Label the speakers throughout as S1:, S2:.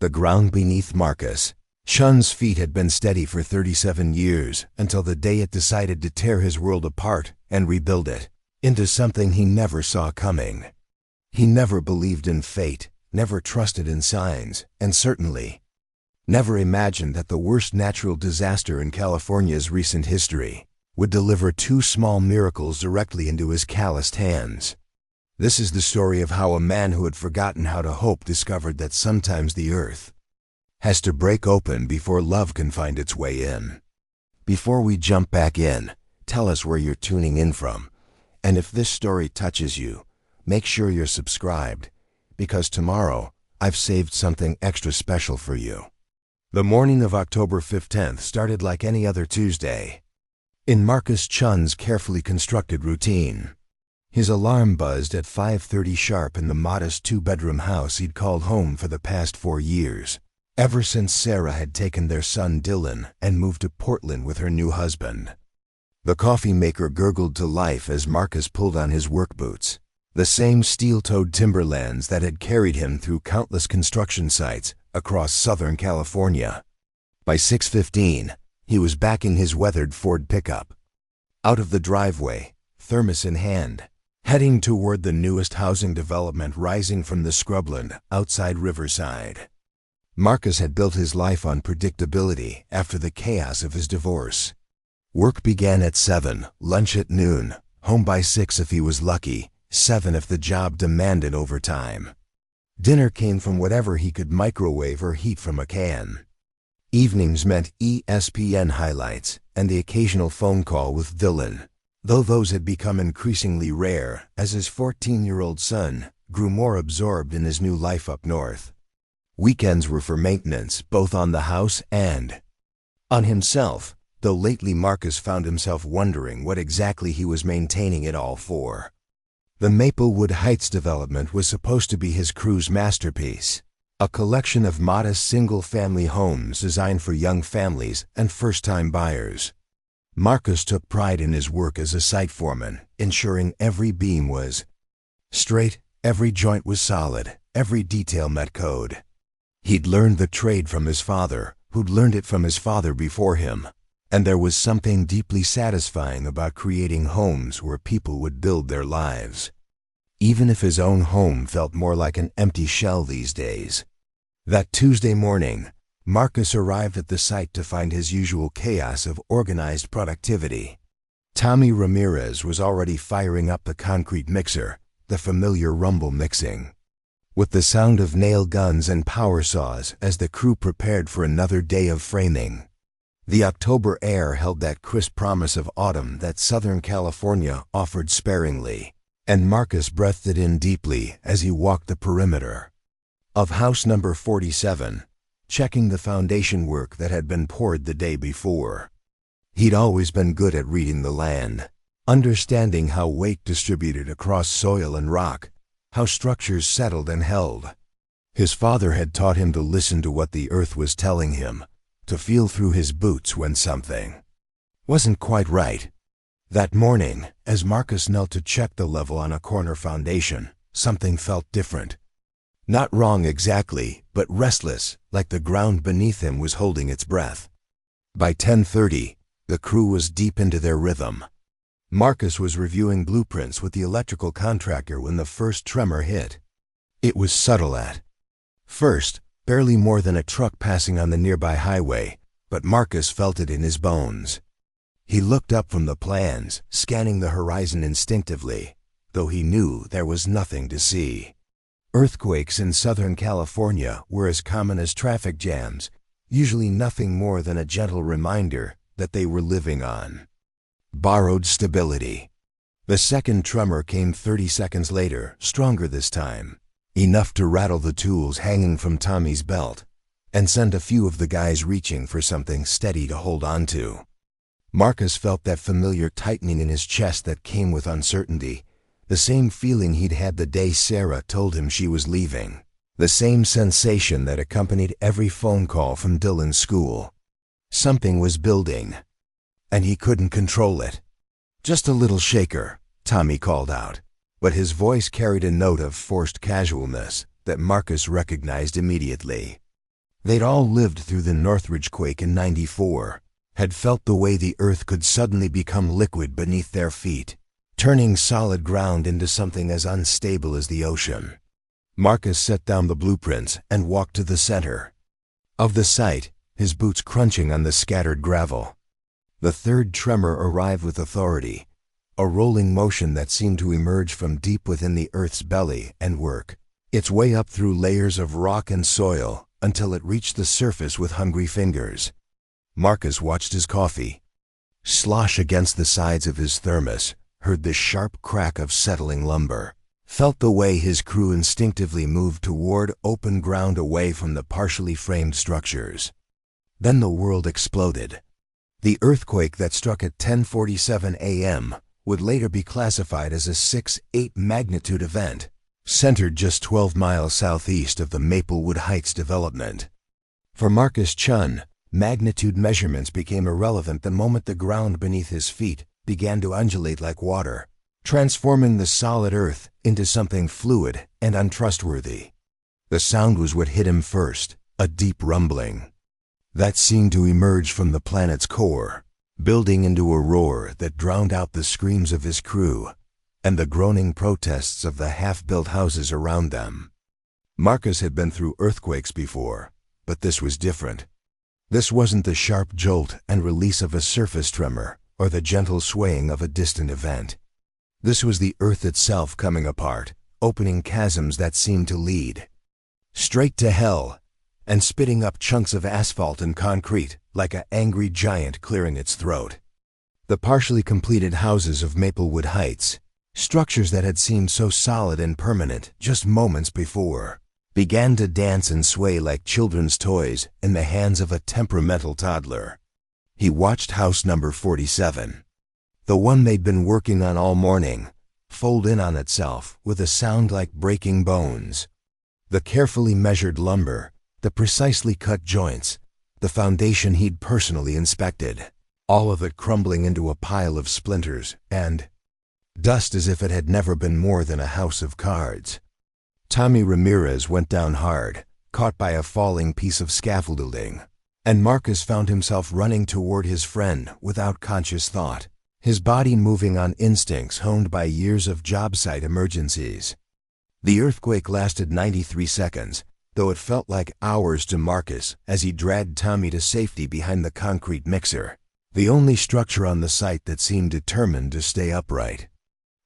S1: The ground beneath Marcus Chen's feet had been steady for 37 years until the day it decided to tear his world apart and rebuild it into something he never saw coming. He never believed in fate, never trusted in signs, and certainly never imagined that the worst natural disaster in California's recent history would deliver two small miracles directly into his calloused hands. This is the story of how a man who had forgotten how to hope discovered that sometimes the earth has to break open before love can find its way in. Before we jump back in, tell us where you're tuning in from. And if this story touches you, make sure you're subscribed, because tomorrow I've saved something extra special for you. The morning of October 15th started like any other Tuesday in Marcus Chen's carefully constructed routine. His alarm buzzed at 5:30 sharp in the modest two-bedroom house he'd called home for the past 4 years, ever since Sarah had taken their son Dylan and moved to Portland with her new husband. The coffee maker gurgled to life as Marcus pulled on his work boots, the same steel-toed Timberlands that had carried him through countless construction sites across Southern California. By 6:15, he was backing his weathered Ford pickup out of the driveway, thermos in hand, heading toward the newest housing development rising from the scrubland outside Riverside. Marcus had built his life on predictability after the chaos of his divorce. Work began at 7, lunch at noon, home by 6 if he was lucky, 7 if the job demanded overtime. Dinner came from whatever he could microwave or heat from a can. Evenings meant ESPN highlights and the occasional phone call with Dylan, though those had become increasingly rare as his 14-year-old son grew more absorbed in his new life up north. Weekends were for maintenance, both on the house and on himself, though lately Marcus found himself wondering what exactly he was maintaining it all for. The Maplewood Heights development was supposed to be his crew's masterpiece, a collection of modest single-family homes designed for young families and first-time buyers. Marcus took pride in his work as a site foreman, ensuring every beam was straight, every joint was solid, every detail met code. He'd learned the trade from his father, who'd learned it from his father before him, and there was something deeply satisfying about creating homes where people would build their lives, even if his own home felt more like an empty shell these days. That Tuesday morning, Marcus arrived at the site to find his usual chaos of organized productivity. Tommy Ramirez was already firing up the concrete mixer, the familiar rumble mixing, with the sound of nail guns and power saws as the crew prepared for another day of framing. The October air held that crisp promise of autumn that Southern California offered sparingly, and Marcus breathed it in deeply as he walked the perimeter of house number 47, checking the foundation work that had been poured the day before. He'd always been good at reading the land, understanding how weight distributed across soil and rock, how structures settled and held. His father had taught him to listen to what the earth was telling him, to feel through his boots when something wasn't quite right. That morning, as Marcus knelt to check the level on a corner foundation, something felt different. Not wrong exactly, but restless, like the ground beneath him was holding its breath. By 10:30, the crew was deep into their rhythm. Marcus was reviewing blueprints with the electrical contractor when the first tremor hit. It was subtle at first, barely more than a truck passing on the nearby highway, but Marcus felt it in his bones. He looked up from the plans, scanning the horizon instinctively, though he knew there was nothing to see. Earthquakes in Southern California were as common as traffic jams, usually nothing more than a gentle reminder that they were living on borrowed stability. The second tremor came 30 seconds later, stronger this time, enough to rattle the tools hanging from Tommy's belt and send a few of the guys reaching for something steady to hold on to. Marcus felt that familiar tightening in his chest that came with uncertainty, the same feeling he'd had the day Sarah told him she was leaving, the same sensation that accompanied every phone call from Dylan's school. Something was building, and he couldn't control it. "Just a little shaker," Tommy called out, but his voice carried a note of forced casualness that Marcus recognized immediately. They'd all lived through the Northridge quake in '94, had felt the way the earth could suddenly become liquid beneath their feet, turning solid ground into something as unstable as the ocean. Marcus set down the blueprints and walked to the center of the site, his boots crunching on the scattered gravel. The third tremor arrived with authority, a rolling motion that seemed to emerge from deep within the earth's belly and work its way up through layers of rock and soil until it reached the surface with hungry fingers. Marcus watched his coffee slosh against the sides of his thermos, heard the sharp crack of settling lumber, felt the way his crew instinctively moved toward open ground away from the partially framed structures. Then the world exploded. The earthquake that struck at 10:47 a.m. would later be classified as a 6.8 magnitude event, centered just 12 miles southeast of the Maplewood Heights development. For Marcus Chen, magnitude measurements became irrelevant the moment the ground beneath his feet began to undulate like water, transforming the solid earth into something fluid and untrustworthy. The sound was what hit him first, a deep rumbling that seemed to emerge from the planet's core, building into a roar that drowned out the screams of his crew and the groaning protests of the half-built houses around them. Marcus had been through earthquakes before, but this was different. This wasn't the sharp jolt and release of a surface tremor or the gentle swaying of a distant event. This was the earth itself coming apart, opening chasms that seemed to lead straight to hell, and spitting up chunks of asphalt and concrete like an angry giant clearing its throat. The partially completed houses of Maplewood Heights, structures that had seemed so solid and permanent just moments before, began to dance and sway like children's toys in the hands of a temperamental toddler. He watched house number 47, the one they'd been working on all morning, fold in on itself with a sound like breaking bones. The carefully measured lumber, the precisely cut joints, the foundation he'd personally inspected, all of it crumbling into a pile of splinters and dust as if it had never been more than a house of cards. Tommy Ramirez went down hard, caught by a falling piece of scaffolding, and Marcus found himself running toward his friend without conscious thought, his body moving on instincts honed by years of job site emergencies. The earthquake lasted 93 seconds, though it felt like hours to Marcus as he dragged Tommy to safety behind the concrete mixer, the only structure on the site that seemed determined to stay upright.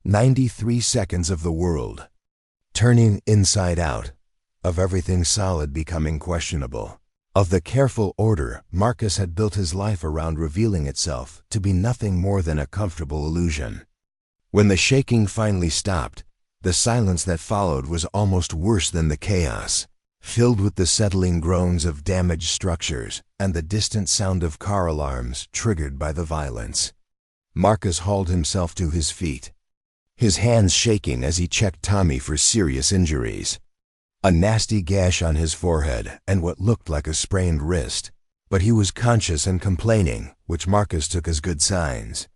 S1: 93 seconds of the world turning inside out, of everything solid becoming questionable, of the careful order Marcus had built his life around revealing itself to be nothing more than a comfortable illusion. When the shaking finally stopped, the silence that followed was almost worse than the chaos, filled with the settling groans of damaged structures and the distant sound of car alarms triggered by the violence. Marcus hauled himself to his feet, his hands shaking as he checked Tommy for serious injuries. A nasty gash on his forehead and what looked like a sprained wrist, but he was conscious and complaining, which Marcus took as good signs.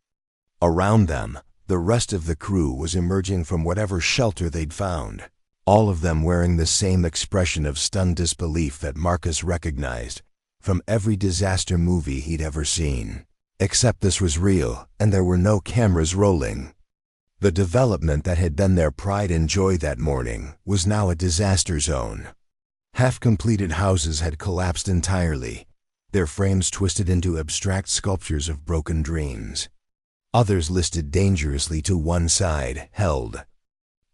S1: Around them, the rest of the crew was emerging from whatever shelter they'd found, all of them wearing the same expression of stunned disbelief that Marcus recognized from every disaster movie he'd ever seen. Except this was real, and there were no cameras rolling. The development that had been their pride and joy that morning was now a disaster zone. Half-completed houses had collapsed entirely, their frames twisted into abstract sculptures of broken dreams. Others listed dangerously to one side, held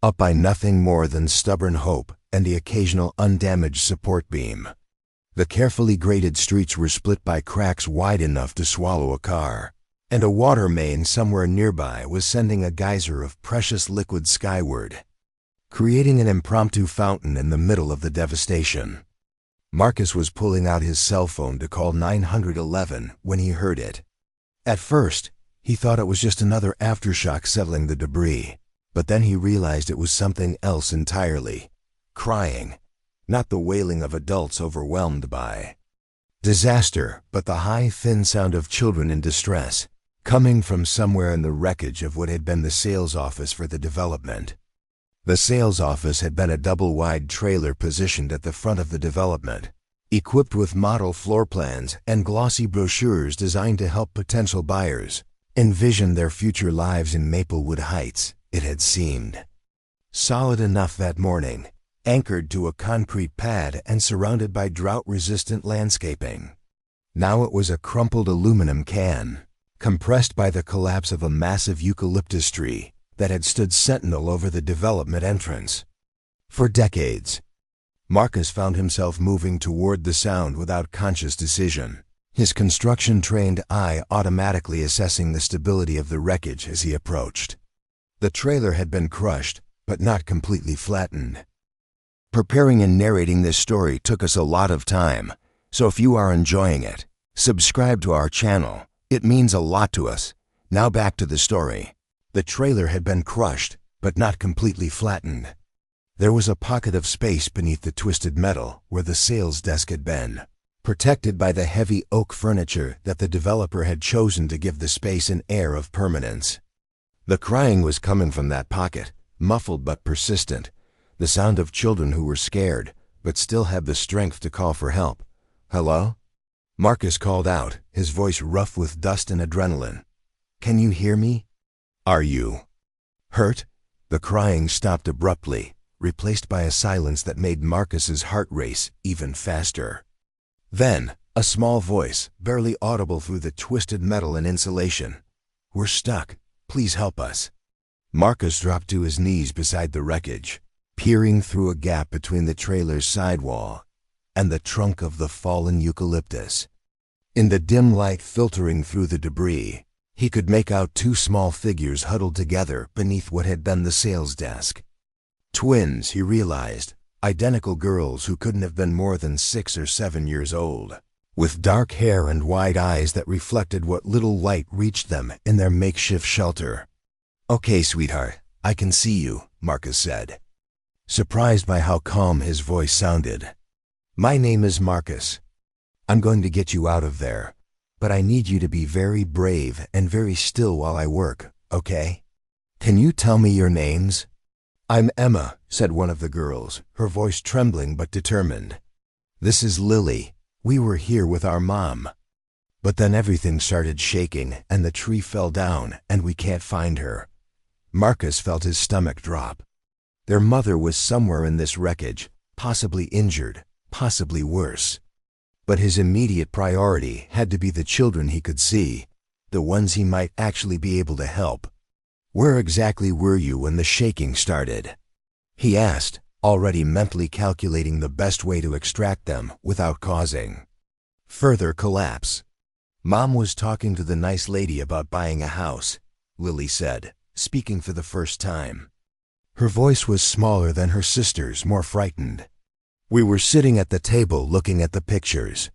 S1: up by nothing more than stubborn hope and the occasional undamaged support beam. The carefully graded streets were split by cracks wide enough to swallow a car, and a water main somewhere nearby was sending a geyser of precious liquid skyward, creating an impromptu fountain in the middle of the devastation. Marcus was pulling out his cell phone to call 911 when he heard it. At first, he thought it was just another aftershock settling the debris, but then he realized it was something else entirely. Crying, not the wailing of adults overwhelmed by disaster, but the high, thin sound of children in distress, coming from somewhere in the wreckage of what had been the sales office for the development. The sales office had been a double-wide trailer positioned at the front of the development, equipped with model floor plans and glossy brochures designed to help potential buyers envision their future lives in Maplewood Heights. It had seemed solid enough that morning, anchored to a concrete pad and surrounded by drought-resistant landscaping. Now it was a crumpled aluminum can, compressed by the collapse of a massive eucalyptus tree that had stood sentinel over the development entrance. For decades, Marcus found himself moving toward the sound without conscious decision, his construction-trained eye automatically assessing the stability of the wreckage as he approached. The trailer had been crushed, but not completely flattened. Preparing and narrating this story took us a lot of time, so if you are enjoying it, subscribe to our channel. It means a lot to us. Now back to the story. The trailer had been crushed, but not completely flattened. There was a pocket of space beneath the twisted metal where the sales desk had been, protected by the heavy oak furniture that the developer had chosen to give the space an air of permanence. The crying was coming from that pocket, muffled but persistent, the sound of children who were scared, but still had the strength to call for help. "Hello?" Marcus called out, his voice rough with dust and adrenaline. "Can you hear me? Are you hurt?" The crying stopped abruptly, replaced by a silence that made Marcus's heart race even faster. Then, a small voice, barely audible through the twisted metal and insulation. "We're stuck. Please help us." Marcus dropped to his knees beside the wreckage, peering through a gap between the trailer's sidewall and the trunk of the fallen eucalyptus. In the dim light filtering through the debris, he could make out two small figures huddled together beneath what had been the sales desk. Twins, he realized, identical girls who couldn't have been more than 6 or 7 years old, with dark hair and wide eyes that reflected what little light reached them in their makeshift shelter. "Okay, sweetheart, I can see you," Marcus said, surprised by how calm his voice sounded. "My name is Marcus. I'm going to get you out of there, but I need you to be very brave and very still while I work, okay? Can you tell me your names?" "I'm Emma," said one of the girls, her voice trembling but determined. "This is Lily. We were here with our mom. But then everything started shaking and the tree fell down and we can't find her." Marcus felt his stomach drop. Their mother was somewhere in this wreckage, possibly injured, possibly worse. But his immediate priority had to be the children he could see, the ones he might actually be able to help. "Where exactly were you when the shaking started?" he asked, already mentally calculating the best way to extract them without causing further collapse. "Mom was talking to the nice lady about buying a house," Lily said, speaking for the first time. Her voice was smaller than her sister's, more frightened. "We were sitting at the table looking at the pictures.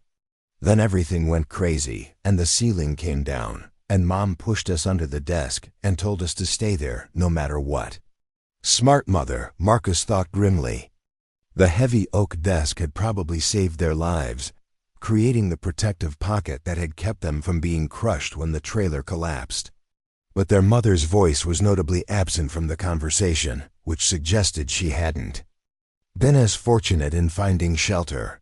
S1: Then everything went crazy and the ceiling came down, and Mom pushed us under the desk and told us to stay there no matter what." Smart mother, Marcus thought grimly. The heavy oak desk had probably saved their lives, creating the protective pocket that had kept them from being crushed when the trailer collapsed. But their mother's voice was notably absent from the conversation, which suggested she hadn't been as fortunate in finding shelter.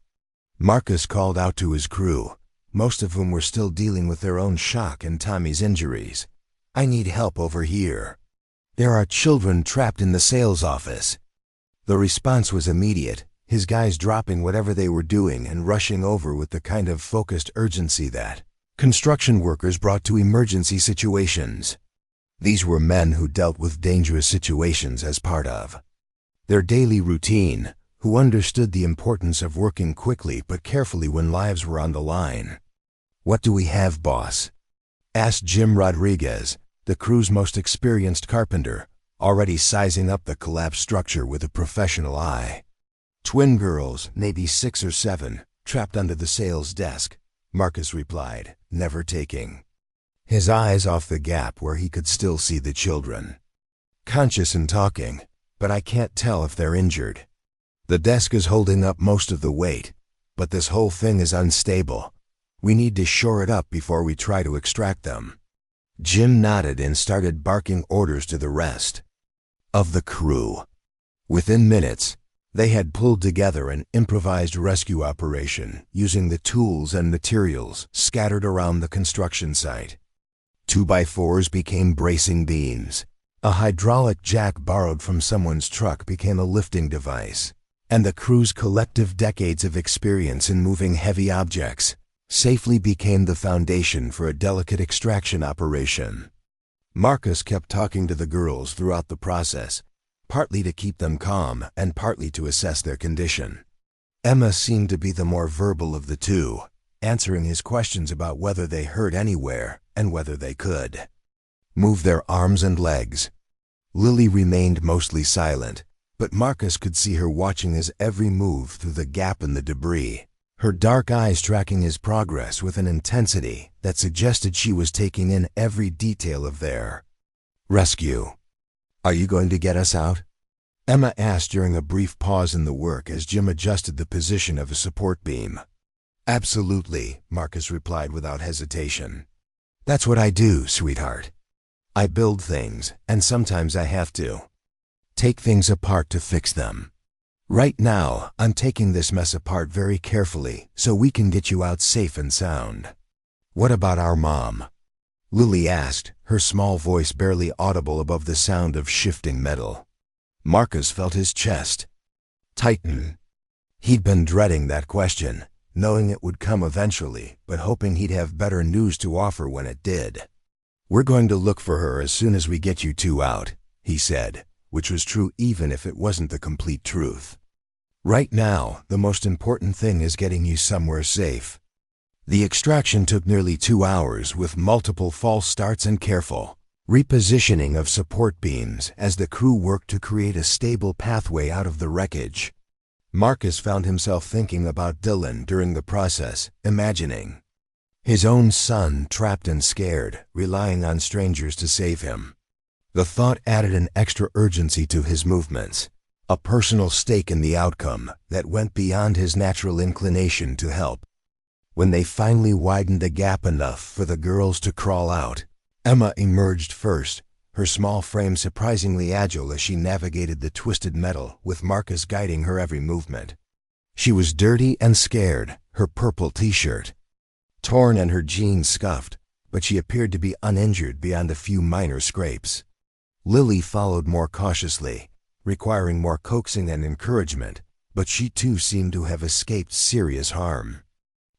S1: Marcus called out to his crew, most of whom were still dealing with their own shock and Tommy's injuries. "I need help over here. There are children trapped in the sales office." The response was immediate, his guys dropping whatever they were doing and rushing over with the kind of focused urgency that construction workers brought to emergency situations. These were men who dealt with dangerous situations as part of their daily routine, who understood the importance of working quickly but carefully when lives were on the line. "What do we have, boss?" asked Jim Rodriguez, the crew's most experienced carpenter, already sizing up the collapsed structure with a professional eye. "Twin girls, maybe 6 or 7, trapped under the sales desk," Marcus replied, never taking his eyes off the gap where he could still see the children. "Conscious and talking, but I can't tell if they're injured. The desk is holding up most of the weight, but this whole thing is unstable. We need to shore it up before we try to extract them." Jim nodded and started barking orders to the rest of the crew. Within minutes, They had pulled together an improvised rescue operation using the tools and materials scattered around the construction site. 2x4s became bracing beams. A hydraulic jack borrowed from someone's truck became a lifting device. And the crew's collective decades of experience in moving heavy objects safely became the foundation for a delicate extraction operation. Marcus kept talking to the girls throughout the process, partly to keep them calm and partly to assess their condition. Emma seemed to be the more verbal of the two, answering his questions about whether they hurt anywhere and whether they could move their arms and legs. Lily remained mostly silent, but Marcus could see her watching his every move through the gap in the debris, her dark eyes tracking his progress with an intensity that suggested she was taking in every detail of their rescue. "Are you going to get us out?" Emma asked during a brief pause in the work as Jim adjusted the position of a support beam. "Absolutely," Marcus replied without hesitation. "That's what I do, sweetheart. I build things, and sometimes I have to take things apart to fix them. Right now, I'm taking this mess apart very carefully so we can get you out safe and sound." "What about our mom?" Lily asked, her small voice barely audible above the sound of shifting metal. Marcus felt his chest tighten. He'd been dreading that question, knowing it would come eventually, but hoping he'd have better news to offer when it did. "We're going to look for her as soon as we get you two out," he said, which was true even if it wasn't the complete truth. "Right now, the most important thing is getting you somewhere safe." The extraction took nearly 2 hours with multiple false starts and careful repositioning of support beams as the crew worked to create a stable pathway out of the wreckage. Marcus found himself thinking about Dylan during the process, imagining his own son trapped and scared, relying on strangers to save him. The thought added an extra urgency to his movements, a personal stake in the outcome that went beyond his natural inclination to help. When they finally widened the gap enough for the girls to crawl out, Emma emerged first, her small frame surprisingly agile as she navigated the twisted metal with Marcus guiding her every movement. She was dirty and scared, her purple t-shirt torn and her jeans scuffed, but she appeared to be uninjured beyond a few minor scrapes. Lily followed more cautiously, requiring more coaxing and encouragement, but she too seemed to have escaped serious harm.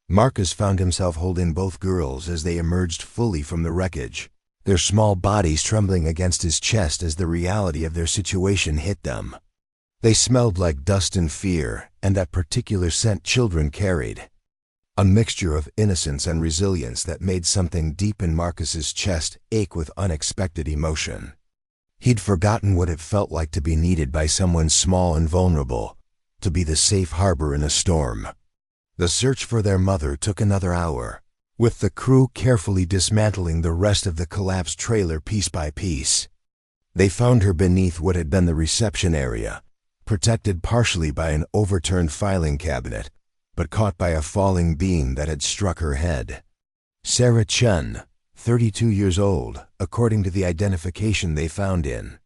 S1: Marcus found himself holding both girls as they emerged fully from the wreckage, their small bodies trembling against his chest as the reality of their situation hit them. They smelled like dust and fear, and that particular scent children carried. A mixture of innocence and resilience that made something deep in Marcus's chest ache with unexpected emotion. He'd forgotten what it felt like to be needed by someone small and vulnerable, to be the safe harbor in a storm. The search for their mother took another hour, with the crew carefully dismantling the rest of the collapsed trailer piece by piece. They found her beneath what had been the reception area, protected partially by an overturned filing cabinet, but caught by a falling beam that had struck her head. Sarah Chen, 32 years old, according to the identification they found in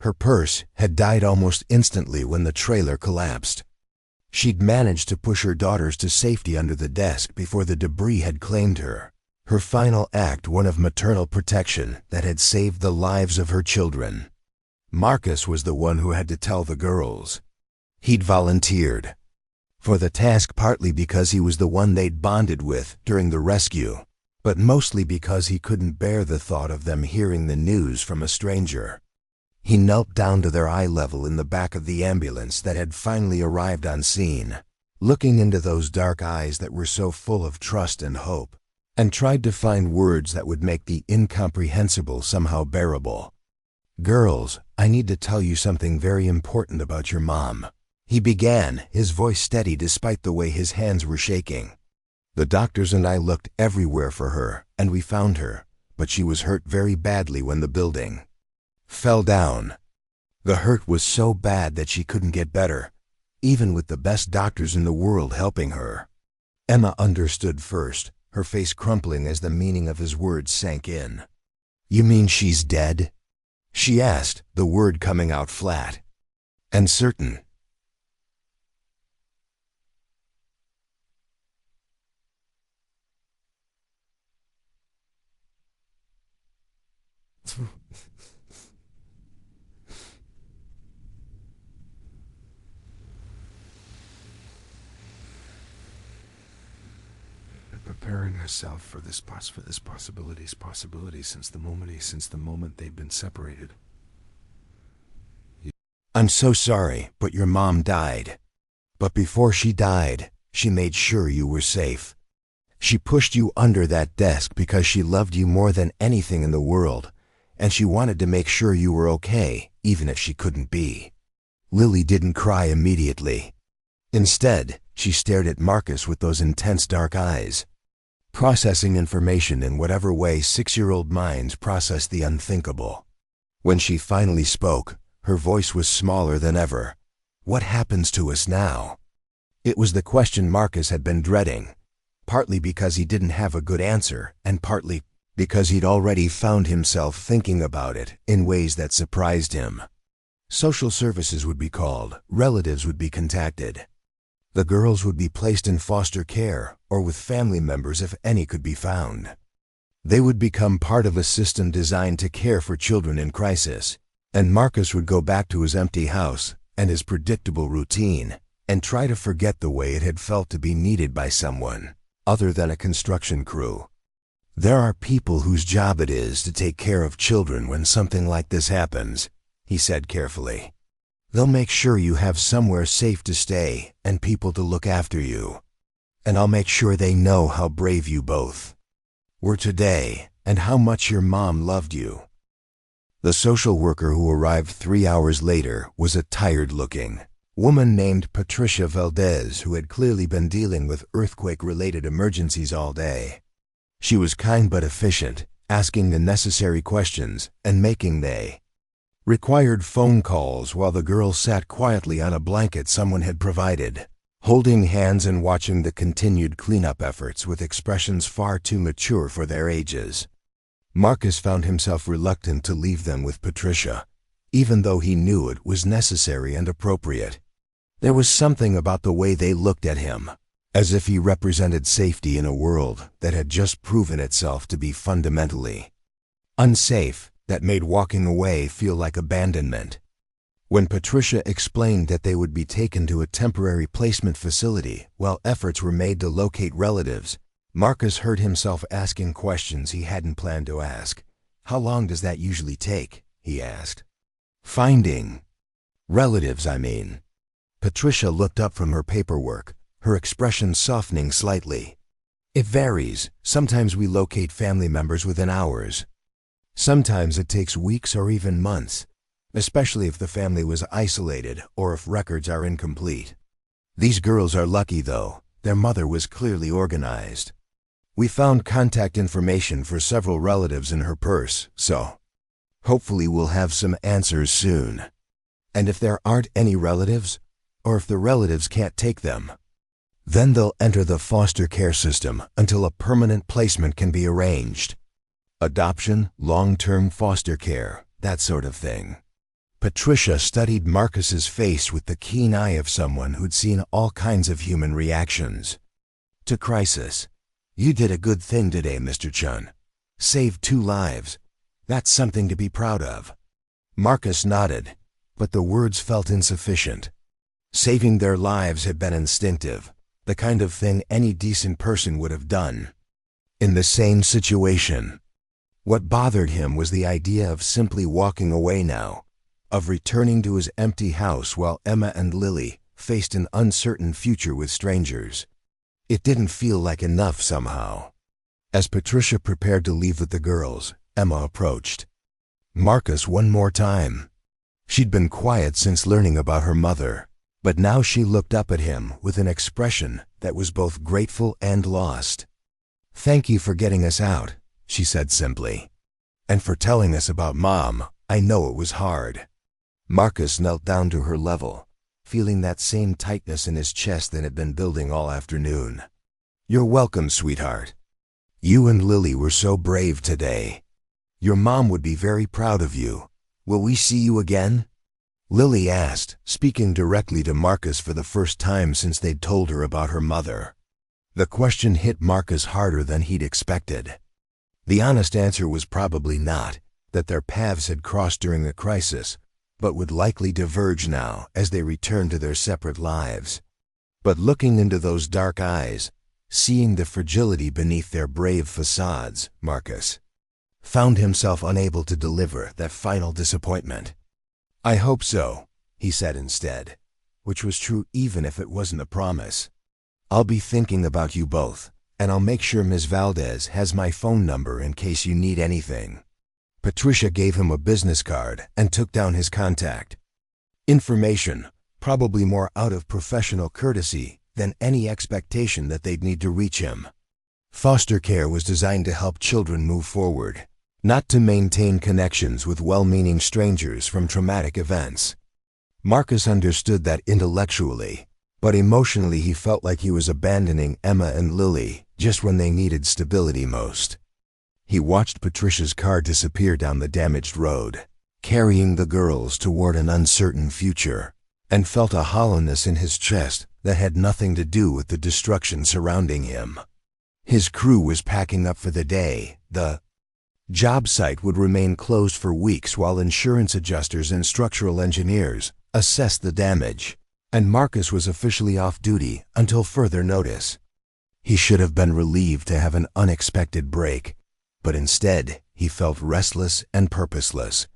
S1: her purse, had died almost instantly when the trailer collapsed. She'd managed to push her daughters to safety under the desk before the debris had claimed her, her final act one of maternal protection that had saved the lives of her children. Marcus was the one who had to tell the girls. He'd volunteered for the task partly because he was the one they'd bonded with during the rescue, but mostly because he couldn't bear the thought of them hearing the news from a stranger. He knelt down to their eye level in the back of the ambulance that had finally arrived on scene, looking into those dark eyes that were so full of trust and hope, and tried to find words that would make the incomprehensible somehow bearable. "Girls, I need to tell you something very important about your mom," he began, his voice steady despite the way his hands were shaking. "The doctors and I looked everywhere for her, and we found her, but she was hurt very badly when the building fell down. The hurt was so bad that she couldn't get better, even with the best doctors in the world helping her." Emma understood first, her face crumpling as the meaning of his words sank in. "You mean she's dead?" she asked, the word coming out flat and certain.
S2: Preparing herself for this possibility since the moment they'd been separated.
S1: I'm so sorry, but your mom died. But before she died, she made sure you were safe. She pushed you under that desk because she loved you more than anything in the world, and she wanted to make sure you were okay, even if she couldn't be. Lily didn't cry immediately. Instead, she stared at Marcus with those intense dark eyes, processing information in whatever way 6-year-old minds process the unthinkable. When she finally spoke, her voice was smaller than ever. What happens to us now? It was the question Marcus had been dreading, partly because he didn't have a good answer, and partly because he'd already found himself thinking about it in ways that surprised him. Social services would be called, relatives would be contacted. The girls would be placed in foster care or with family members if any could be found. They would become part of a system designed to care for children in crisis, and Marcus would go back to his empty house and his predictable routine and try to forget the way it had felt to be needed by someone other than a construction crew. There are people whose job it is to take care of children when something like this happens, he said carefully. They'll make sure you have somewhere safe to stay and people to look after you. And I'll make sure they know how brave you both were today and how much your mom loved you. The social worker who arrived 3 hours later was a tired-looking woman named Patricia Valdez, who had clearly been dealing with earthquake-related emergencies all day. She was kind but efficient, asking the necessary questions and making the required phone calls while the girls sat quietly on a blanket someone had provided, holding hands and watching the continued cleanup efforts with expressions far too mature for their ages. Marcus found himself reluctant to leave them with Patricia, even though he knew it was necessary and appropriate. There was something about the way they looked at him, as if he represented safety in a world that had just proven itself to be fundamentally unsafe, that made walking away feel like abandonment. When Patricia explained that they would be taken to a temporary placement facility while efforts were made to locate relatives, Marcus heard himself asking questions he hadn't planned to ask. How long does that usually take? He asked. Finding relatives, I mean. Patricia looked up from her paperwork, her expression softening slightly. It varies. Sometimes we locate family members within hours. Sometimes it takes weeks or even months, especially if the family was isolated or if records are incomplete. These girls are lucky, though. Their mother was clearly organized. We found contact information for several relatives in her purse, so hopefully we'll have some answers soon. And if there aren't any relatives, or if the relatives can't take them, then they'll enter the foster care system until a permanent placement can be arranged. Adoption, long-term foster care, that sort of thing. Patricia studied Marcus's face with the keen eye of someone who'd seen all kinds of human reactions to crisis. You did a good thing today, Mr. Chen. Saved 2 lives. That's something to be proud of. Marcus nodded, but the words felt insufficient. Saving their lives had been instinctive, the kind of thing any decent person would have done in the same situation. What bothered him was the idea of simply walking away now, of returning to his empty house while Emma and Lily faced an uncertain future with strangers. It didn't feel like enough somehow. As Patricia prepared to leave with the girls, Emma approached Marcus one more time. She'd been quiet since learning about her mother, but now she looked up at him with an expression that was both grateful and lost. Thank you for getting us out, she said simply. And for telling us about Mom. I know it was hard. Marcus knelt down to her level, feeling that same tightness in his chest that had been building all afternoon. You're welcome, sweetheart. You and Lily were so brave today. Your mom would be very proud of you. Will we see you again? Lily asked, speaking directly to Marcus for the first time since they'd told her about her mother. The question hit Marcus harder than he'd expected. The honest answer was probably not, that their paths had crossed during the crisis, but would likely diverge now as they returned to their separate lives. But looking into those dark eyes, seeing the fragility beneath their brave facades, Marcus found himself unable to deliver that final disappointment. "I hope so," he said instead, which was true even if it wasn't a promise. "I'll be thinking about you both, and I'll make sure Ms. Valdez has my phone number in case you need anything." Patricia gave him a business card and took down his contact information, probably more out of professional courtesy than any expectation that they'd need to reach him. Foster care was designed to help children move forward, not to maintain connections with well-meaning strangers from traumatic events. Marcus understood that intellectually, but emotionally he felt like he was abandoning Emma and Lily just when they needed stability most. He watched Patricia's car disappear down the damaged road, carrying the girls toward an uncertain future, and felt a hollowness in his chest that had nothing to do with the destruction surrounding him. His crew was packing up for the day. The job site would remain closed for weeks while insurance adjusters and structural engineers assessed the damage, and Marcus was officially off duty until further notice. He should have been relieved to have an unexpected break, but instead he felt restless and purposeless.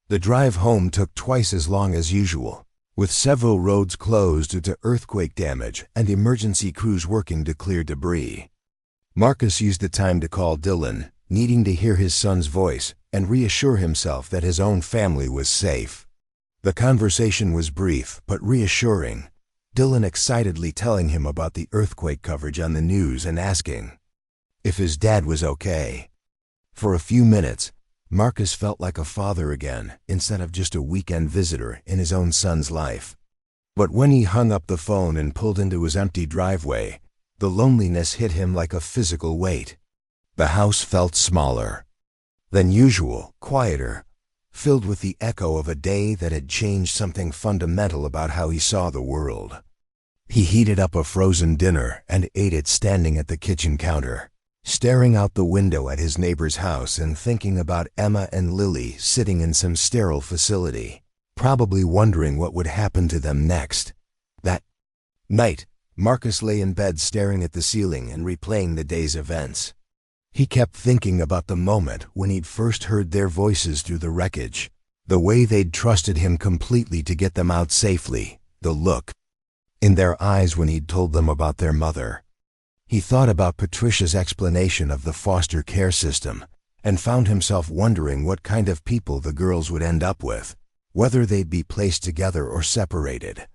S1: The drive home took twice as long as usual, with several roads closed due to earthquake damage and emergency crews working to clear debris. Marcus used the time to call Dylan, needing to hear his son's voice and reassure himself that his own family was safe. The conversation was brief but reassuring, Dylan excitedly telling him about the earthquake coverage on the news and asking if his dad was okay. For a few minutes, Marcus felt like a father again instead of just a weekend visitor in his own son's life. But when he hung up the phone and pulled into his empty driveway, the loneliness hit him like a physical weight. The house felt smaller than usual, quieter, filled with the echo of a day that had changed something fundamental about how he saw the world. He heated up a frozen dinner and ate it standing at the kitchen counter, staring out the window at his neighbor's house and thinking about Emma and Lily sitting in some sterile facility, probably wondering what would happen to them next. That night, Marcus lay in bed staring at the ceiling and replaying the day's events. He kept thinking about the moment when he'd first heard their voices through the wreckage, the way they'd trusted him completely to get them out safely, the look in their eyes when he'd told them about their mother. He thought about Patricia's explanation of the foster care system and found himself wondering what kind of people the girls would end up with, whether they'd be placed together or separated,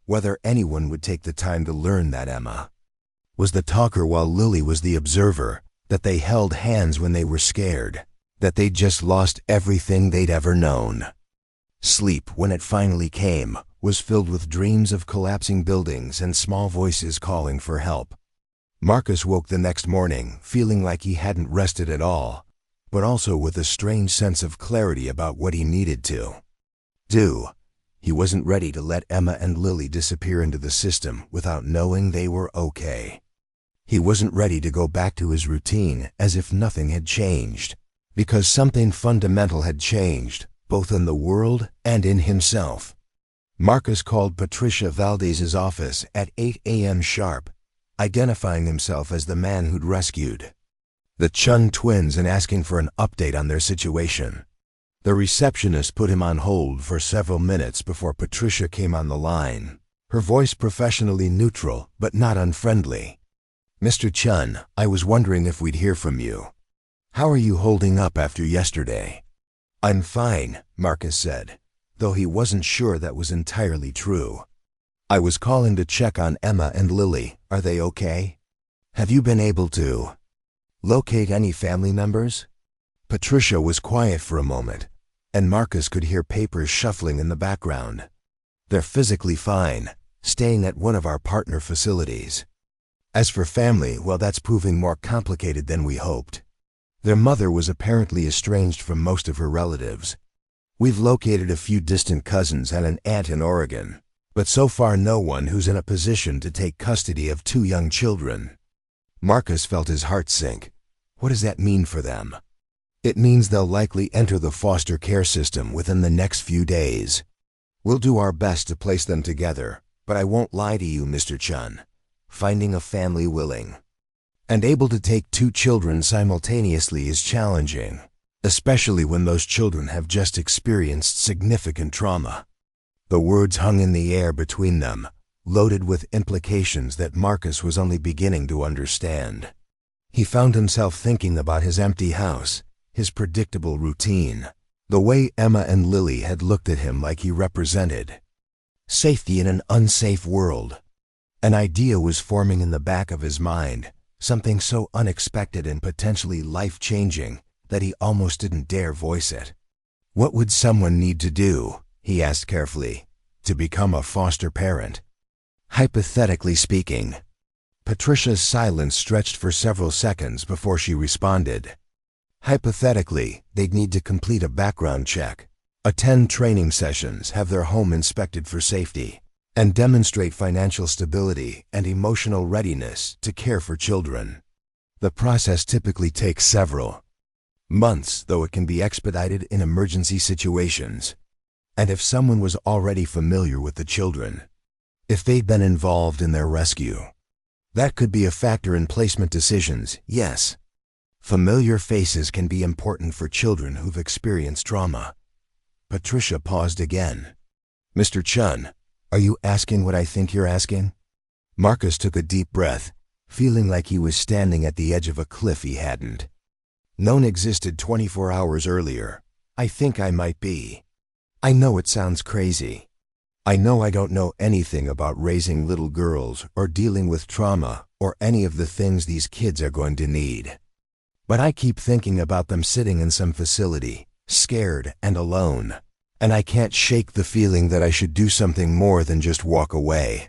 S1: whether anyone would take the time to learn that Emma was the talker while Lily was the observer, that they held hands when they were scared, that they'd just lost everything they'd ever known. Sleep, when it finally came, was filled with dreams of collapsing buildings and small voices calling for help. Marcus woke the next morning feeling like he hadn't rested at all, but also with a strange sense of clarity about what he needed to do. He wasn't ready to let Emma and Lily disappear into the system without knowing they were okay. He wasn't ready to go back to his routine as if nothing had changed, because something fundamental had changed, both in the world and in himself. Marcus called Patricia Valdez's office at 8 a.m. sharp, identifying himself as the man who'd rescued the Chen twins and asking for an update on their situation. The receptionist put him on hold for several minutes before Patricia came on the line, her voice professionally neutral but not unfriendly. "Mr. Chen, I was wondering if we'd hear from you. How are you holding up after yesterday?" "I'm fine," Marcus said, though he wasn't sure that was entirely true. "I was calling to check on Emma and Lily. Are they okay? Have you been able to locate any family members?" Patricia was quiet for a moment, and Marcus could hear papers shuffling in the background. "They're physically fine, staying at one of our partner facilities. As for family, well, that's proving more complicated than we hoped. Their mother was apparently estranged from most of her relatives. We've located a few distant cousins and an aunt in Oregon, but so far no one who's in a position to take custody of 2 young children." Marcus felt his heart sink. What does that mean for them? It means they'll likely enter the foster care system within the next few days. We'll do our best to place them together, but I won't lie to you, Mr. Chen. Finding a family willing and able to take 2 children simultaneously is challenging, especially when those children have just experienced significant trauma. The words hung in the air between them, loaded with implications that Marcus was only beginning to understand. He found himself thinking about his empty house, his predictable routine, the way Emma and Lily had looked at him like he represented safety in an unsafe world. An idea was forming in the back of his mind, something so unexpected and potentially life-changing that he almost didn't dare voice it. What would someone need to do, he asked carefully, to become a foster parent? Hypothetically speaking. Patricia's silence stretched for several seconds before she responded. Hypothetically, they'd need to complete a background check, attend training sessions, have their home inspected for safety, and demonstrate financial stability and emotional readiness to care for children. The process typically takes several months, though it can be expedited in emergency situations. And if someone was already familiar with the children, if they'd been involved in their rescue, that could be a factor in placement decisions, yes. Familiar faces can be important for children who've experienced trauma. Patricia paused again. Mr. Chen, are you asking what I think you're asking? Marcus took a deep breath, feeling like he was standing at the edge of a cliff he hadn't known existed 24 hours earlier. I think I might be. I know it sounds crazy. I know I don't know anything about raising little girls or dealing with trauma or any of the things these kids are going to need. But I keep thinking about them sitting in some facility, scared and alone, and I can't shake the feeling that I should do something more than just walk away.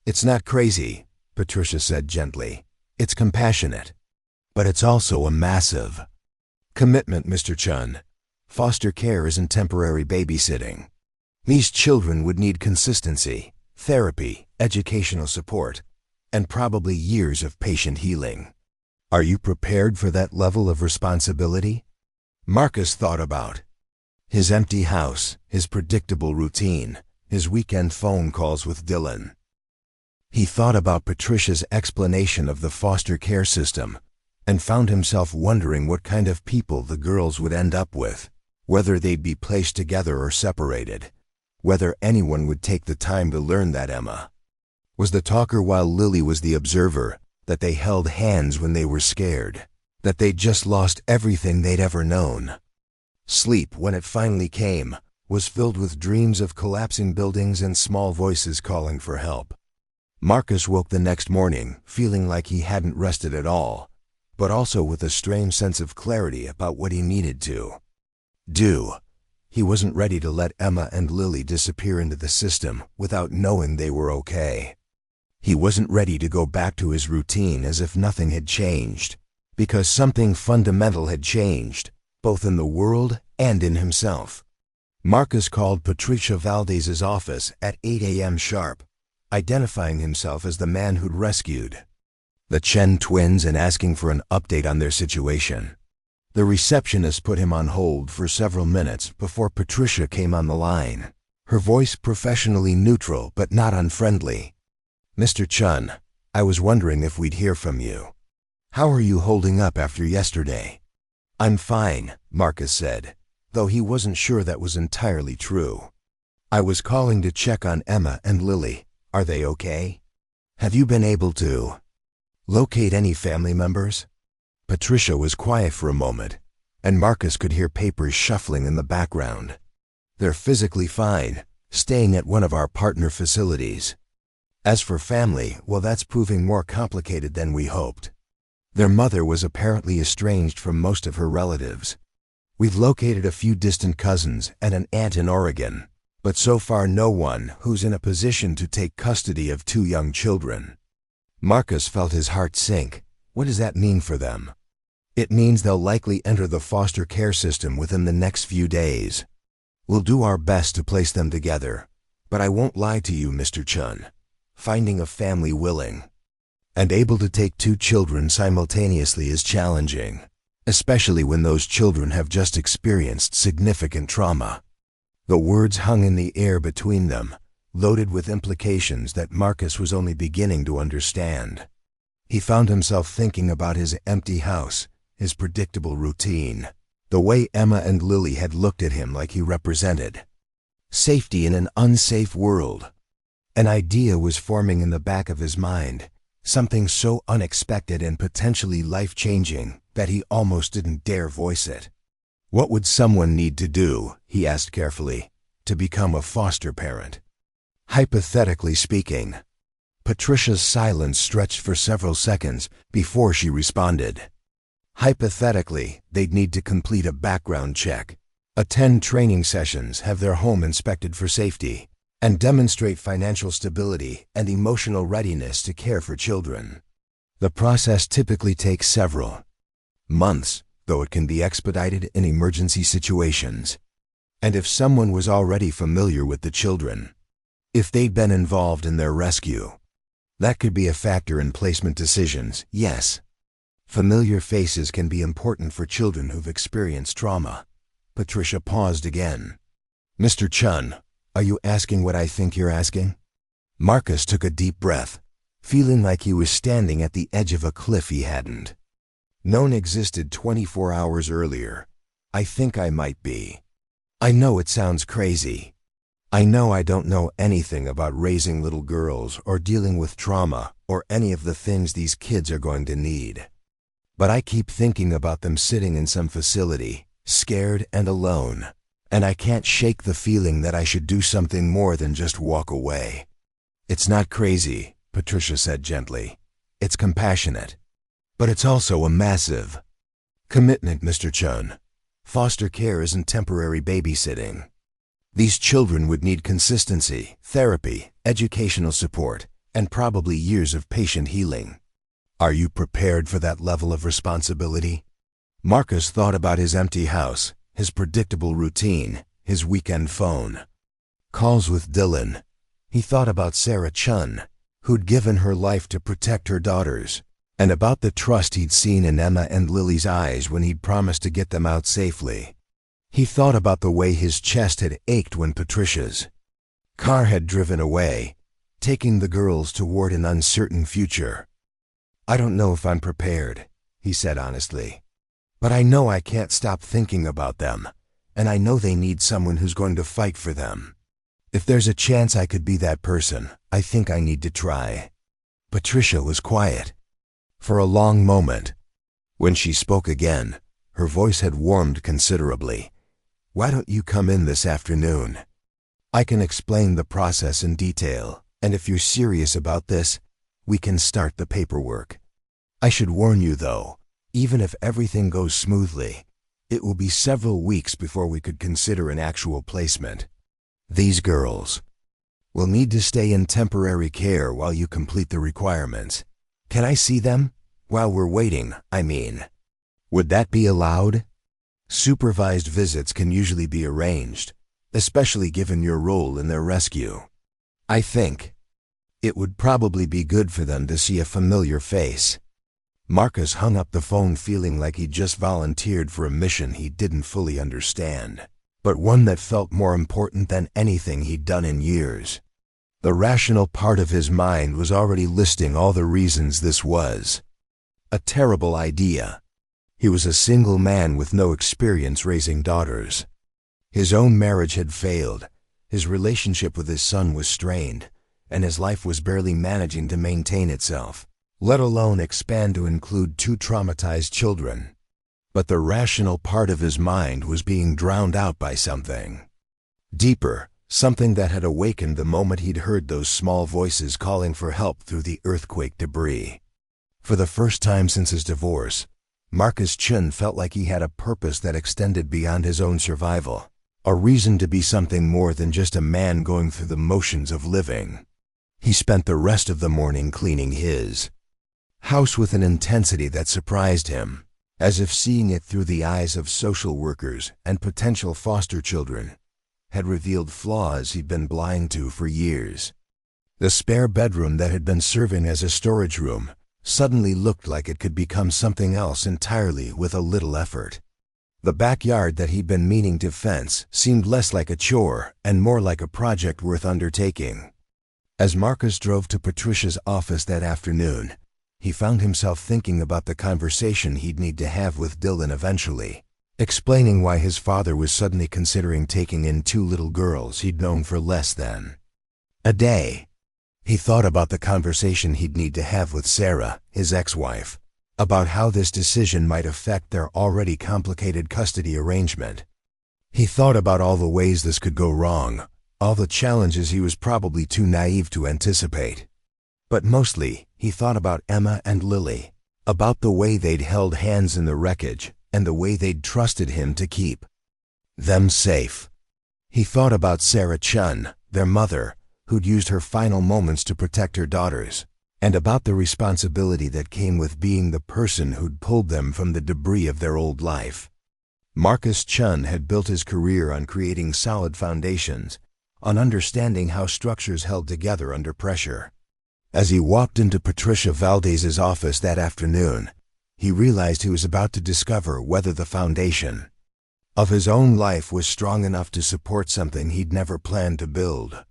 S1: It's not crazy, Patricia said gently. It's compassionate. But it's also a massive commitment, Mr. Chen. Foster care isn't temporary babysitting. These children would need consistency, therapy, educational support, and probably years of patient healing. Are you prepared for that level of responsibility? Marcus thought about his empty house, his predictable routine, his weekend phone calls with Dylan. He thought about Patricia's explanation of the foster care system and found himself wondering what kind of people the girls would end up with, whether they'd be placed together or separated, whether anyone would take the time to learn that Emma was the talker while Lily was the observer, that they held hands when they were scared, that they'd just lost everything they'd ever known. Sleep, when it finally came, was filled with dreams of collapsing buildings and small voices calling for help. Marcus woke the next morning feeling like he hadn't rested at all, but also with a strange sense of clarity about what he needed to do. He wasn't ready to let Emma and Lily disappear into the system without knowing they were okay. He wasn't ready to go back to his routine as if nothing had changed, because something fundamental had changed, both in the world and in himself. Marcus called Patricia Valdez's office at 8 a.m. sharp, identifying himself as the man who'd rescued the Chen twins and asking for an update on their situation. The receptionist put him on hold for several minutes before Patricia came on the line, her voice professionally neutral but not unfriendly. Mr. Chen, I was wondering if we'd hear from you. How are you holding up after yesterday? I'm fine, Marcus said, though he wasn't sure that was entirely true. I was calling to check on Emma and Lily. Are they okay? Have you been able to locate any family members? Patricia was quiet for a moment, and Marcus could hear papers shuffling in the background. They're physically fine, staying at one of our partner facilities. As for family, well, that's proving more complicated than we hoped. Their mother was apparently estranged from most of her relatives. We've located a few distant cousins and an aunt in Oregon, but so far no one who's in a position to take custody of 2 young children. Marcus felt his heart sink. What does that mean for them? It means they'll likely enter the foster care system within the next few days. We'll do our best to place them together, but I won't lie to you, Mr. Chen. Finding a family willing and able to take 2 children simultaneously is challenging, especially when those children have just experienced significant trauma. The words hung in the air between them, loaded with implications that Marcus was only beginning to understand. He found himself thinking about his empty house, his predictable routine, the way Emma and Lily had looked at him like he represented safety in an unsafe world. An idea was forming in the back of his mind, something so unexpected and potentially life-changing that he almost didn't dare voice it. What would someone need to do, he asked carefully, to become a foster parent? Hypothetically speaking. Patricia's silence stretched for several seconds before she responded. Hypothetically, they'd need to complete a background check, attend training sessions, have their home inspected for safety, and demonstrate financial stability and emotional readiness to care for children. The process typically takes several months, though it can be expedited in emergency situations. And if someone was already familiar with the children, if they'd been involved in their rescue, that could be a factor in placement decisions, yes. Familiar faces can be important for children who've experienced trauma. Patricia paused again. Mr. Chen, are you asking what I think you're asking? Marcus took a deep breath, feeling like he was standing at the edge of a cliff he hadn't known existed 24 hours earlier. I think I might be. I know it sounds crazy. I know I don't know anything about raising little girls or dealing with trauma or any of the things these kids are going to need. But I keep thinking about them sitting in some facility, scared and alone, and I can't shake the feeling that I should do something more than just walk away. It's not crazy, Patricia said gently. It's compassionate. But it's also a massive commitment, Mr. Chen. Foster care isn't temporary babysitting. These children would need consistency, therapy, educational support, and probably years of patient healing. Are you prepared for that level of responsibility? Marcus thought about his empty house, his predictable routine, his weekend phone calls with Dylan. He thought about Sarah Chun, who'd given her life to protect her daughters, and about the trust he'd seen in Emma and Lily's eyes when he'd promised to get them out safely. He thought about the way his chest had ached when Patricia's car had driven away, taking the girls toward an uncertain future. I don't know if I'm prepared, he said honestly. But I know I can't stop thinking about them, and I know they need someone who's going to fight for them. If there's a chance I could be that person, I think I need to try. Patricia was quiet for a long moment. When she spoke again, her voice had warmed considerably. Why don't you come in this afternoon? I can explain the process in detail, and if you're serious about this, we can start the paperwork. I should warn you though, even if everything goes smoothly, it will be several weeks before we could consider an actual placement. These girls will need to stay in temporary care while you complete the requirements. Can I see them? While we're waiting, I mean. Would that be allowed? Supervised visits can usually be arranged, especially given your role in their rescue. I think it would probably be good for them to see a familiar face. Marcus hung up the phone feeling like he'd just volunteered for a mission he didn't fully understand, but one that felt more important than anything he'd done in years. The rational part of his mind was already listing all the reasons this was a terrible idea. He was a single man with no experience raising daughters. His own marriage had failed, his relationship with his son was strained, and his life was barely managing to maintain itself, let alone expand to include 2 traumatized children. But the rational part of his mind was being drowned out by something deeper, something that had awakened the moment he'd heard those small voices calling for help through the earthquake debris. For the first time since his divorce, Marcus Chen felt like he had a purpose that extended beyond his own survival, a reason to be something more than just a man going through the motions of living. He spent the rest of the morning cleaning his house with an intensity that surprised him, as if seeing it through the eyes of social workers and potential foster children had revealed flaws he'd been blind to for years. The spare bedroom that had been serving as a storage room suddenly looked like it could become something else entirely with a little effort. The backyard that he'd been meaning to fence seemed less like a chore and more like a project worth undertaking. As Marcus drove to Patricia's office that afternoon, he found himself thinking about the conversation he'd need to have with Dylan eventually, explaining why his father was suddenly considering taking in 2 little girls he'd known for less than a day. He thought about the conversation he'd need to have with Sarah, his ex-wife, about how this decision might affect their already complicated custody arrangement. He thought about all the ways this could go wrong, all the challenges he was probably too naive to anticipate. But mostly, he thought about Emma and Lily, about the way they'd held hands in the wreckage and the way they'd trusted him to keep them safe. He thought about Sarah Chen, their mother, who'd used her final moments to protect her daughters, and about the responsibility that came with being the person who'd pulled them from the debris of their old life. Marcus Chen had built his career on creating solid foundations, on understanding how structures held together under pressure. As he walked into Patricia Valdez's office that afternoon, he realized he was about to discover whether the foundation of his own life was strong enough to support something he'd never planned to build.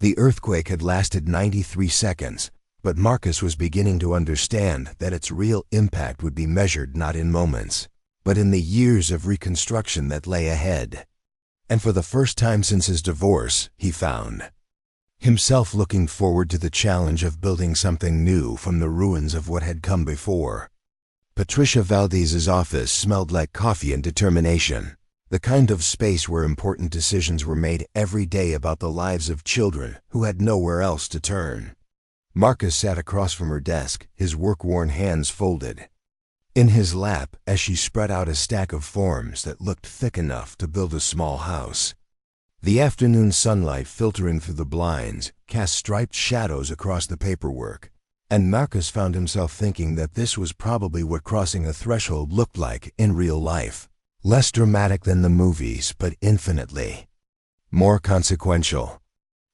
S1: The earthquake had lasted 93 seconds, but Marcus was beginning to understand that its real impact would be measured not in moments, but in the years of reconstruction that lay ahead. And for the first time since his divorce, he found himself looking forward to the challenge of building something new from the ruins of what had come before. Patricia Valdez's office smelled like coffee and determination, the kind of space where important decisions were made every day about the lives of children who had nowhere else to turn. Marcus sat across from her desk, his work-worn hands folded in his lap as she spread out a stack of forms that looked thick enough to build a small house. The afternoon sunlight filtering through the blinds cast striped shadows across the paperwork, and Marcus found himself thinking that this was probably what crossing a threshold looked like in real life. Less dramatic than the movies, but infinitely more consequential.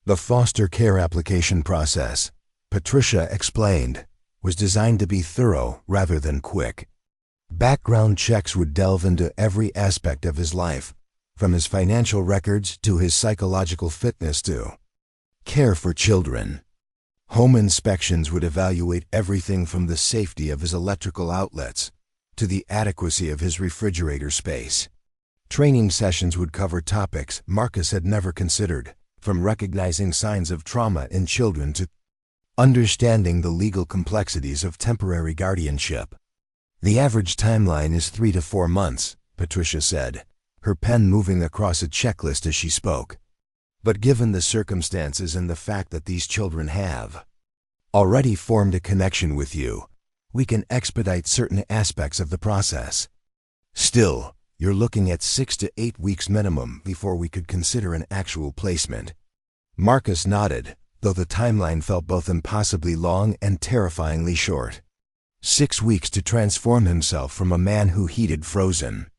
S1: The foster care application process, Patricia explained, was designed to be thorough rather than quick. Background checks would delve into every aspect of his life, from his financial records to his psychological fitness to care for children. Home inspections would evaluate everything from the safety of his electrical outlets to the adequacy of his refrigerator space. Training sessions would cover topics Marcus had never considered, from recognizing signs of trauma in children to understanding the legal complexities of temporary guardianship. The average timeline is 3 to 4 months, Patricia said, her pen moving across a checklist as she spoke. But given the circumstances and the fact that these children have already formed a connection with you, we can expedite certain aspects of the process. Still, you're looking at 6 to 8 weeks minimum before we could consider an actual placement. Marcus nodded, though the timeline felt both impossibly long and terrifyingly short. 6 weeks to transform himself from a man who heated frozen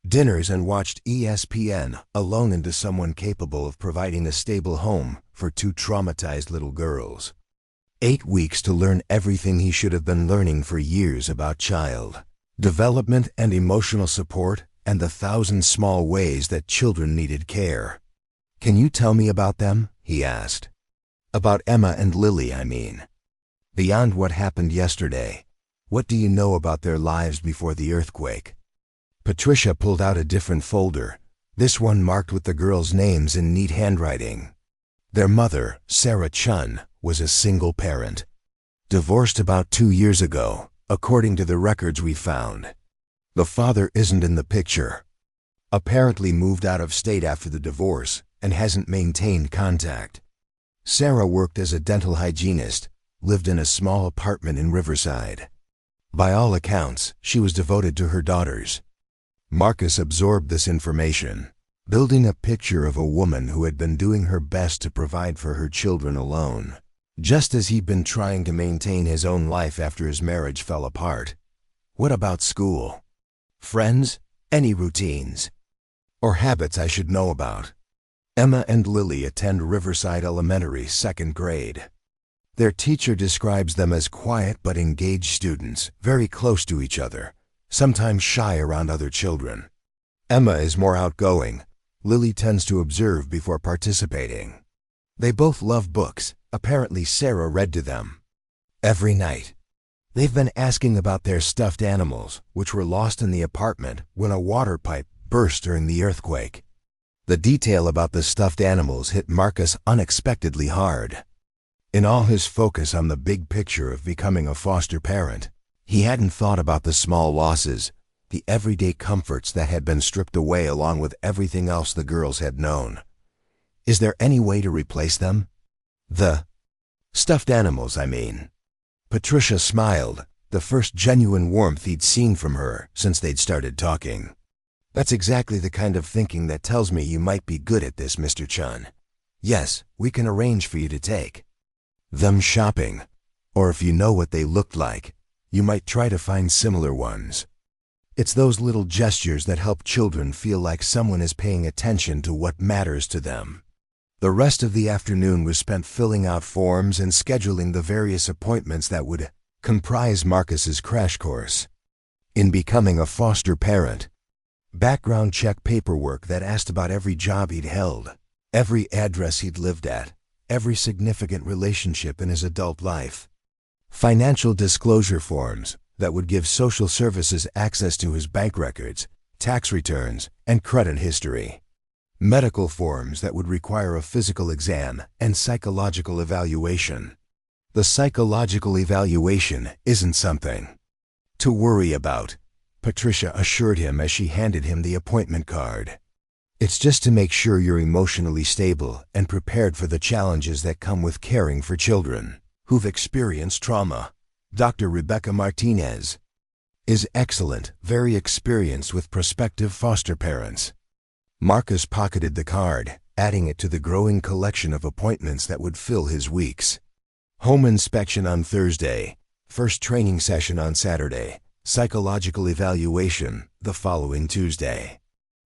S1: dinners and watched ESPN alone into someone capable of providing a stable home for 2 traumatized little girls. 8 weeks to learn everything he should have been learning for years about child development and emotional support and the 1,000 small ways that children needed care. "Can you tell me about them?" he asked. "About Emma and Lily, I mean. Beyond what happened yesterday, what do you know about their lives before the earthquake?" Patricia pulled out a different folder, this one marked with the girls' names in neat handwriting. Their mother, Sarah Chen, was a single parent. Divorced about 2 years ago, according to the records we found. The father isn't in the picture. Apparently moved out of state after the divorce and hasn't maintained contact. Sarah worked as a dental hygienist, lived in a small apartment in Riverside. By all accounts, she was devoted to her daughters. Marcus absorbed this information, building a picture of a woman who had been doing her best to provide for her children alone, just as he'd been trying to maintain his own life after his marriage fell apart. What about school? Friends? Any routines? Or habits I should know about? Emma and Lily attend Riverside Elementary 2nd grade. Their teacher describes them as quiet but engaged students, very close to each other, sometimes shy around other children. Emma is more outgoing. Lily tends to observe before participating. They both love books. Apparently Sarah read to them every night. They've been asking about their stuffed animals, which were lost in the apartment when a water pipe burst during the earthquake. The detail about the stuffed animals hit Marcus unexpectedly hard. In all his focus on the big picture of becoming a foster parent, he hadn't thought about the small losses, the everyday comforts that had been stripped away along with everything else the girls had known. Is there any way to replace them? The stuffed animals, I mean. Patricia smiled, the first genuine warmth he'd seen from her since they'd started talking. That's exactly the kind of thinking that tells me you might be good at this, Mr. Chen. Yes, we can arrange for you to take them shopping. Or if you know what they looked like, you might try to find similar ones. It's those little gestures that help children feel like someone is paying attention to what matters to them. The rest of the afternoon was spent filling out forms and scheduling the various appointments that would comprise Marcus's crash course in becoming a foster parent. Background check paperwork that asked about every job he'd held, every address he'd lived at, every significant relationship in his adult life. Financial disclosure forms that would give social services access to his bank records, tax returns, and credit history. Medical forms that would require a physical exam and psychological evaluation. The psychological evaluation isn't something to worry about, Patricia assured him as she handed him the appointment card. It's just to make sure you're emotionally stable and prepared for the challenges that come with caring for children who've experienced trauma. Dr. Rebecca Martinez is excellent, very experienced with prospective foster parents. Marcus pocketed the card, adding it to the growing collection of appointments that would fill his weeks. Home inspection on Thursday, first training session on Saturday, psychological evaluation the following Tuesday.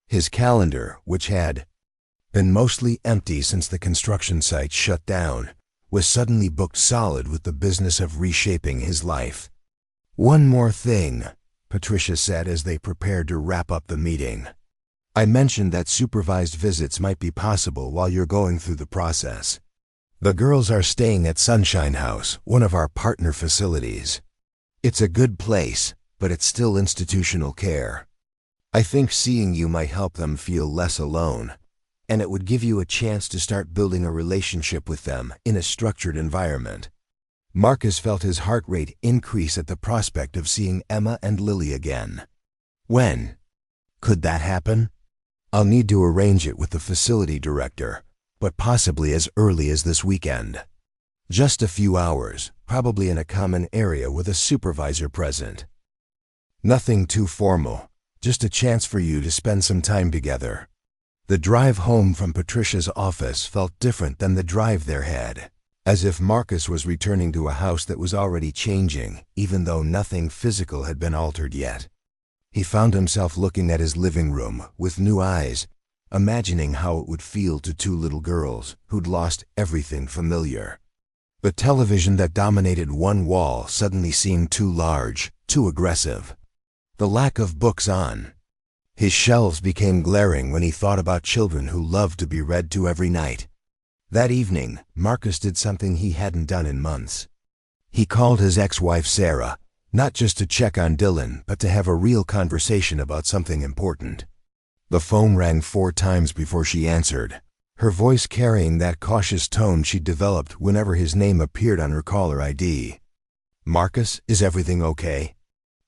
S1: His calendar, which had been mostly empty since the construction site shut down, was suddenly booked solid with the business of reshaping his life. One more thing, Patricia said as they prepared to wrap up the meeting. I mentioned that supervised visits might be possible while you're going through the process. The girls are staying at Sunshine House, one of our partner facilities. It's a good place, but it's still institutional care. I think seeing you might help them feel less alone, and it would give you a chance to start building a relationship with them in a structured environment. Marcus felt his heart rate increase at the prospect of seeing Emma and Lily again. When could that happen? I'll need to arrange it with the facility director, but possibly as early as this weekend. Just a few hours, probably in a common area with a supervisor present. Nothing too formal, just a chance for you to spend some time together. The drive home from Patricia's office felt different than the drive there had, as if Marcus was returning to a house that was already changing, even though nothing physical had been altered yet. He found himself looking at his living room with new eyes, imagining how it would feel to two little girls who'd lost everything familiar. The television that dominated one wall suddenly seemed too large, too aggressive. The lack of books on his shelves became glaring when he thought about children who loved to be read to every night. That evening, Marcus did something he hadn't done in months. He called his ex-wife Sarah, not just to check on Dylan, but to have a real conversation about something important. The phone rang 4 times before she answered, her voice carrying that cautious tone she'd developed whenever his name appeared on her caller ID. Marcus, is everything okay?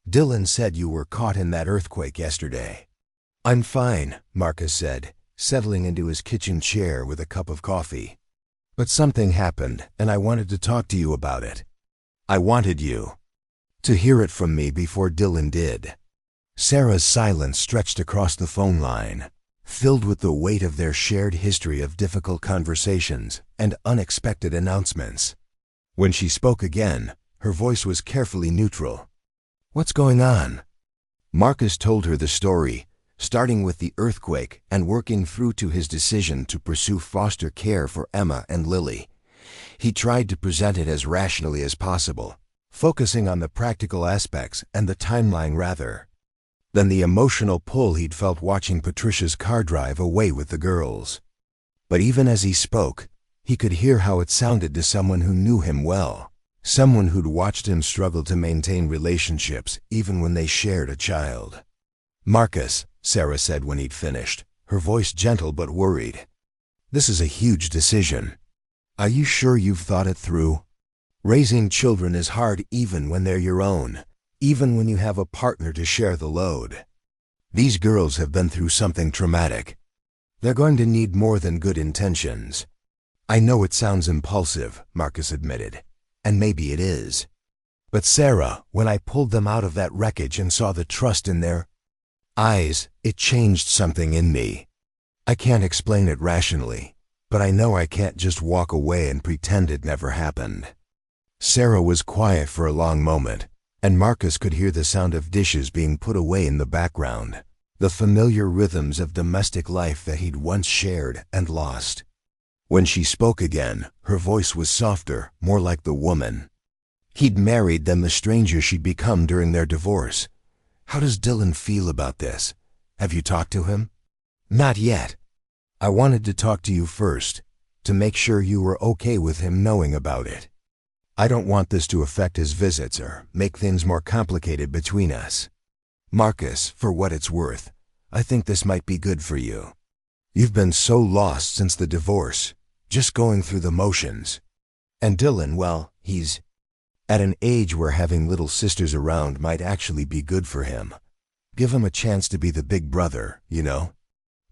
S1: Dylan said you were caught in that earthquake yesterday. I'm fine, Marcus said, settling into his kitchen chair with a cup of coffee. But something happened, and I wanted to talk to you about it. I wanted you to hear it from me before Dylan did. Sarah's silence stretched across the phone line, filled with the weight of their shared history of difficult conversations and unexpected announcements. When she spoke again, her voice was carefully neutral. What's going on? Marcus told her the story, starting with the earthquake and working through to his decision to pursue foster care for Emma and Lily. He tried to present it as rationally as possible, focusing on the practical aspects and the timeline rather than the emotional pull he'd felt watching Patricia's car drive away with the girls. But even as he spoke, he could hear how it sounded to someone who knew him well, someone who'd watched him struggle to maintain relationships even when they shared a child. "Marcus," Sarah said when he'd finished, her voice gentle but worried. "This is a huge decision. Are you sure you've thought it through? Raising children is hard even when they're your own, even when you have a partner to share the load. These girls have been through something traumatic. They're going to need more than good intentions." "I know it sounds impulsive," Marcus admitted, "and maybe it is. But Sarah, when I pulled them out of that wreckage and saw the trust in their eyes, it changed something in me. I can't explain it rationally, but I know I can't just walk away and pretend it never happened." Sarah was quiet for a long moment, and Marcus could hear the sound of dishes being put away in the background, the familiar rhythms of domestic life that he'd once shared and lost. When she spoke again, her voice was softer, more like the woman he'd married than the stranger she'd become during their divorce. "How does Dylan feel about this? Have you talked to him?" "Not yet. I wanted to talk to you first, to make sure you were okay with him knowing about it. I don't want this to affect his visits or make things more complicated between us. Marcus, for what it's worth, I think this might be good for you. You've been so lost since the divorce, just going through the motions. And Dylan, well, he's at an age where having little sisters around might actually be good for him. Give him a chance to be the big brother, you know."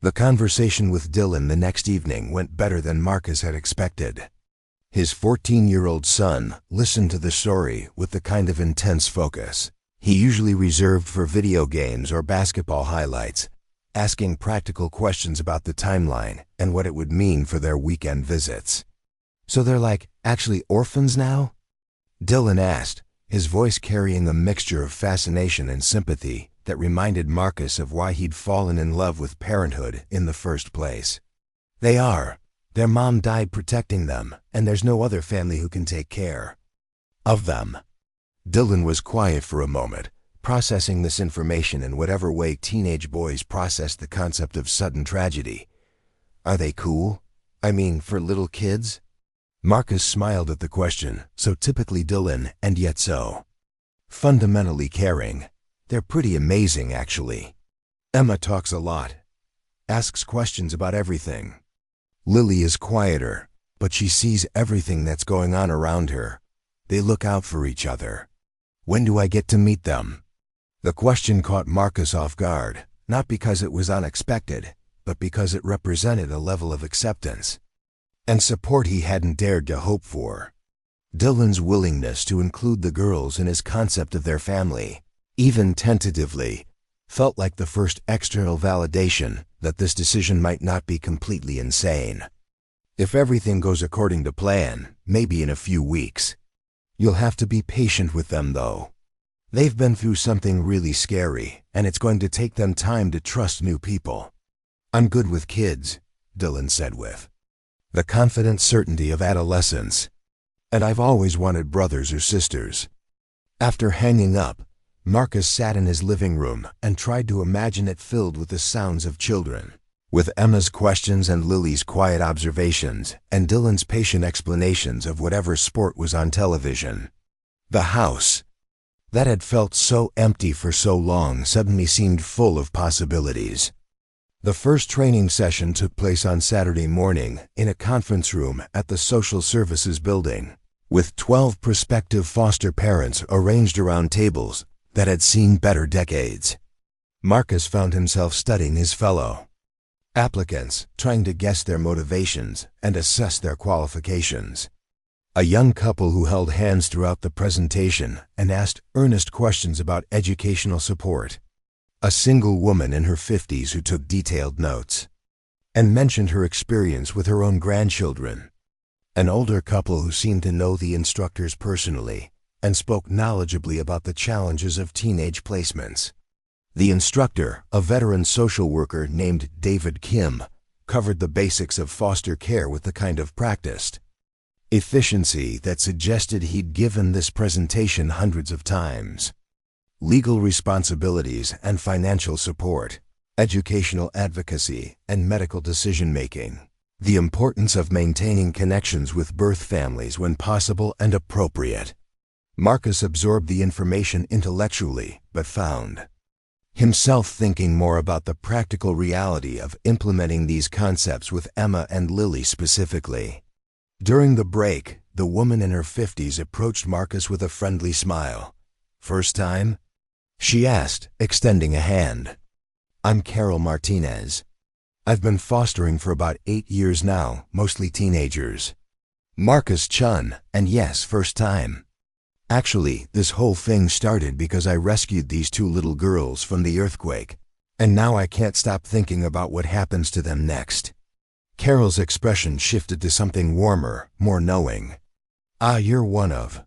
S1: The conversation with Dylan the next evening went better than Marcus had expected. His 14-year-old son listened to the story with the kind of intense focus he usually reserved for video games or basketball highlights, asking practical questions about the timeline and what it would mean for their weekend visits. "So they're like actually orphans now?" Dylan asked, his voice carrying a mixture of fascination and sympathy that reminded Marcus of why he'd fallen in love with parenthood in the first place. "They are. Their mom died protecting them, and there's no other family who can take care of them." Dylan was quiet for a moment, processing this information in whatever way teenage boys process the concept of sudden tragedy. "Are they cool? I mean, for little kids?" Marcus smiled at the question, so typically Dylan, and yet so fundamentally caring. "They're pretty amazing, actually. Emma talks a lot, asks questions about everything. Lily is quieter, but she sees everything that's going on around her. They look out for each other. When do I get to meet them?" The question caught Marcus off guard, not because it was unexpected, but because it represented a level of acceptance and support he hadn't dared to hope for. Dylan's willingness to include the girls in his concept of their family, even tentatively, felt like the first external validation that this decision might not be completely insane. "If everything goes according to plan, maybe in a few weeks. You'll have to be patient with them, though. They've been through something really scary, and it's going to take them time to trust new people." "I'm good with kids," Dylan said with the confident certainty of adolescence. "And I've always wanted brothers or sisters." After hanging up, Marcus sat in his living room and tried to imagine it filled with the sounds of children, with Emma's questions and Lily's quiet observations and Dylan's patient explanations of whatever sport was on television. The house that had felt so empty for so long suddenly seemed full of possibilities. The first training session took place on Saturday morning in a conference room at the Social Services Building, with 12 prospective foster parents arranged around tables that had seen better decades. Marcus found himself studying his fellow applicants, trying to guess their motivations and assess their qualifications. A young couple who held hands throughout the presentation and asked earnest questions about educational support. A single woman in her 50s who took detailed notes and mentioned her experience with her own grandchildren. An older couple who seemed to know the instructors personally and spoke knowledgeably about the challenges of teenage placements. The instructor, a veteran social worker named David Kim, covered the basics of foster care with the kind of practiced Efficiency that suggested he'd given this presentation hundreds of times. Legal responsibilities and financial support. Educational advocacy and medical decision-making. The importance of maintaining connections with birth families when possible and appropriate. Marcus absorbed the information intellectually, but found himself thinking more about the practical reality of implementing these concepts with Emma and Lily specifically. During the break, the woman in her 50s approached Marcus with a friendly smile. "First time?" she asked, extending a hand. "I'm Carol Martinez. I've been fostering for about 8 years now, mostly teenagers." Marcus Chen, and yes, first time. "Actually, this whole thing started because I rescued these 2 little girls from the earthquake, and now I can't stop thinking about what happens to them next." Carol's expression shifted to something warmer, more knowing. "Ah, you're one of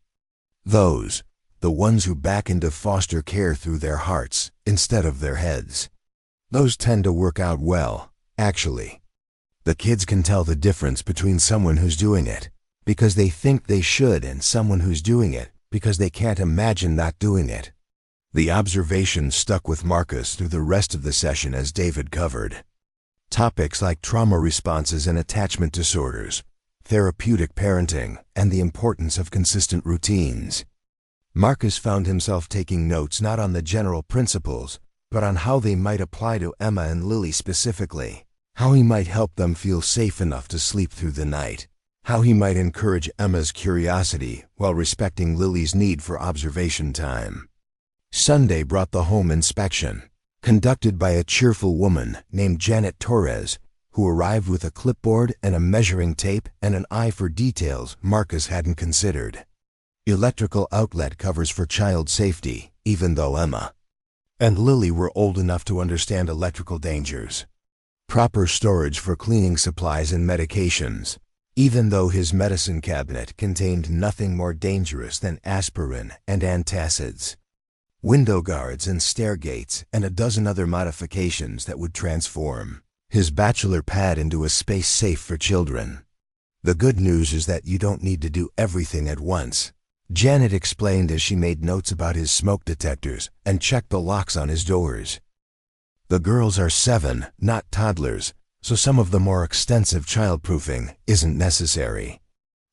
S1: those, the ones who back into foster care through their hearts instead of their heads. Those tend to work out well, actually. The kids can tell the difference between someone who's doing it because they think they should and someone who's doing it because they can't imagine not doing it." The observation stuck with Marcus through the rest of the session as David covered topics like trauma responses and attachment disorders, therapeutic parenting, and the importance of consistent routines. Marcus found himself taking notes not on the general principles, but on how they might apply to Emma and Lily specifically, how he might help them feel safe enough to sleep through the night, how he might encourage Emma's curiosity while respecting Lily's need for observation time. Sunday brought the home inspection, conducted by a cheerful woman named Janet Torres, who arrived with a clipboard and a measuring tape and an eye for details Marcus hadn't considered. Electrical outlet covers for child safety, even though Emma and Lily were old enough to understand electrical dangers. Proper storage for cleaning supplies and medications, even though his medicine cabinet contained nothing more dangerous than aspirin and antacids. Window guards and stair gates and a dozen other modifications that would transform his bachelor pad into a space safe for children. "The good news is that you don't need to do everything at once," Janet explained as she made notes about his smoke detectors and checked the locks on his doors. "The girls are 7, not toddlers, so some of the more extensive childproofing isn't necessary.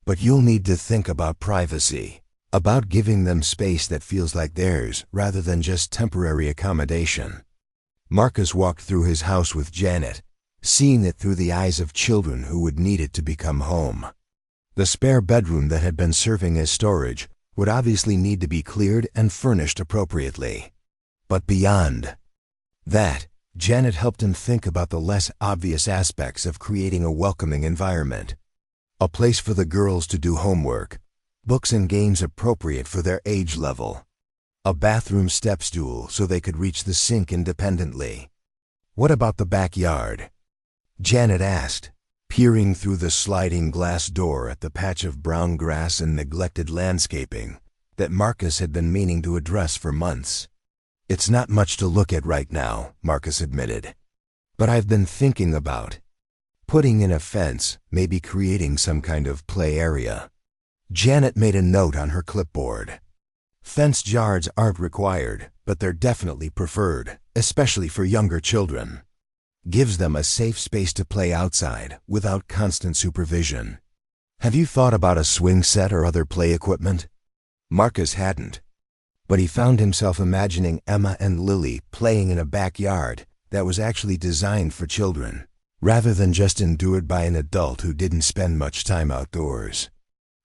S1: But you'll need to think about privacy, about giving them space that feels like theirs rather than just temporary accommodation." Marcus walked through his house with Janet, seeing it through the eyes of children who would need it to become home. The spare bedroom that had been serving as storage would obviously need to be cleared and furnished appropriately. But beyond that, Janet helped him think about the less obvious aspects of creating a welcoming environment. A place for the girls to do homework, books and games appropriate for their age level, a bathroom step stool so they could reach the sink independently. "What about the backyard?" Janet asked, peering through the sliding glass door at the patch of brown grass and neglected landscaping that Marcus had been meaning to address for months. "It's not much to look at right now," Marcus admitted. "But I've been thinking about putting in a fence, maybe creating some kind of play area." Janet made a note on her clipboard. "Fenced yards aren't required, but they're definitely preferred, especially for younger children. Gives them a safe space to play outside without constant supervision." "Have you thought about a swing set or other play equipment?" Marcus hadn't, but he found himself imagining Emma and Lily playing in a backyard that was actually designed for children, rather than just endured by an adult who didn't spend much time outdoors.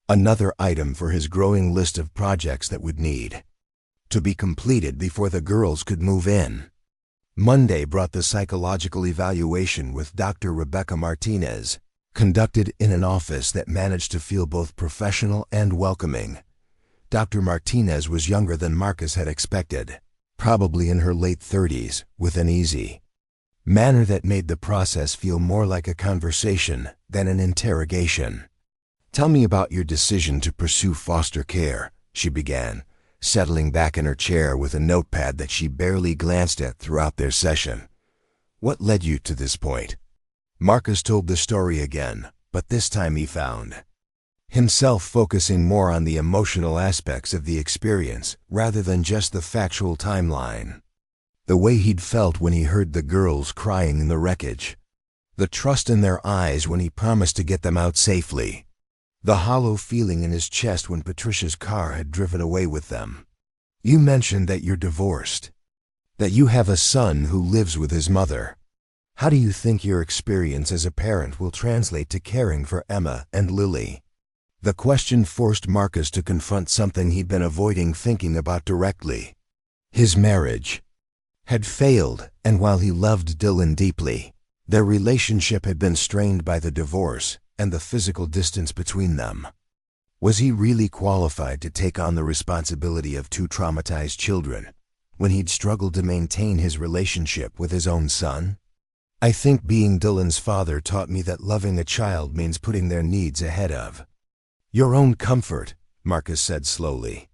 S1: Another item for his growing list of projects that would need to be completed before the girls could move in. Monday brought the psychological evaluation with Dr. Rebecca Martinez, conducted in an office that managed to feel both professional and welcoming. Dr. Martinez was younger than Marcus had expected, probably in her late 30s, with an easy manner that made the process feel more like a conversation than an interrogation. "Tell me about your decision to pursue foster care," she began, settling back in her chair with a notepad that she barely glanced at throughout their session. "What led you to this point?" Marcus told the story again, but this time he found himself focusing more on the emotional aspects of the experience rather than just the factual timeline. The way he'd felt when he heard the girls crying in the wreckage. The trust in their eyes when he promised to get them out safely. The hollow feeling in his chest when Patricia's car had driven away with them. You mentioned that you're divorced. That you have a son who lives with his mother. How do you think your experience as a parent will translate to caring for Emma and Lily? The question forced Marcus to confront something he'd been avoiding thinking about directly. His marriage had failed, and while he loved Dylan deeply, their relationship had been strained by the divorce and the physical distance between them. Was he really qualified to take on the responsibility of two traumatized children when he'd struggled to maintain his relationship with his own son? I think being Dylan's father taught me that loving a child means putting their needs ahead of your own comfort, Marcus said slowly.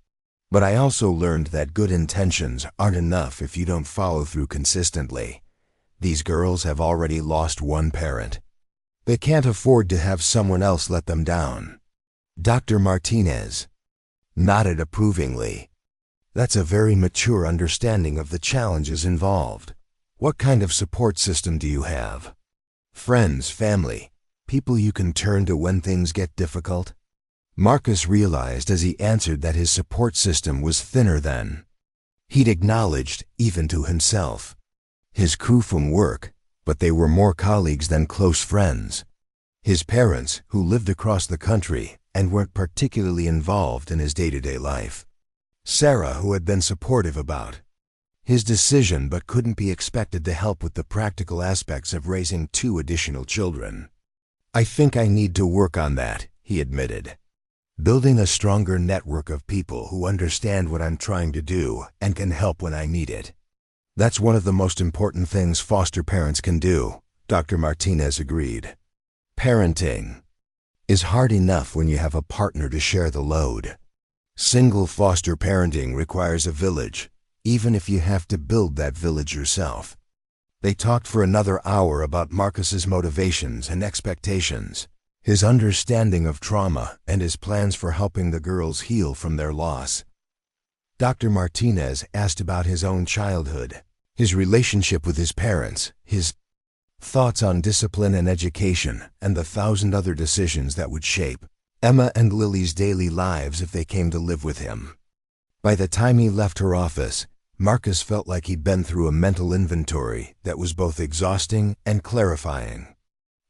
S1: But I also learned that good intentions aren't enough if you don't follow through consistently. These girls have already lost one parent. They can't afford to have someone else let them down. Dr. Martinez nodded approvingly. That's a very mature understanding of the challenges involved. What kind of support system do you have? Friends, family, people you can turn to when things get difficult? Marcus realized as he answered that his support system was thinner than he'd acknowledged, even to himself. His crew from work, but they were more colleagues than close friends. His parents, who lived across the country and weren't particularly involved in his day-to-day life. Sarah, who had been supportive about his decision but couldn't be expected to help with the practical aspects of raising two additional children. I think I need to work on that, he admitted. Building a stronger network of people who understand what I'm trying to do and can help when I need it. That's one of the most important things foster parents can do, Dr. Martinez agreed. Parenting is hard enough when you have a partner to share the load. Single foster parenting requires a village, even if you have to build that village yourself. They talked for another hour about Marcus's motivations and expectations, his understanding of trauma, and his plans for helping the girls heal from their loss. Dr. Martinez asked about his own childhood, his relationship with his parents, his thoughts on discipline and education, and the 1,000 other decisions that would shape Emma and Lily's daily lives if they came to live with him. By the time he left her office, Marcus felt like he'd been through a mental inventory that was both exhausting and clarifying.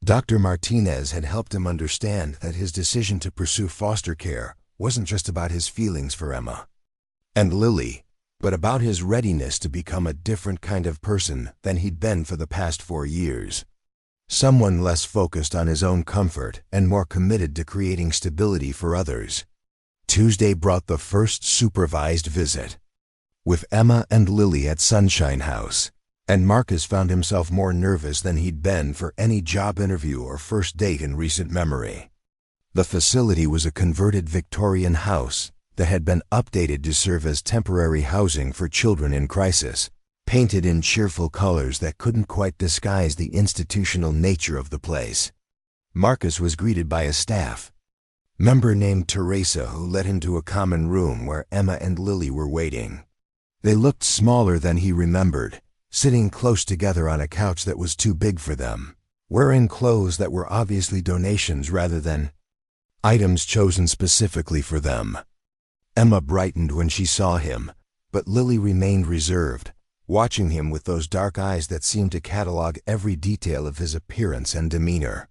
S1: Dr. Martinez had helped him understand that his decision to pursue foster care wasn't just about his feelings for Emma and Lily, but about his readiness to become a different kind of person than he'd been for the past 4 years. Someone less focused on his own comfort and more committed to creating stability for others. Tuesday brought the first supervised visit, with Emma and Lily at Sunshine House, and Marcus found himself more nervous than he'd been for any job interview or first date in recent memory. The facility was a converted Victorian house that had been updated to serve as temporary housing for children in crisis, painted in cheerful colors that couldn't quite disguise the institutional nature of the place. Marcus was greeted by a staff member named Teresa who led him to a common room where Emma and Lily were waiting. They looked smaller than he remembered, sitting close together on a couch that was too big for them, wearing clothes that were obviously donations rather than items chosen specifically for them. Emma brightened when she saw him, but Lily remained reserved, watching him with those dark eyes that seemed to catalog every detail of his appearance and demeanor.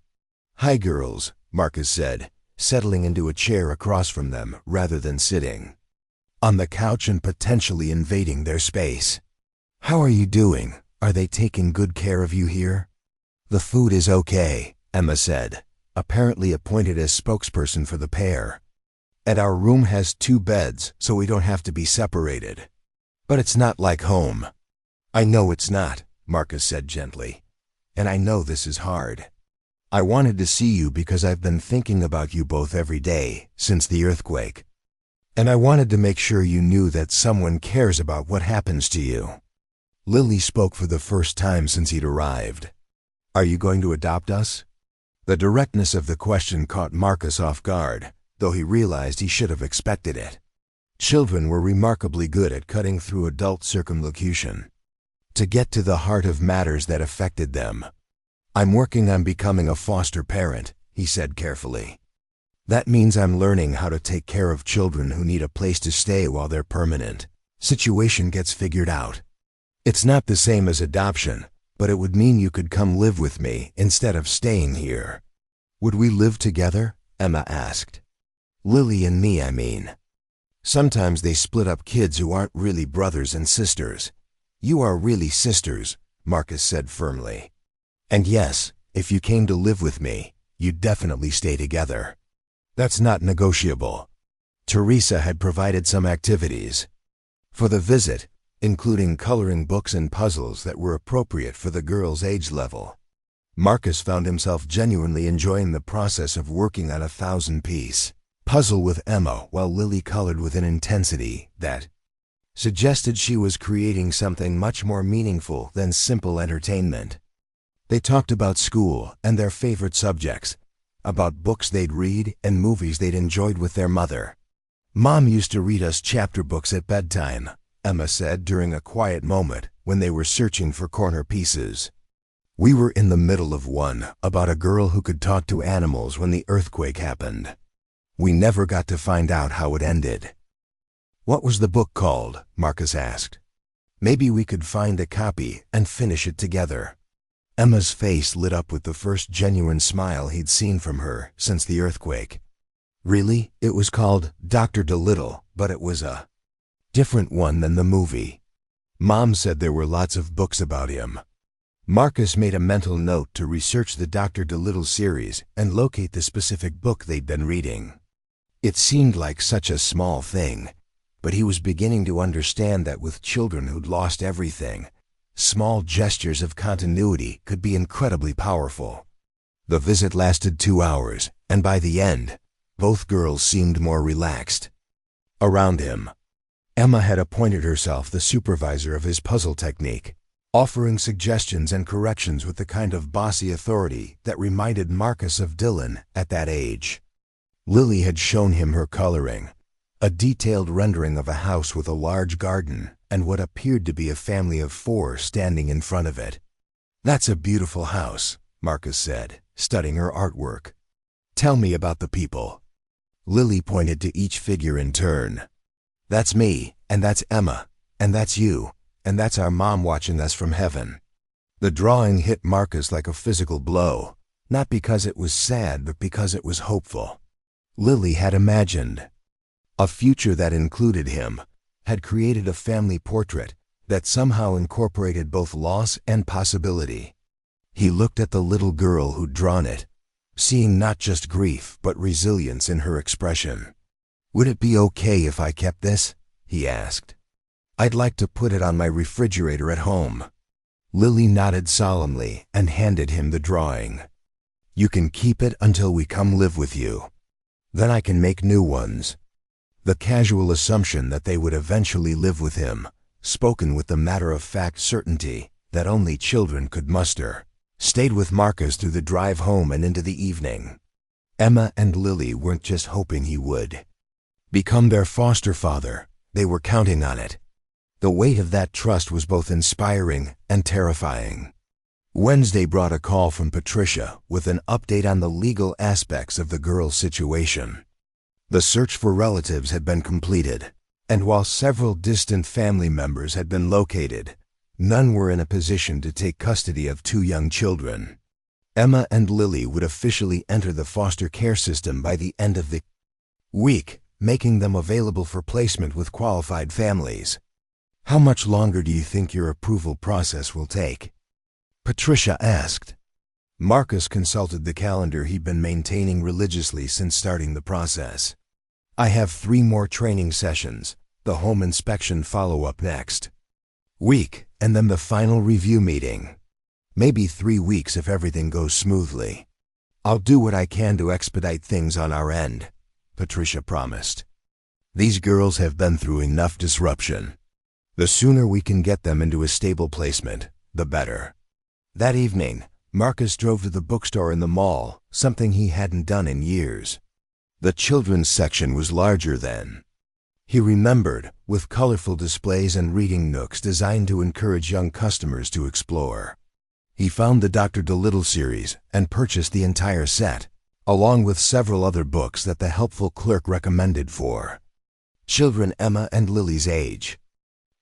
S1: "Hi, girls," Marcus said, settling into a chair across from them rather than sitting on the couch and potentially invading their space. "How are you doing? Are they taking good care of you here?" "The food is okay," Emma said, apparently appointed as spokesperson for the pair. "And our room has 2 beds, so we don't have to be separated. But it's not like home." "I know it's not," Marcus said gently. "And I know this is hard. I wanted to see you because I've been thinking about you both every day since the earthquake. And I wanted to make sure you knew that someone cares about what happens to you." Lily spoke for the first time since he'd arrived. "Are you going to adopt us?" The directness of the question caught Marcus off guard, though he realized he should have expected it. Children were remarkably good at cutting through adult circumlocution to get to the heart of matters that affected them. "I'm working on becoming a foster parent," he said carefully. "That means I'm learning how to take care of children who need a place to stay while their permanent situation gets figured out. It's not the same as adoption, but it would mean you could come live with me instead of staying here." "Would we live together?" Emma asked. "Lily and me, I mean. Sometimes they split up kids who aren't really brothers and sisters." "You are really sisters," Marcus said firmly. "And yes, if you came to live with me, you'd definitely stay together. That's not negotiable." Teresa had provided some activities for the visit, including coloring books and puzzles that were appropriate for the girls' age level. Marcus found himself genuinely enjoying the process of working on a 1,000-piece puzzle with Emma while Lily colored with an intensity that suggested she was creating something much more meaningful than simple entertainment. They talked about school and their favorite subjects, about books they'd read and movies they'd enjoyed with their mother. "Mom used to read us chapter books at bedtime," Emma said during a quiet moment when they were searching for corner pieces. "We were in the middle of one about a girl who could talk to animals when the earthquake happened. We never got to find out how it ended." "What was the book called?" Marcus asked. "Maybe we could find a copy and finish it together." Emma's face lit up with the first genuine smile he'd seen from her since the earthquake. "Really? It was called Dr. Dolittle, but it was a different one than the movie. Mom said there were lots of books about him." Marcus made a mental note to research the Dr. Dolittle series and locate the specific book they'd been reading. It seemed like such a small thing, but he was beginning to understand that with children who'd lost everything, small gestures of continuity could be incredibly powerful. The visit lasted 2 hours, and by the end, both girls seemed more relaxed around him. Emma had appointed herself the supervisor of his puzzle technique, offering suggestions and corrections with the kind of bossy authority that reminded Marcus of Dylan at that age. Lily had shown him her coloring, a detailed rendering of a house with a large garden and what appeared to be a family of 4 standing in front of it. "That's a beautiful house," Marcus said, studying her artwork. "Tell me about the people." Lily pointed to each figure in turn. "That's me, and that's Emma, and that's you, and that's our mom watching us from heaven." The drawing hit Marcus like a physical blow, not because it was sad, but because it was hopeful. Lily had imagined a future that included him, had created a family portrait that somehow incorporated both loss and possibility. He looked at the little girl who'd drawn it, seeing not just grief but resilience in her expression. "Would it be okay if I kept this?" he asked. "I'd like to put it on my refrigerator at home." Lily nodded solemnly and handed him the drawing. "You can keep it until we come live with you. Then I can make new ones." The casual assumption that they would eventually live with him, spoken with the matter-of-fact certainty that only children could muster, stayed with Marcus through the drive home and into the evening. Emma and Lily weren't just hoping he would become their foster father, they were counting on it. The weight of that trust was both inspiring and terrifying. Wednesday brought a call from Patricia with an update on the legal aspects of the girl's situation. The search for relatives had been completed, and while several distant family members had been located, none were in a position to take custody of 2 young children. Emma and Lily would officially enter the foster care system by the end of the week, making them available for placement with qualified families. "How much longer do you think your approval process will take?" Patricia asked. Marcus consulted the calendar he'd been maintaining religiously since starting the process. "I have 3 more training sessions, the home inspection follow-up next week, and then the final review meeting. Maybe 3 weeks if everything goes smoothly. I'll do what I can to expedite things on our end," Patricia promised. "These girls have been through enough disruption. The sooner we can get them into a stable placement, the better." That evening, Marcus drove to the bookstore in the mall, something he hadn't done in years. The children's section was larger then. He remembered, with colorful displays and reading nooks designed to encourage young customers to explore. He found the Dr. Dolittle series and purchased the entire set, along with several other books that the helpful clerk recommended for children Emma and Lily's age.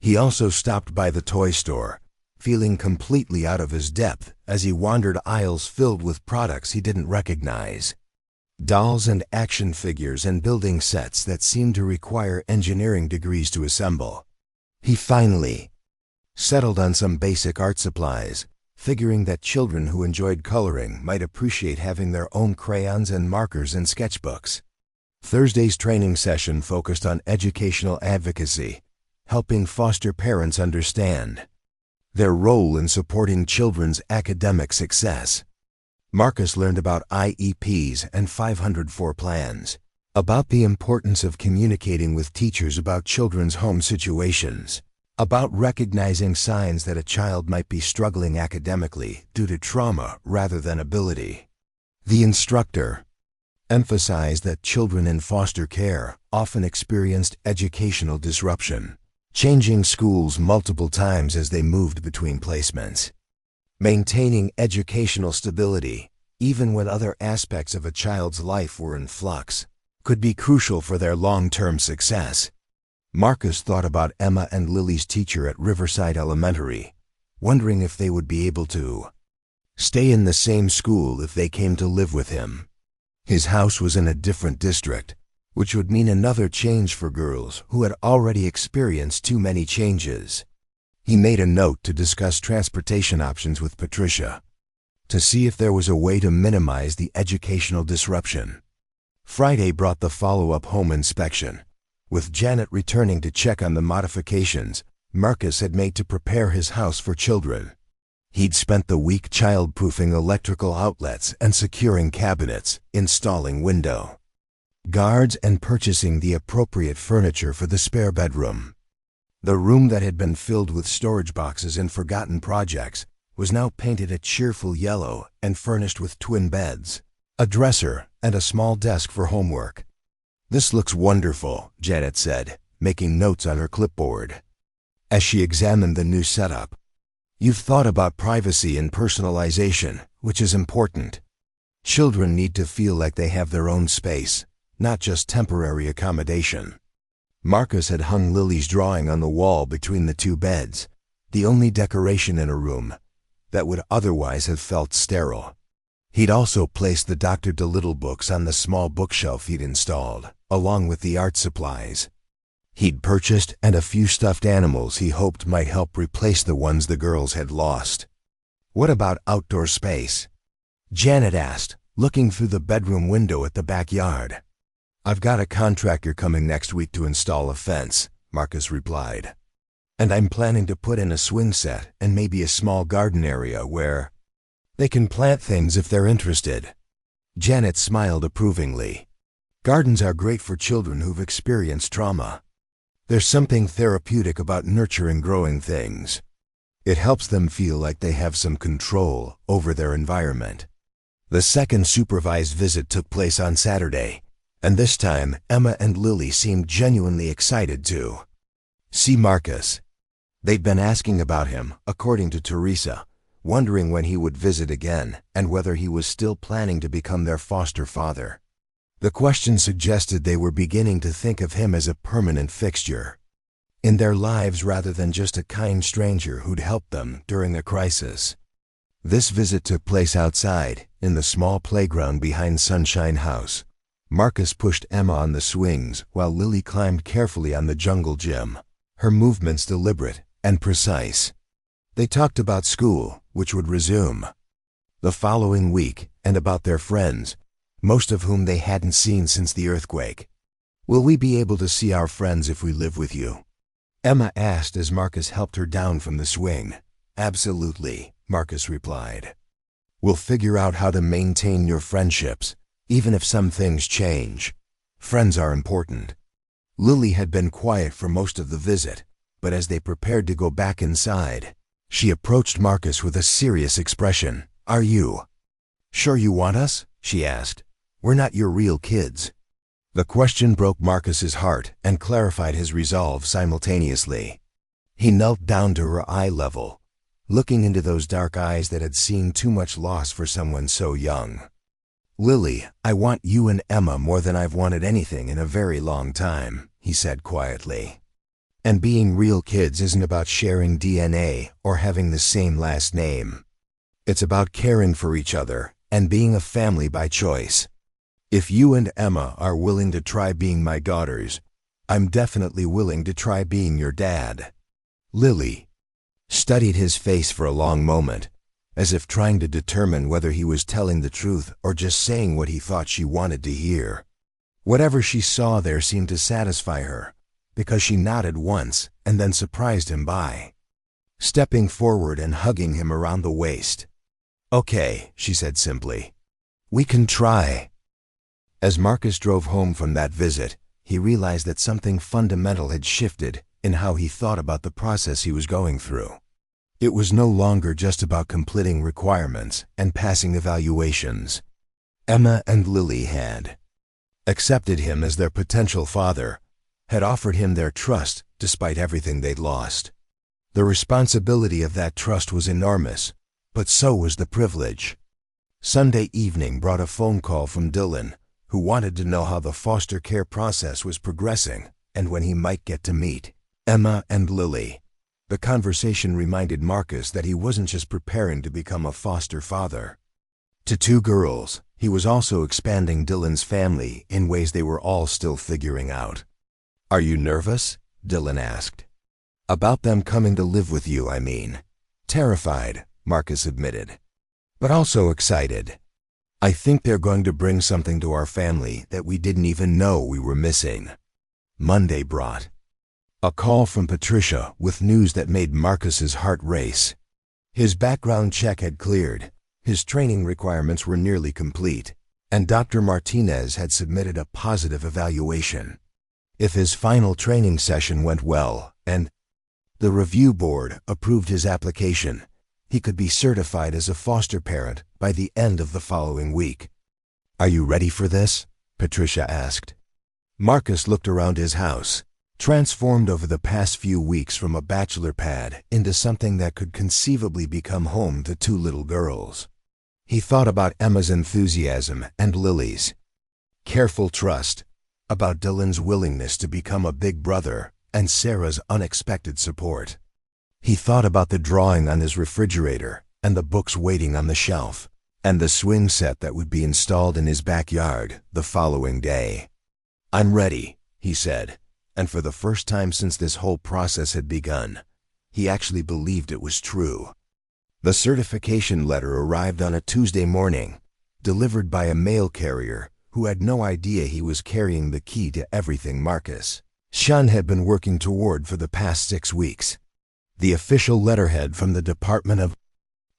S1: He also stopped by the toy store, feeling completely out of his depth as he wandered aisles filled with products he didn't recognize. Dolls and action figures and building sets that seemed to require engineering degrees to assemble. He finally settled on some basic art supplies, figuring that children who enjoyed coloring might appreciate having their own crayons and markers and sketchbooks. Thursday's training session focused on educational advocacy, helping foster parents understand their role in supporting children's academic success. Marcus learned about IEPs and 504 plans, about the importance of communicating with teachers about children's home situations, about recognizing signs that a child might be struggling academically due to trauma rather than ability. The instructor emphasized that children in foster care often experienced educational disruption, changing schools multiple times as they moved between placements. Maintaining educational stability, even when other aspects of a child's life were in flux, could be crucial for their long-term success. Marcus thought about Emma and Lily's teacher at Riverside Elementary, wondering if they would be able to stay in the same school if they came to live with him. His house was in a different district, which would mean another change for girls who had already experienced too many changes. He made a note to discuss transportation options with Patricia, to see if there was a way to minimize the educational disruption. Friday brought the follow-up home inspection, with Janet returning to check on the modifications Marcus had made to prepare his house for children. He'd spent the week child-proofing electrical outlets and securing cabinets, installing window guards, and purchasing the appropriate furniture for the spare bedroom. The room that had been filled with storage boxes and forgotten projects was now painted a cheerful yellow and furnished with twin beds, a dresser, and a small desk for homework. "This looks wonderful," Janet said, making notes on her clipboard. As she examined the new setup, "You've thought about privacy and personalization, which is important. Children need to feel like they have their own space, not just temporary accommodation." Marcus had hung Lily's drawing on the wall between the two beds, the only decoration in a room that would otherwise have felt sterile. He'd also placed the Dr. Dolittle books on the small bookshelf he'd installed, along with the art supplies he'd purchased and a few stuffed animals he hoped might help replace the ones the girls had lost. "What about outdoor space?" Janet asked, looking through the bedroom window at the backyard. "I've got a contractor coming next week to install a fence," Marcus replied. "And I'm planning to put in a swing set and maybe a small garden area where they can plant things if they're interested." Janet smiled approvingly. "Gardens are great for children who've experienced trauma. There's something therapeutic about nurturing growing things. It helps them feel like they have some control over their environment." The second supervised visit took place on Saturday, and this time Emma and Lily seemed genuinely excited to see Marcus. They'd been asking about him, according to Teresa, wondering when he would visit again and whether he was still planning to become their foster father. The question suggested they were beginning to think of him as a permanent fixture in their lives rather than just a kind stranger who'd helped them during a crisis. This visit took place outside, in the small playground behind Sunshine House. Marcus pushed Emma on the swings while Lily climbed carefully on the jungle gym, her movements deliberate and precise. They talked about school, which would resume the following week, and about their friends, most of whom they hadn't seen since the earthquake. "Will we be able to see our friends if we live with you?" Emma asked as Marcus helped her down from the swing. "Absolutely," Marcus replied. "We'll figure out how to maintain your friendships, even if some things change. Friends are important." Lily had been quiet for most of the visit, but as they prepared to go back inside, she approached Marcus with a serious expression. "Are you sure you want us?" she asked. "We're not your real kids." The question broke Marcus's heart and clarified his resolve simultaneously. He knelt down to her eye level, looking into those dark eyes that had seen too much loss for someone so young. "Lily, I want you and Emma more than I've wanted anything in a very long time," he said quietly. "And being real kids isn't about sharing DNA or having the same last name. It's about caring for each other and being a family by choice. If you and Emma are willing to try being my daughters, I'm definitely willing to try being your dad." Lily studied his face for a long moment, as if trying to determine whether he was telling the truth or just saying what he thought she wanted to hear. Whatever she saw there seemed to satisfy her, because she nodded once and then surprised him by stepping forward and hugging him around the waist. "Okay," she said simply. "We can try." As Marcus drove home from that visit, he realized that something fundamental had shifted in how he thought about the process he was going through. It was no longer just about completing requirements and passing evaluations. Emma and Lily had accepted him as their potential father, had offered him their trust despite everything they'd lost. The responsibility of that trust was enormous, but so was the privilege. Sunday evening brought a phone call from Dylan, who wanted to know how the foster care process was progressing and when he might get to meet Emma and Lily. The conversation reminded Marcus that he wasn't just preparing to become a foster father to two girls. He was also expanding Dylan's family in ways they were all still figuring out. "Are you nervous?" Dylan asked. "About them coming to live with you, I mean." "Terrified," Marcus admitted, "but also excited. I think they're going to bring something to our family that we didn't even know we were missing." Monday brought a call from Patricia with news that made Marcus's heart race. His background check had cleared, his training requirements were nearly complete, and Dr. Martinez had submitted a positive evaluation. If his final training session went well and the review board approved his application, he could be certified as a foster parent by the end of the following week. "Are you ready for this?" Patricia asked. Marcus looked around his house, transformed over the past few weeks from a bachelor pad into something that could conceivably become home to two little girls. He thought about Emma's enthusiasm and Lily's careful trust, about Dylan's willingness to become a big brother and Sarah's unexpected support. He thought about the drawing on his refrigerator and the books waiting on the shelf, and the swing set that would be installed in his backyard the following day. "I'm ready," he said, and for the first time since this whole process had begun, he actually believed it was true. The certification letter arrived on a Tuesday morning, delivered by a mail carrier who had no idea he was carrying the key to everything Marcus Chen had been working toward for the past 6 weeks. The official letterhead from the Department of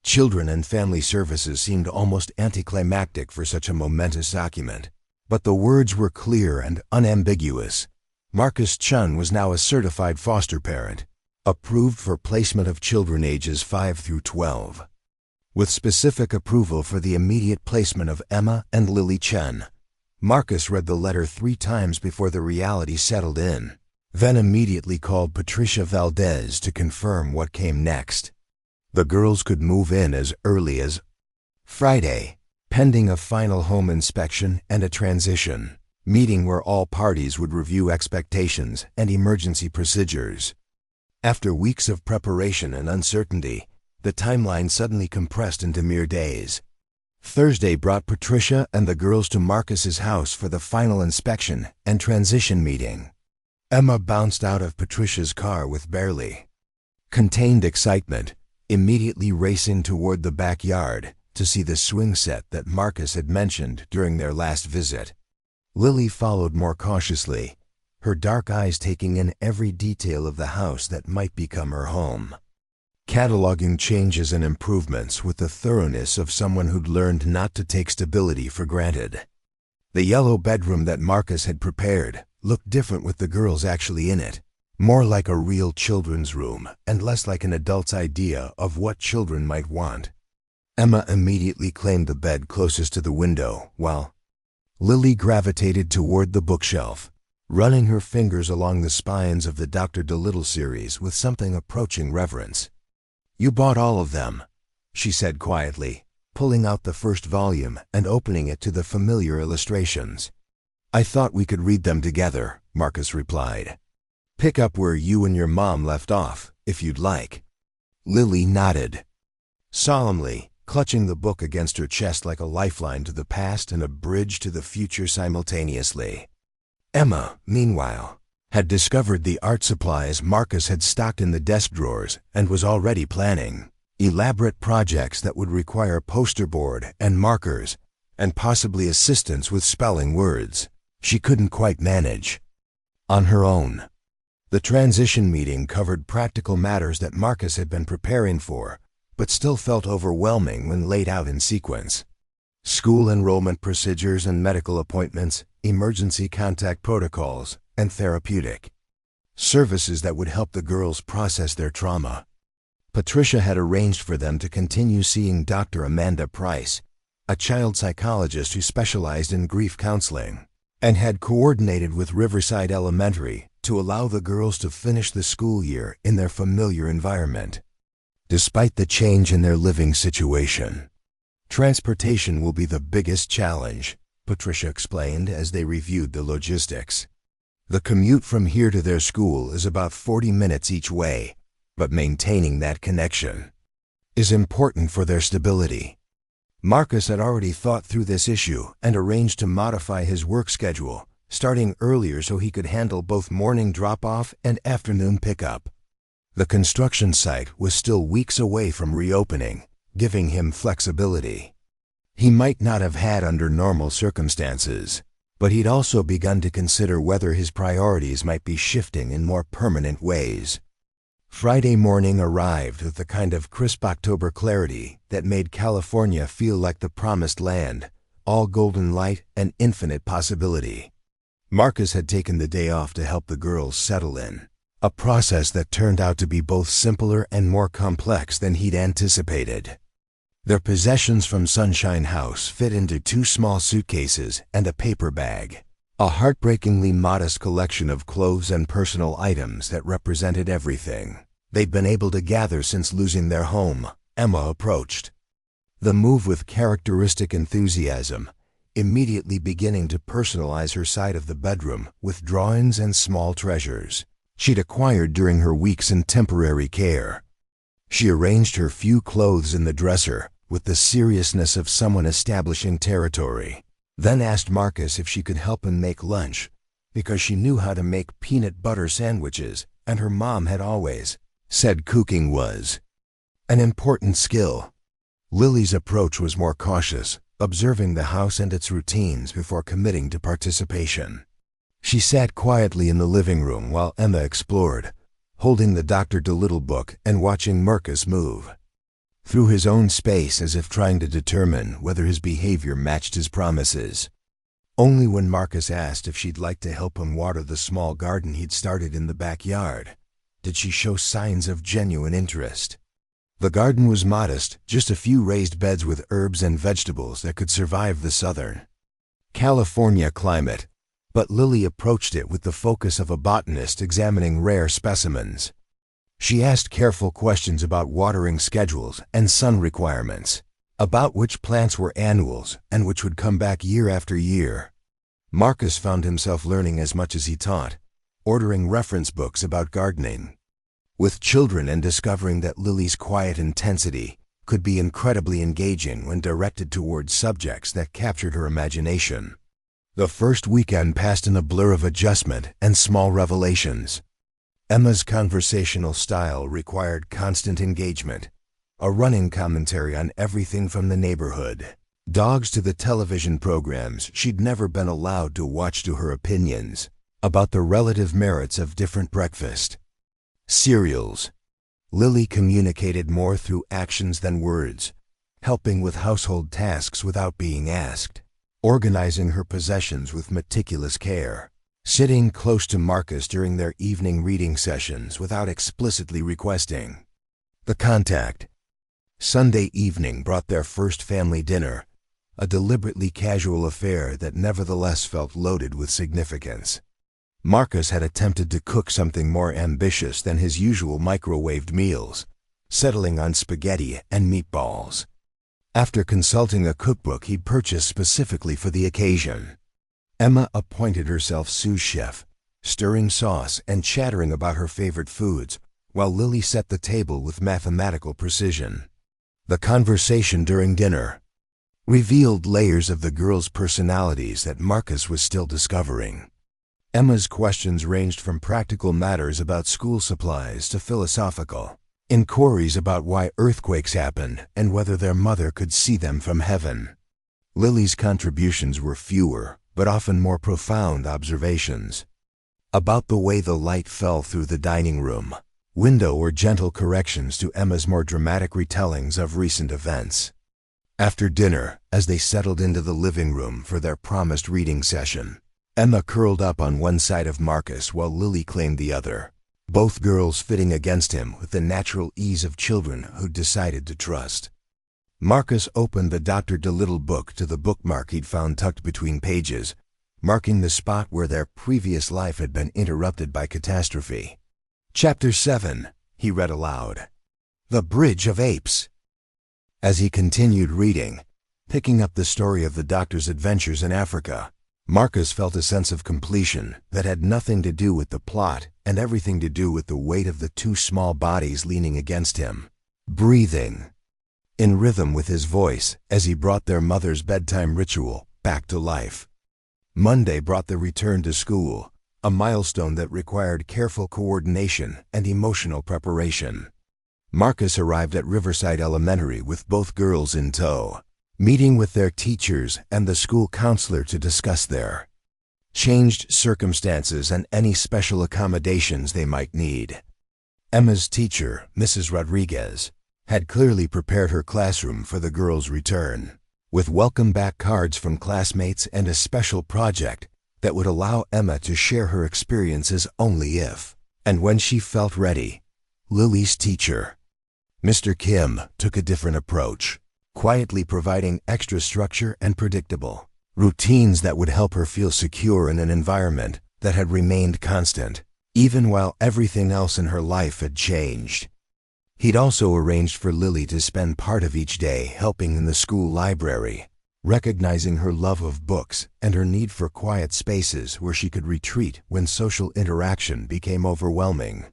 S1: Children and Family Services seemed almost anticlimactic for such a momentous document, but the words were clear and unambiguous. Marcus Chen was now a certified foster parent, approved for placement of children ages 5 through 12. With specific approval for the immediate placement of Emma and Lily Chen. Marcus read the letter 3 times before the reality settled in, then immediately called Patricia Valdez to confirm what came next. The girls could move in as early as Friday, pending a final home inspection and a transition meeting where all parties would review expectations and emergency procedures. After weeks of preparation and uncertainty, the timeline suddenly compressed into mere days. Thursday brought Patricia and the girls to Marcus's house for the final inspection and transition meeting. Emma bounced out of Patricia's car with barely contained excitement, immediately racing toward the backyard to see the swing set that Marcus had mentioned during their last visit. Lily followed more cautiously, her dark eyes taking in every detail of the house that might become her home, cataloging changes and improvements with the thoroughness of someone who'd learned not to take stability for granted. The yellow bedroom that Marcus had prepared looked different with the girls actually in it, more like a real children's room and less like an adult's idea of what children might want. Emma immediately claimed the bed closest to the window, while Lily gravitated toward the bookshelf, running her fingers along the spines of the Dr. Dolittle series with something approaching reverence. "You bought all of them," she said quietly, pulling out the first volume and opening it to the familiar illustrations. "I thought we could read them together," Marcus replied. "Pick up where you and your mom left off, if you'd like." Lily nodded, solemnly, clutching the book against her chest like a lifeline to the past and a bridge to the future simultaneously. Emma, meanwhile, had discovered the art supplies Marcus had stocked in the desk drawers and was already planning elaborate projects that would require poster board and markers and possibly assistance with spelling words she couldn't quite manage on her own. The transition meeting covered practical matters that Marcus had been preparing for, but still felt overwhelming when laid out in sequence. School enrollment procedures and medical appointments, emergency contact protocols, and therapeutic services that would help the girls process their trauma. Patricia had arranged for them to continue seeing Dr. Amanda Price, a child psychologist who specialized in grief counseling, and had coordinated with Riverside Elementary to allow the girls to finish the school year in their familiar environment. Despite the change in their living situation, transportation will be the biggest challenge, Patricia explained as they reviewed the logistics. The commute from here to their school is about 40 minutes each way, but maintaining that connection is important for their stability. Marcus had already thought through this issue and arranged to modify his work schedule, starting earlier so he could handle both morning drop-off and afternoon pickup. The construction site was still weeks away from reopening, giving him flexibility he might not have had under normal circumstances, but he'd also begun to consider whether his priorities might be shifting in more permanent ways. Friday morning arrived with the kind of crisp October clarity that made California feel like the promised land, all golden light and infinite possibility. Marcus had taken the day off to help the girls settle in, a process that turned out to be both simpler and more complex than he'd anticipated. Their possessions from Sunshine House fit into 2 small suitcases and a paper bag, a heartbreakingly modest collection of clothes and personal items that represented everything they'd been able to gather since losing their home. Emma approached the move with characteristic enthusiasm, immediately beginning to personalize her side of the bedroom with drawings and small treasures she'd acquired during her weeks in temporary care. She arranged her few clothes in the dresser with the seriousness of someone establishing territory, then asked Marcus if she could help him make lunch, because she knew how to make peanut butter sandwiches, and her mom had always said cooking was an important skill. Lily's approach was more cautious, observing the house and its routines before committing to participation. She sat quietly in the living room while Emma explored, holding the Dr. Dolittle book and watching Marcus move through his own space as if trying to determine whether his behavior matched his promises. Only when Marcus asked if she'd like to help him water the small garden he'd started in the backyard did she show signs of genuine interest. The garden was modest, just a few raised beds with herbs and vegetables that could survive the Southern California climate, but Lily approached it with the focus of a botanist examining rare specimens. She asked careful questions about watering schedules and sun requirements, about which plants were annuals and which would come back year after year. Marcus found himself learning as much as he taught, ordering reference books about gardening with children and discovering that Lily's quiet intensity could be incredibly engaging when directed towards subjects that captured her imagination. The first weekend passed in a blur of adjustment and small revelations. Emma's conversational style required constant engagement, a running commentary on everything from the neighborhood dogs to the television programs she'd never been allowed to watch, to her opinions about the relative merits of different breakfast cereals. Lily communicated more through actions than words, helping with household tasks without being asked, organizing her possessions with meticulous care, sitting close to Marcus during their evening reading sessions without explicitly requesting the contact. Sunday evening brought their first family dinner, a deliberately casual affair that nevertheless felt loaded with significance. Marcus had attempted to cook something more ambitious than his usual microwaved meals, settling on spaghetti and meatballs. After consulting a cookbook he'd purchased specifically for the occasion, Emma appointed herself sous chef, stirring sauce and chattering about her favorite foods, while Lily set the table with mathematical precision. The conversation during dinner revealed layers of the girls' personalities that Marcus was still discovering. Emma's questions ranged from practical matters about school supplies to philosophical inquiries about why earthquakes happen and whether their mother could see them from heaven. Lily's contributions were fewer, but often more profound observations about the way the light fell through the dining room window or gentle corrections to Emma's more dramatic retellings of recent events. After dinner, as they settled into the living room for their promised reading session, Emma curled up on one side of Marcus while Lily claimed the other, both girls fitting against him with the natural ease of children who'd decided to trust. Marcus opened the Dr. Dolittle book to the bookmark he'd found tucked between pages, marking the spot where their previous life had been interrupted by catastrophe. Chapter 7, he read aloud. The Bridge of Apes. As he continued reading, picking up the story of the doctor's adventures in Africa, Marcus felt a sense of completion that had nothing to do with the plot and everything to do with the weight of the two small bodies leaning against him, breathing in rhythm with his voice as he brought their mother's bedtime ritual back to life. Monday brought the return to school, a milestone that required careful coordination and emotional preparation. Marcus arrived at Riverside Elementary with both girls in tow, meeting with their teachers and the school counselor to discuss their changed circumstances and any special accommodations they might need. Emma's teacher, Mrs. Rodriguez, had clearly prepared her classroom for the girls' return, with welcome back cards from classmates and a special project that would allow Emma to share her experiences only if and when she felt ready. Lily's teacher, Mr. Kim, took a different approach, quietly providing extra structure and predictable routines that would help her feel secure in an environment that had remained constant, even while everything else in her life had changed. He'd also arranged for Lily to spend part of each day helping in the school library, recognizing her love of books and her need for quiet spaces where she could retreat when social interaction became overwhelming.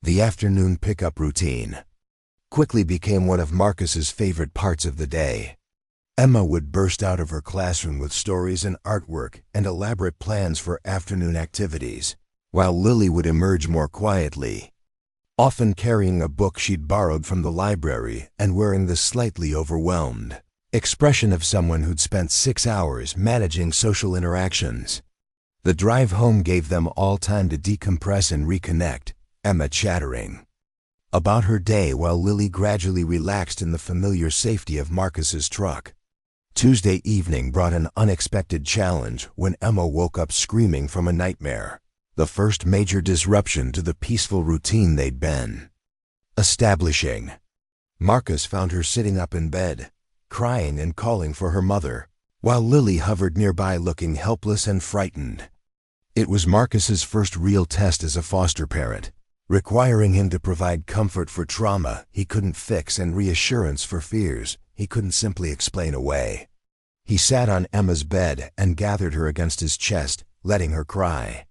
S1: The afternoon pickup routine quickly became one of Marcus's favorite parts of the day. Emma would burst out of her classroom with stories and artwork and elaborate plans for afternoon activities, while Lily would emerge more quietly, often carrying a book she'd borrowed from the library and wearing the slightly overwhelmed expression of someone who'd spent 6 hours managing social interactions. The drive home gave them all time to decompress and reconnect, Emma chattering about her day while Lily gradually relaxed in the familiar safety of Marcus's truck. Tuesday evening brought an unexpected challenge when Emma woke up screaming from a nightmare, the first major disruption to the peaceful routine they'd been establishing. Marcus found her sitting up in bed, crying and calling for her mother, while Lily hovered nearby looking helpless and frightened. It was Marcus's first real test as a foster parent, requiring him to provide comfort for trauma he couldn't fix and reassurance for fears he couldn't simply explain away. He sat on Emma's bed and gathered her against his chest, letting her cry,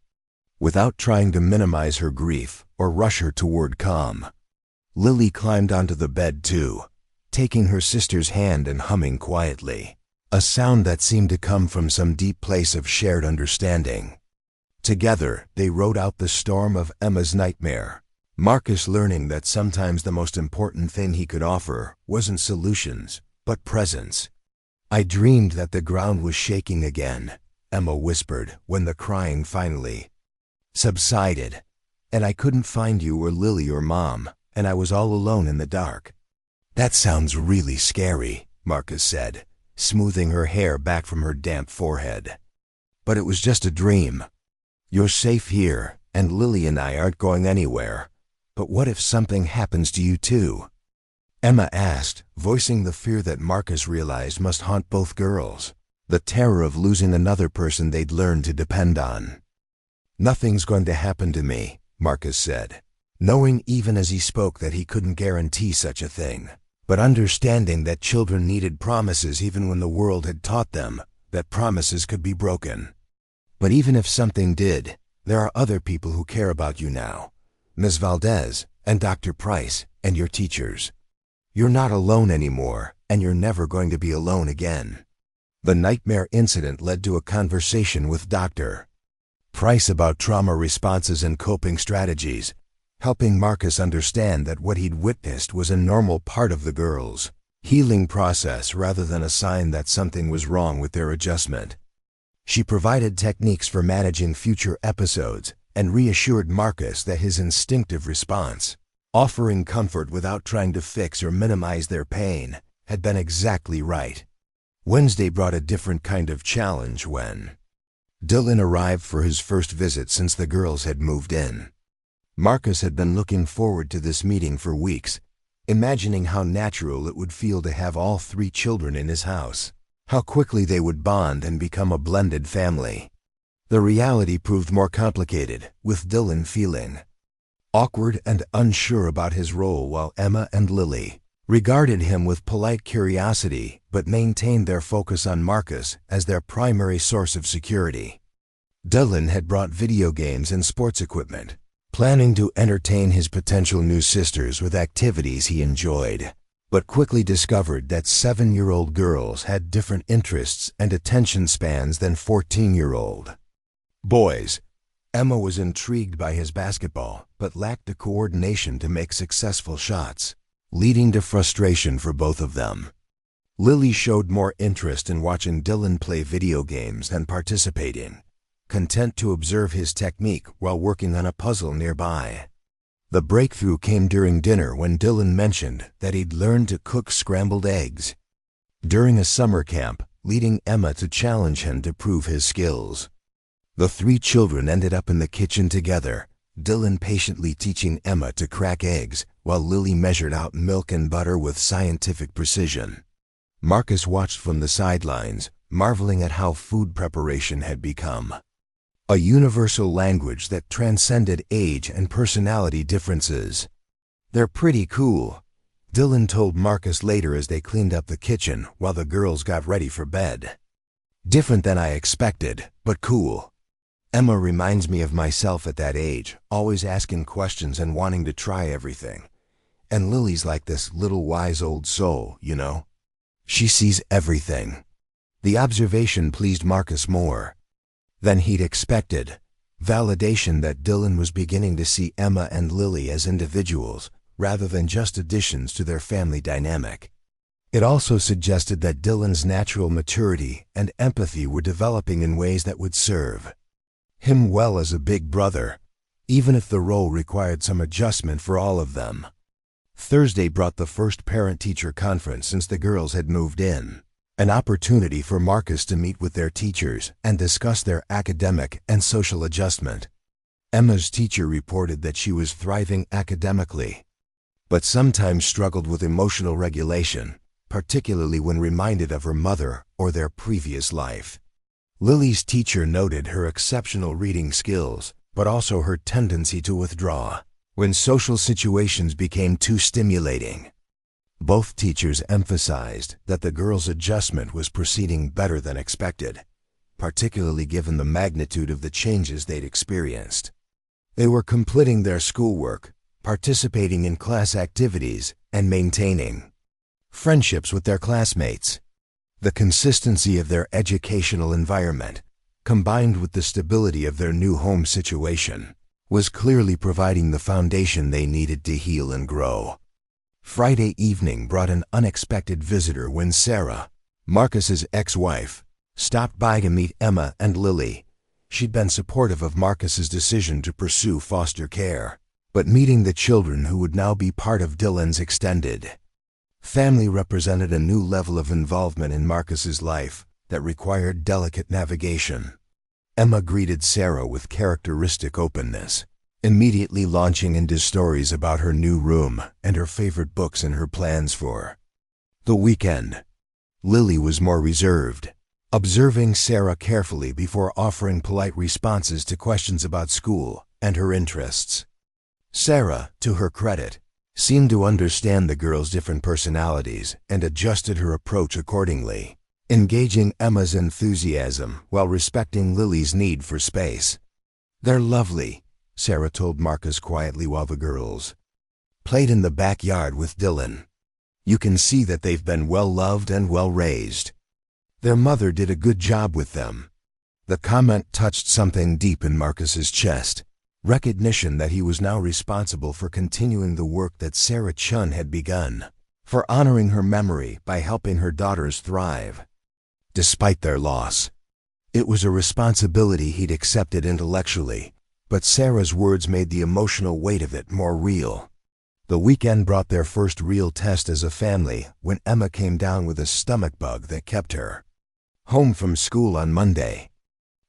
S1: without trying to minimize her grief or rush her toward calm. Lily climbed onto the bed too, taking her sister's hand and humming quietly, a sound that seemed to come from some deep place of shared understanding. Together, they rode out the storm of Emma's nightmare, Marcus learning that sometimes the most important thing he could offer wasn't solutions, but presence. I dreamed that the ground was shaking again, Emma whispered when the crying finally subsided, and I couldn't find you or Lily or Mom, and I was all alone in the dark. That sounds really scary, Marcus said, smoothing her hair back from her damp forehead. But it was just a dream. You're safe here, and Lily and I aren't going anywhere. But what if something happens to you too? Emma asked, voicing the fear that Marcus realized must haunt both girls. The terror of losing another person they'd learned to depend on. "Nothing's going to happen to me," Marcus said, knowing even as he spoke that he couldn't guarantee such a thing, but understanding that children needed promises even when the world had taught them that promises could be broken. "But even if something did, there are other people who care about you now. Ms. Valdez and Dr. Price and your teachers. You're not alone anymore, and you're never going to be alone again." The nightmare incident led to a conversation with Dr. Price about trauma responses and coping strategies, helping Marcus understand that what he'd witnessed was a normal part of the girls' healing process rather than a sign that something was wrong with their adjustment. She provided techniques for managing future episodes and reassured Marcus that his instinctive response, offering comfort without trying to fix or minimize their pain, had been exactly right. Wednesday brought a different kind of challenge when Dylan arrived for his first visit since the girls had moved in. Marcus had been looking forward to this meeting for weeks, imagining how natural it would feel to have all 3 children in his house, how quickly they would bond and become a blended family. The reality proved more complicated, with Dylan feeling awkward and unsure about his role while Emma and Lily regarded him with polite curiosity but maintained their focus on Marcus as their primary source of security. Dylan had brought video games and sports equipment, planning to entertain his potential new sisters with activities he enjoyed, but quickly discovered that 7-year-old girls had different interests and attention spans than 14-year-old boys. Emma was intrigued by his basketball but lacked the coordination to make successful shots, leading to frustration for both of them. Lily showed more interest in watching Dylan play video games than participating, content to observe his technique while working on a puzzle nearby. The breakthrough came during dinner when Dylan mentioned that he'd learned to cook scrambled eggs during a summer camp, leading Emma to challenge him to prove his skills. The 3 children ended up in the kitchen together, Dylan patiently teaching Emma to crack eggs while Lily measured out milk and butter with scientific precision. Marcus watched from the sidelines, marveling at how food preparation had become a universal language that transcended age and personality differences. "They're pretty cool," Dylan told Marcus later as they cleaned up the kitchen while the girls got ready for bed. "Different than I expected, but cool. Emma reminds me of myself at that age, always asking questions and wanting to try everything. And Lily's like this little wise old soul, you know? She sees everything." The observation pleased Marcus more than he'd expected, validation that Dylan was beginning to see Emma and Lily as individuals rather than just additions to their family dynamic. It also suggested that Dylan's natural maturity and empathy were developing in ways that would serve him well as a big brother, even if the role required some adjustment for all of them. Thursday brought the first parent-teacher conference since the girls had moved in, an opportunity for Marcus to meet with their teachers and discuss their academic and social adjustment. Emma's teacher reported that she was thriving academically, but sometimes struggled with emotional regulation, particularly when reminded of her mother or their previous life. Lily's teacher noted her exceptional reading skills, but also her tendency to withdraw when social situations became too stimulating. Both teachers emphasized that the girls' adjustment was proceeding better than expected, particularly given the magnitude of the changes they'd experienced. They were completing their schoolwork, participating in class activities, and maintaining friendships with their classmates. The consistency of their educational environment, combined with the stability of their new home situation, was clearly providing the foundation they needed to heal and grow. Friday evening brought an unexpected visitor when Sarah, Marcus's ex-wife, stopped by to meet Emma and Lily. She'd been supportive of Marcus's decision to pursue foster care, but meeting the children who would now be part of Dylan's extended family represented a new level of involvement in Marcus's life that required delicate navigation. Emma greeted Sarah with characteristic openness, immediately launching into stories about her new room and her favorite books and her plans for the weekend. Lily was more reserved, observing Sarah carefully before offering polite responses to questions about school and her interests. Sarah, to her credit, seemed to understand the girl's different personalities and adjusted her approach accordingly, engaging Emma's enthusiasm while respecting Lily's need for space. "They're lovely," Sarah told Marcus quietly while the girls played in the backyard with Dylan. "You can see that they've been well loved and well raised. Their mother did a good job with them." The comment touched something deep in Marcus's chest, recognition that he was now responsible for continuing the work that Sarah Chen had begun, for honoring her memory by helping her daughters thrive. Despite their loss, it was a responsibility he'd accepted intellectually, but Sarah's words made the emotional weight of it more real. The weekend brought their first real test as a family when Emma came down with a stomach bug that kept her home from school on Monday.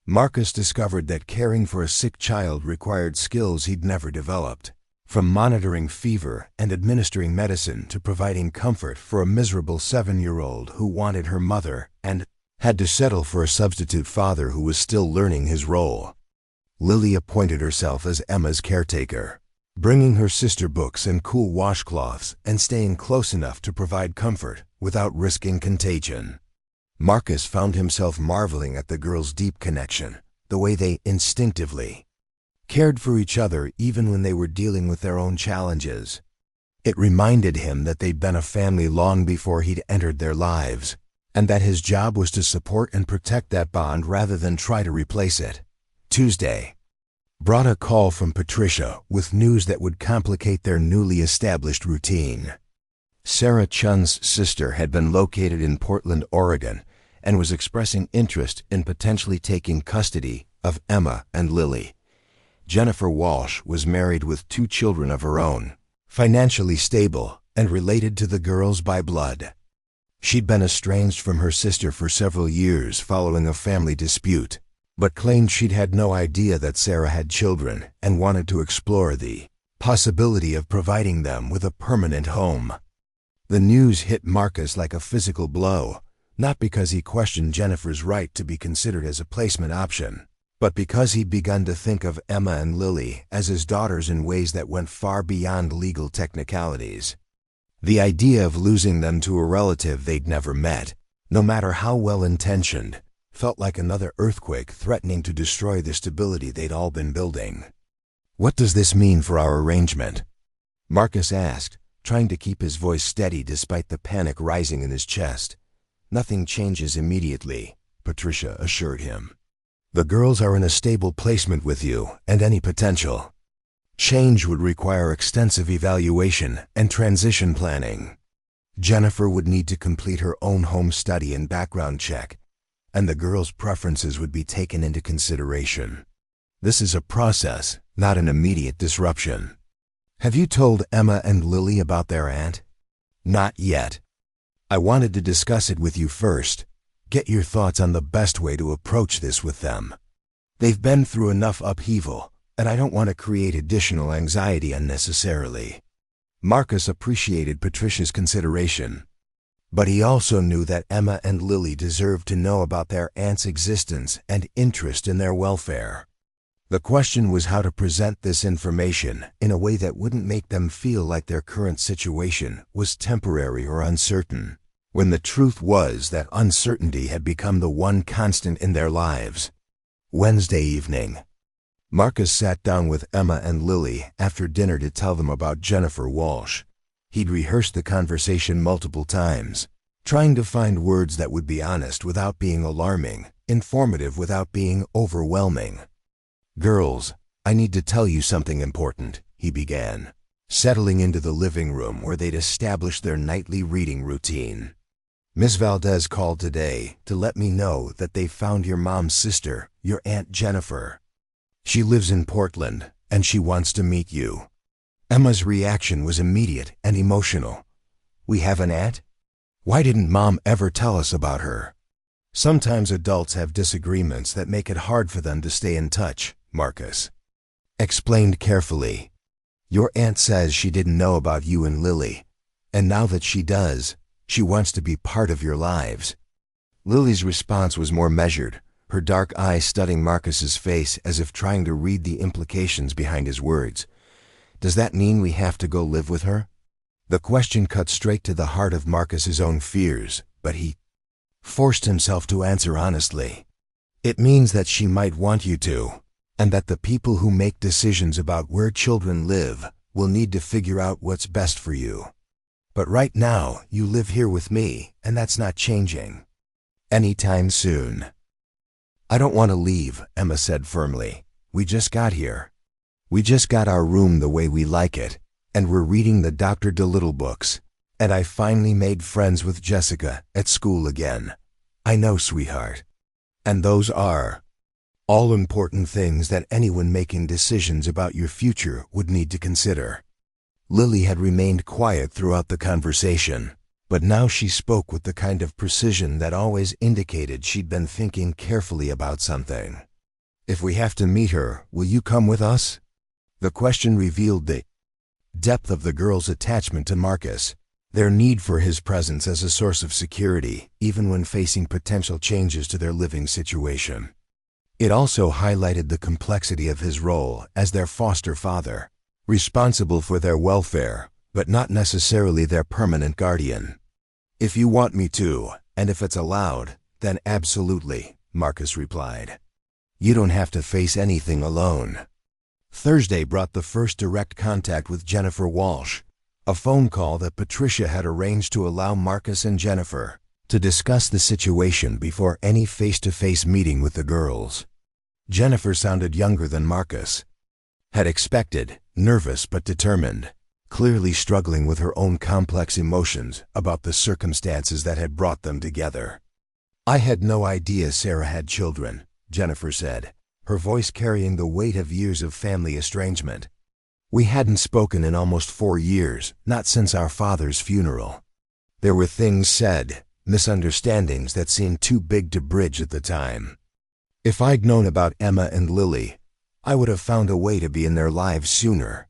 S1: Marcus discovered that caring for a sick child required skills he'd never developed, from monitoring fever and administering medicine to providing comfort for a miserable 7-year-old who wanted her mother and had to settle for a substitute father who was still learning his role. Lily appointed herself as Emma's caretaker, bringing her sister books and cool washcloths and staying close enough to provide comfort without risking contagion. Marcus found himself marveling at the girls' deep connection, the way they instinctively cared for each other even when they were dealing with their own challenges. It reminded him that they'd been a family long before he'd entered their lives, and that his job was to support and protect that bond rather than try to replace it. Tuesday brought a call from Patricia with news that would complicate their newly established routine. Sarah Chun's sister had been located in Portland, Oregon, and was expressing interest in potentially taking custody of Emma and Lily. Jennifer Walsh was married with 2 children of her own, financially stable and related to the girls by blood. She'd been estranged from her sister for several years following a family dispute, but claimed she'd had no idea that Sarah had children and wanted to explore the possibility of providing them with a permanent home. The news hit Marcus like a physical blow, not because he questioned Jennifer's right to be considered as a placement option, but because he'd begun to think of Emma and Lily as his daughters in ways that went far beyond legal technicalities. The idea of losing them to a relative they'd never met, no matter how well-intentioned, felt like another earthquake threatening to destroy the stability they'd all been building. "What does this mean for our arrangement?" Marcus asked, trying to keep his voice steady despite the panic rising in his chest. "Nothing changes immediately," Patricia assured him. "The girls are in a stable placement with you, and any potential change would require extensive evaluation and transition planning. Jennifer would need to complete her own home study and background check, and the girls' preferences would be taken into consideration. This is a process, not an immediate disruption." "Have you told Emma and Lily about their aunt?" "Not yet. I wanted to discuss it with you first, get your thoughts on the best way to approach this with them. They've been through enough upheaval, and I don't want to create additional anxiety unnecessarily." Marcus appreciated Patricia's consideration, but he also knew that Emma and Lily deserved to know about their aunt's existence and interest in their welfare. The question was how to present this information in a way that wouldn't make them feel like their current situation was temporary or uncertain, when the truth was that uncertainty had become the one constant in their lives. Wednesday evening, Marcus sat down with Emma and Lily after dinner to tell them about Jennifer Walsh. He'd rehearsed the conversation multiple times, trying to find words that would be honest without being alarming, informative without being overwhelming. "Girls, I need to tell you something important," he began, settling into the living room where they'd established their nightly reading routine. "Miss Valdez called today to let me know that they found your mom's sister, your Aunt Jennifer. She lives in Portland, and she wants to meet you." Emma's reaction was immediate and emotional. "We have an aunt? Why didn't Mom ever tell us about her?" "Sometimes adults have disagreements that make it hard for them to stay in touch, Marcus. explained carefully. Your aunt says she didn't know about you and Lily, and now that she does, she wants to be part of your lives. Lily's response was more measured, her dark eyes studying Marcus's face as if trying to read the implications behind his words. Does that mean we have to go live with her? The question cut straight to the heart of Marcus's own fears, but he forced himself to answer honestly. It means that she might want you to, and that the people who make decisions about where children live will need to figure out what's best for you. But right now, you live here with me, and that's not changing anytime soon. I don't want to leave, Emma said firmly. We just got here. We just got our room the way we like it, and we're reading the Dr. Dolittle books, and I finally made friends with Jessica at school again. I know, sweetheart. And those are all important things that anyone making decisions about your future would need to consider. Lily had remained quiet throughout the conversation, but now she spoke with the kind of precision that always indicated she'd been thinking carefully about something. If we have to meet her, will you come with us? The question revealed the depth of the girls' attachment to Marcus, their need for his presence as a source of security, even when facing potential changes to their living situation. It also highlighted the complexity of his role as their foster father, responsible for their welfare, but not necessarily their permanent guardian. If you want me to, and if it's allowed, then absolutely, Marcus replied. You don't have to face anything alone. Thursday brought the first direct contact with Jennifer Walsh, a phone call that Patricia had arranged to allow Marcus and Jennifer to discuss the situation before any face-to-face meeting with the girls. Jennifer sounded younger than Marcus had expected, nervous but determined, clearly struggling with her own complex emotions about the circumstances that had brought them together. I had no idea Sarah had children, Jennifer said, her voice carrying the weight of years of family estrangement. We hadn't spoken in almost 4 years, not since our father's funeral. There were things said, misunderstandings that seemed too big to bridge at the time. If I'd known about Emma and Lily, I would have found a way to be in their lives sooner.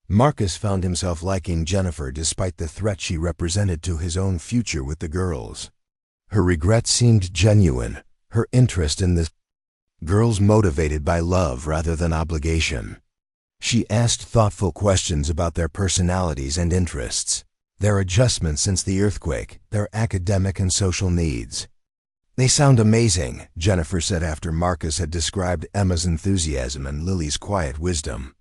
S1: Marcus found himself liking Jennifer despite the threat she represented to his own future with the girls. Her regret seemed genuine, her interest in the girls motivated by love rather than obligation. She asked thoughtful questions about their personalities and interests, their adjustments since the earthquake, their academic and social needs. They sound amazing, Jennifer said after Marcus had described Emma's enthusiasm and Lily's quiet wisdom.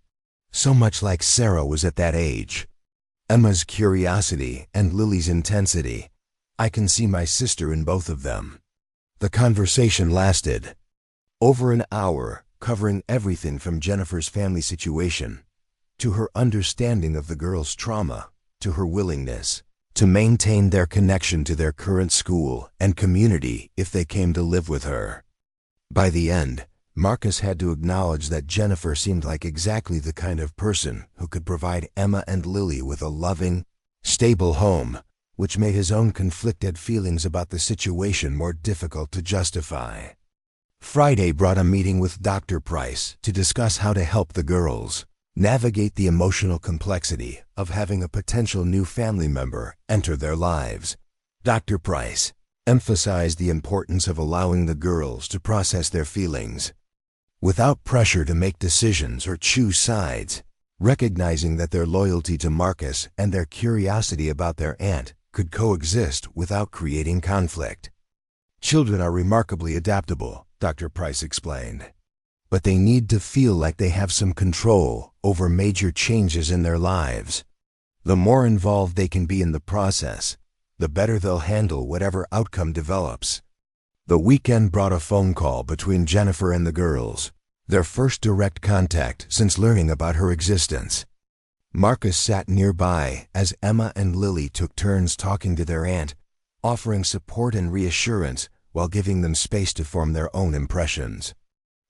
S1: So much like Sarah was at that age. Emma's curiosity and Lily's intensity. I can see my sister in both of them. The conversation lasted over an hour, covering everything from Jennifer's family situation, to her understanding of the girls' trauma, to her willingness to maintain their connection to their current school and community if they came to live with her. By the end, Marcus had to acknowledge that Jennifer seemed like exactly the kind of person who could provide Emma and Lily with a loving, stable home, which made his own conflicted feelings about the situation more difficult to justify. Friday brought a meeting with Dr. Price to discuss how to help the girls navigate the emotional complexity of having a potential new family member enter their lives. Dr. Price emphasized the importance of allowing the girls to process their feelings without pressure to make decisions or choose sides, recognizing that their loyalty to Marcus and their curiosity about their aunt could coexist without creating conflict. Children are remarkably adaptable, Dr. Price explained, but they need to feel like they have some control over major changes in their lives. The more involved they can be in the process, the better they'll handle whatever outcome develops. The weekend brought a phone call between Jennifer and the girls, their first direct contact since learning about her existence. Marcus sat nearby as Emma and Lily took turns talking to their aunt, offering support and reassurance while giving them space to form their own impressions.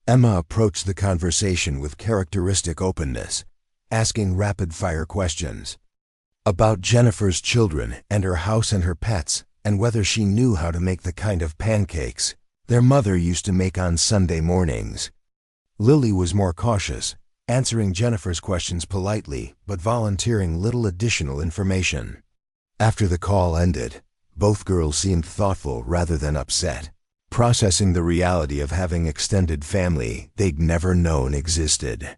S1: Emma approached the conversation with characteristic openness, asking rapid-fire questions about Jennifer's children and her house and her pets, and whether she knew how to make the kind of pancakes their mother used to make on Sunday mornings. Lily was more cautious, answering Jennifer's questions politely but volunteering little additional information. After the call ended, both girls seemed thoughtful rather than upset, processing the reality of having extended family they'd never known existed.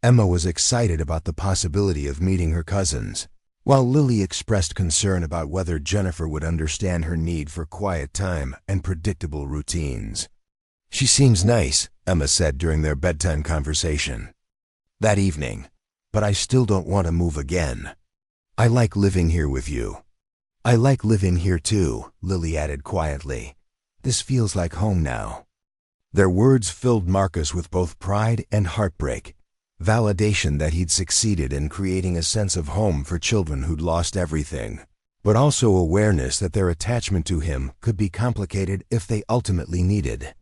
S1: Emma was excited about the possibility of meeting her cousins, while Lily expressed concern about whether Jennifer would understand her need for quiet time and predictable routines. "She seems nice," Emma said during their bedtime conversation that evening, "but I still don't want to move again. I like living here with you." "I like living here too," Lily added quietly. "This feels like home now." Their words filled Marcus with both pride and heartbreak, validation that he'd succeeded in creating a sense of home for children who'd lost everything, but also awareness that their attachment to him could be complicated if they ultimately needed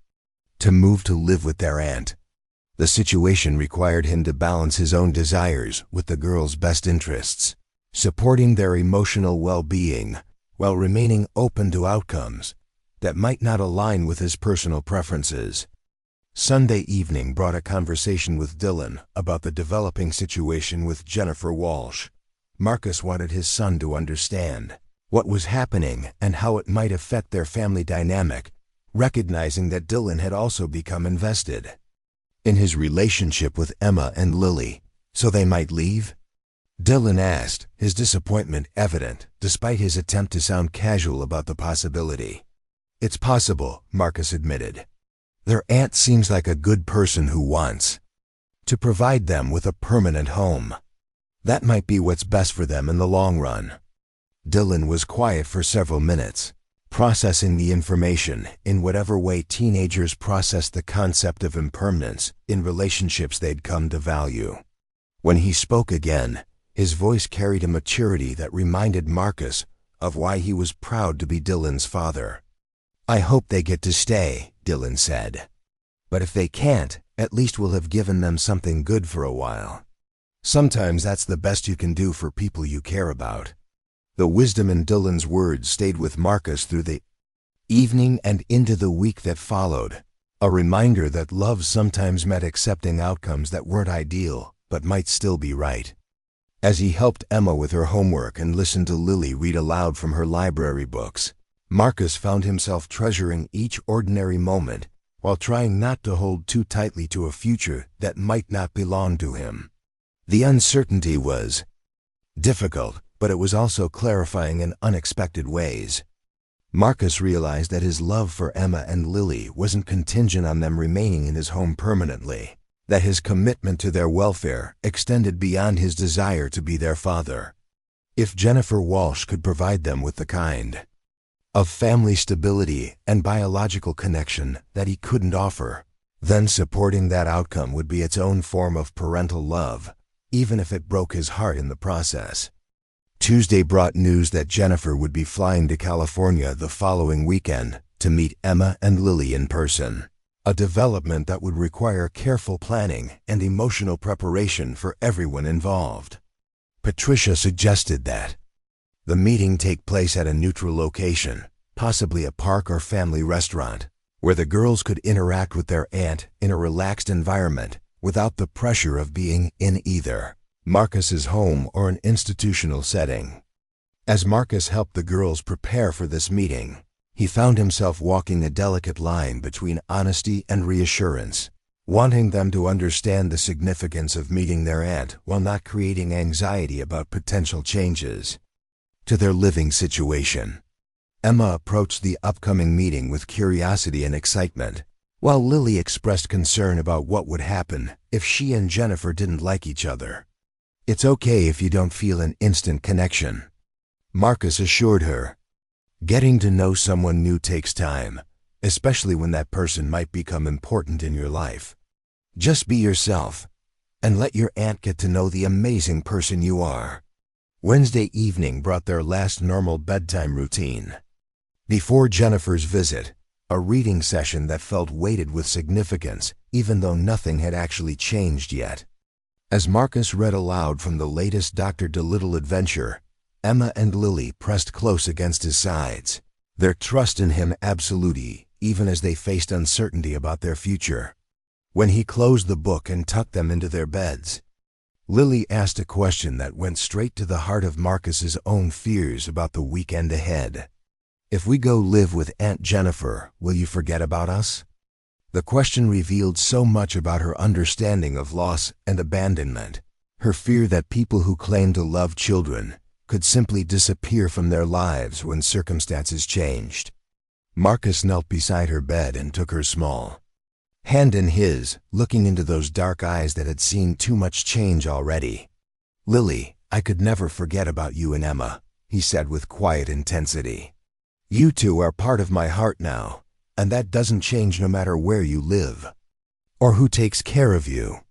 S1: to move to live with their aunt. The situation required him to balance his own desires with the girls' best interests, supporting their emotional well-being while remaining open to outcomes that might not align with his personal preferences. Sunday evening brought a conversation with Dylan about the developing situation with Jennifer Walsh. Marcus wanted his son to understand what was happening and how it might affect their family dynamic, recognizing that Dylan had also become invested in his relationship with Emma and Lily, so they might leave? Dylan asked, his disappointment evident despite his attempt to sound casual about the possibility. "It's possible," Marcus admitted. "Their aunt seems like a good person who wants to provide them with a permanent home. That might be what's best for them in the long run." Dylan was quiet for several minutes, processing the information in whatever way teenagers process the concept of impermanence in relationships they'd come to value. When he spoke again, his voice carried a maturity that reminded Marcus of why he was proud to be Dylan's father. "I hope they get to stay," Dylan said. "But if they can't, at least we'll have given them something good for a while. Sometimes that's the best you can do for people you care about." The wisdom in Dylan's words stayed with Marcus through the evening and into the week that followed, a reminder that love sometimes meant accepting outcomes that weren't ideal but might still be right. As he helped Emma with her homework and listened to Lily read aloud from her library books, Marcus found himself treasuring each ordinary moment while trying not to hold too tightly to a future that might not belong to him. The uncertainty was difficult, but it was also clarifying in unexpected ways. Marcus realized that his love for Emma and Lily wasn't contingent on them remaining in his home permanently, that his commitment to their welfare extended beyond his desire to be their father. If Jennifer Walsh could provide them with the kind of family stability and biological connection that he couldn't offer, then supporting that outcome would be its own form of parental love, even if it broke his heart in the process. Tuesday brought news that Jennifer would be flying to California the following weekend to meet Emma and Lily in person, a development that would require careful planning and emotional preparation for everyone involved. Patricia suggested that the meeting take place at a neutral location, possibly a park or family restaurant, where the girls could interact with their aunt in a relaxed environment without the pressure of being in either Marcus's home or an institutional setting. As Marcus helped the girls prepare for this meeting, he found himself walking a delicate line between honesty and reassurance, wanting them to understand the significance of meeting their aunt while not creating anxiety about potential changes to their living situation. Emma approached the upcoming meeting with curiosity and excitement, while Lily expressed concern about what would happen if she and Jennifer didn't like each other. "It's okay if you don't feel an instant connection," Marcus assured her. "Getting to know someone new takes time, especially when that person might become important in your life. Just be yourself, and let your aunt get to know the amazing person you are." Wednesday evening brought their last normal bedtime routine. Before Jennifer's visit, a reading session that felt weighted with significance, even though nothing had actually changed yet. As Marcus read aloud from the latest Dr. Dolittle adventure, Emma and Lily pressed close against his sides, their trust in him absolute, even as they faced uncertainty about their future. when he closed the book and tucked them into their beds. Lily asked a question that went straight to the heart of Marcus's own fears about the weekend ahead. "If we go live with Aunt Jennifer, will you forget about us?" The question revealed so much about her understanding of loss and abandonment, her fear that people who claim to love children could simply disappear from their lives when circumstances changed. Marcus knelt beside her bed and took her small hand in his, looking into those dark eyes that had seen too much change already. "Lily, I could never forget about you and Emma," he said with quiet intensity. "You two are part of my heart now, and that doesn't change no matter where you live or who takes care of you.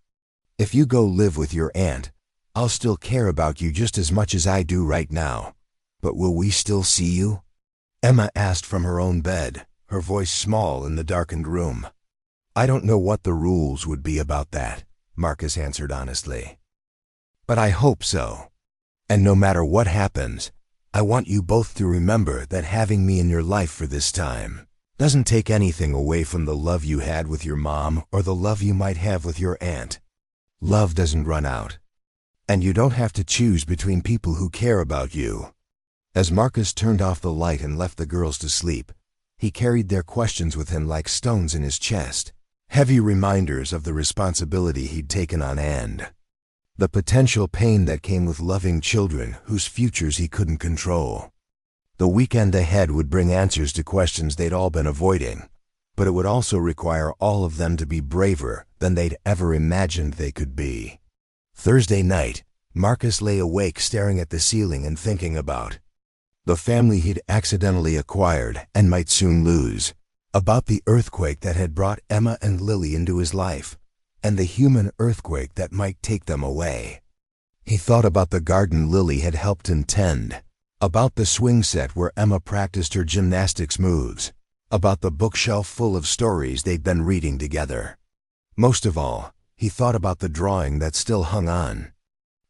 S1: If you go live with your aunt, I'll still care about you just as much as I do right now. But will we still see you?" Emma asked from her own bed, her voice small in the darkened room. "I don't know what the rules would be about that," Marcus answered honestly. "But I hope so. And no matter what happens, I want you both to remember that having me in your life for this time doesn't take anything away from the love you had with your mom or the love you might have with your aunt. Love doesn't run out. And you don't have to choose between people who care about you." As Marcus turned off the light and left the girls to sleep, he carried their questions with him like stones in his chest, heavy reminders of the responsibility he'd taken on hand, the potential pain that came with loving children whose futures he couldn't control. The weekend ahead would bring answers to questions they'd all been avoiding, but it would also require all of them to be braver than they'd ever imagined they could be. Thursday night, Marcus lay awake staring at the ceiling and thinking about the family he'd accidentally acquired and might soon lose, about the earthquake that had brought Emma and Lily into his life, and the human earthquake that might take them away. He thought about the garden Lily had helped him tend, about the swing set where Emma practiced her gymnastics moves, about the bookshelf full of stories they'd been reading together. Most of all, he thought about the drawing that still hung on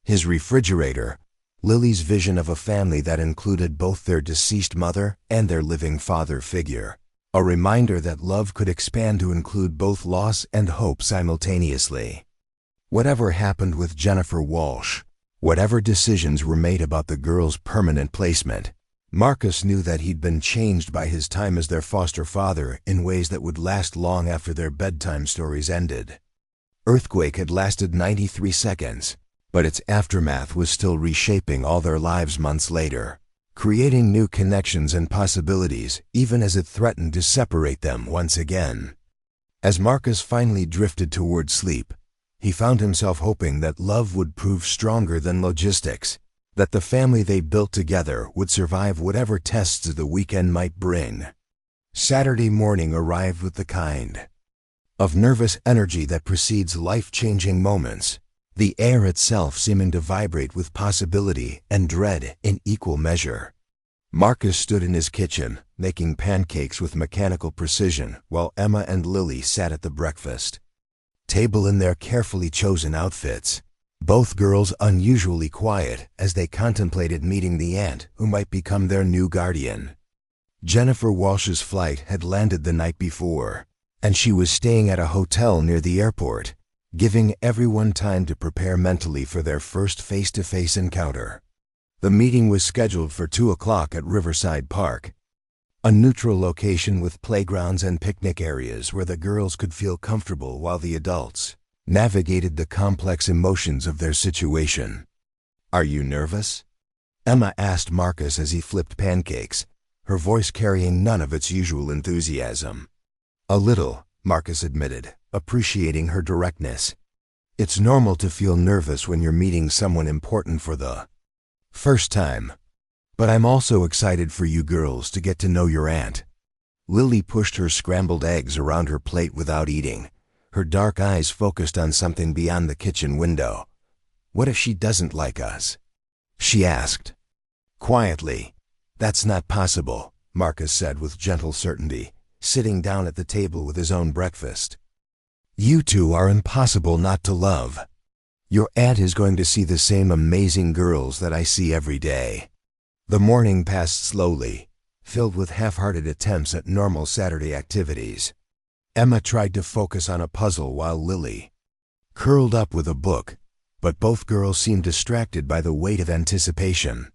S1: his refrigerator, Lily's vision of a family that included both their deceased mother and their living father figure, a reminder that love could expand to include both loss and hope simultaneously. Whatever happened with Jennifer Walsh, whatever decisions were made about the girls' permanent placement, Marcus knew that he'd been changed by his time as their foster father in ways that would last long after their bedtime stories ended. Earthquake had lasted 93 seconds, but its aftermath was still reshaping all their lives months later, creating new connections and possibilities even as it threatened to separate them once again. As Marcus finally drifted toward sleep, he found himself hoping that love would prove stronger than logistics, that the family they built together would survive whatever tests the weekend might bring. Saturday morning arrived with the kind of nervous energy that precedes life-changing moments, the air itself seeming to vibrate with possibility and dread in equal measure. Marcus stood in his kitchen, making pancakes with mechanical precision, while Emma and Lily sat at the breakfast table in their carefully chosen outfits, both girls unusually quiet as they contemplated meeting the aunt who might become their new guardian. Jennifer Walsh's flight had landed the night before, and she was staying at a hotel near the airport, giving everyone time to prepare mentally for their first face-to-face encounter. The meeting was scheduled for 2 o'clock at Riverside Park, a neutral location with playgrounds and picnic areas where the girls could feel comfortable while the adults navigated the complex emotions of their situation. "Are you nervous?" Emma asked Marcus as he flipped pancakes, her voice carrying none of its usual enthusiasm. "A little," Marcus admitted, appreciating her directness. "It's normal to feel nervous when you're meeting someone important for the first time. But I'm also excited for you girls to get to know your aunt." Lily pushed her scrambled eggs around her plate without eating, her dark eyes focused on something beyond the kitchen window. "What if she doesn't like us?" she asked. Quietly. "That's not possible," Marcus said with gentle certainty, sitting down at the table with his own breakfast. "You two are impossible not to love. Your aunt is going to see the same amazing girls that I see every day." The morning passed slowly, filled with half-hearted attempts at normal Saturday activities. Emma tried to focus on a puzzle while Lily curled up with a book, but both girls seemed distracted by the weight of anticipation.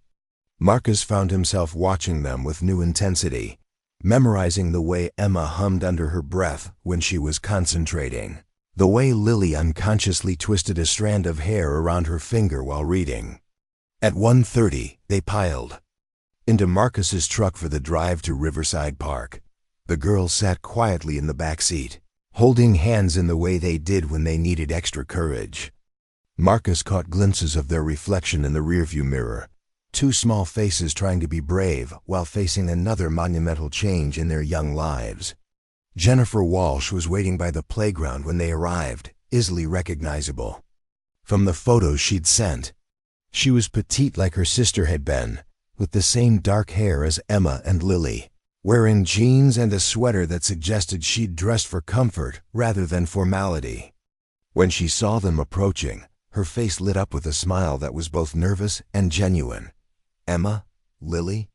S1: Marcus found himself watching them with new intensity, memorizing the way Emma hummed under her breath when she was concentrating, the way Lily unconsciously twisted a strand of hair around her finger while reading. At 1:30, they piled into Marcus's truck for the drive to Riverside Park. The girls sat quietly in the back seat, holding hands in the way they did when they needed extra courage. Marcus caught glimpses of their reflection in the rearview mirror, two small faces trying to be brave while facing another monumental change in their young lives. Jennifer Walsh was waiting by the playground when they arrived, easily recognizable from the photos she'd sent. She was petite like her sister had been, with the same dark hair as Emma and Lily, wearing jeans and a sweater that suggested she'd dressed for comfort rather than formality. When she saw them approaching, her face lit up with a smile that was both nervous and genuine. "Emma? Lily?"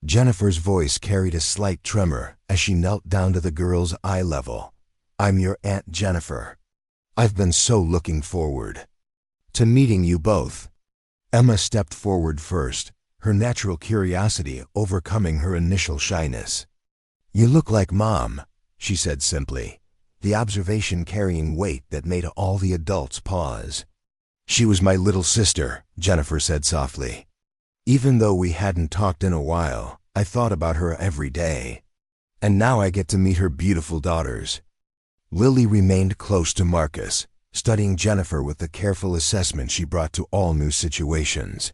S1: Jennifer's voice carried a slight tremor as she knelt down to the girl's eye level. "I'm your Aunt Jennifer. I've been so looking forward to meeting you both." Emma stepped forward first, her natural curiosity overcoming her initial shyness. "You look like Mom," she said simply, the observation carrying weight that made all the adults pause. "She was my little sister," Jennifer said softly. "Even though we hadn't talked in a while, I thought about her every day. And now I get to meet her beautiful daughters." Lily remained close to Marcus, studying Jennifer with the careful assessment she brought to all new situations.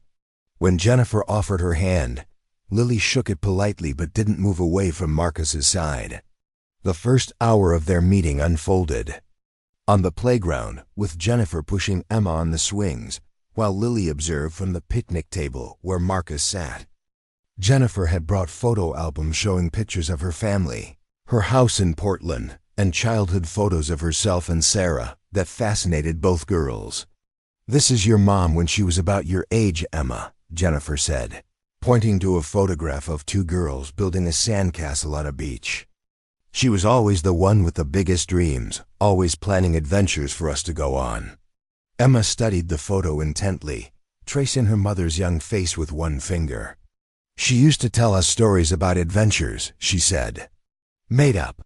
S1: When Jennifer offered her hand, Lily shook it politely but didn't move away from Marcus's side. The first hour of their meeting unfolded on the playground, with Jennifer pushing Emma on the swings, while Lily observed from the picnic table where Marcus sat. Jennifer had brought photo albums showing pictures of her family, her house in Portland, and childhood photos of herself and Sarah that fascinated both girls. "This is your mom when she was about your age, Emma," Jennifer said, pointing to a photograph of two girls building a sandcastle on a beach. "She was always the one with the biggest dreams, always planning adventures for us to go on." Emma studied the photo intently, tracing her mother's young face with one finger. "She used to tell us stories about adventures," she said. "Made up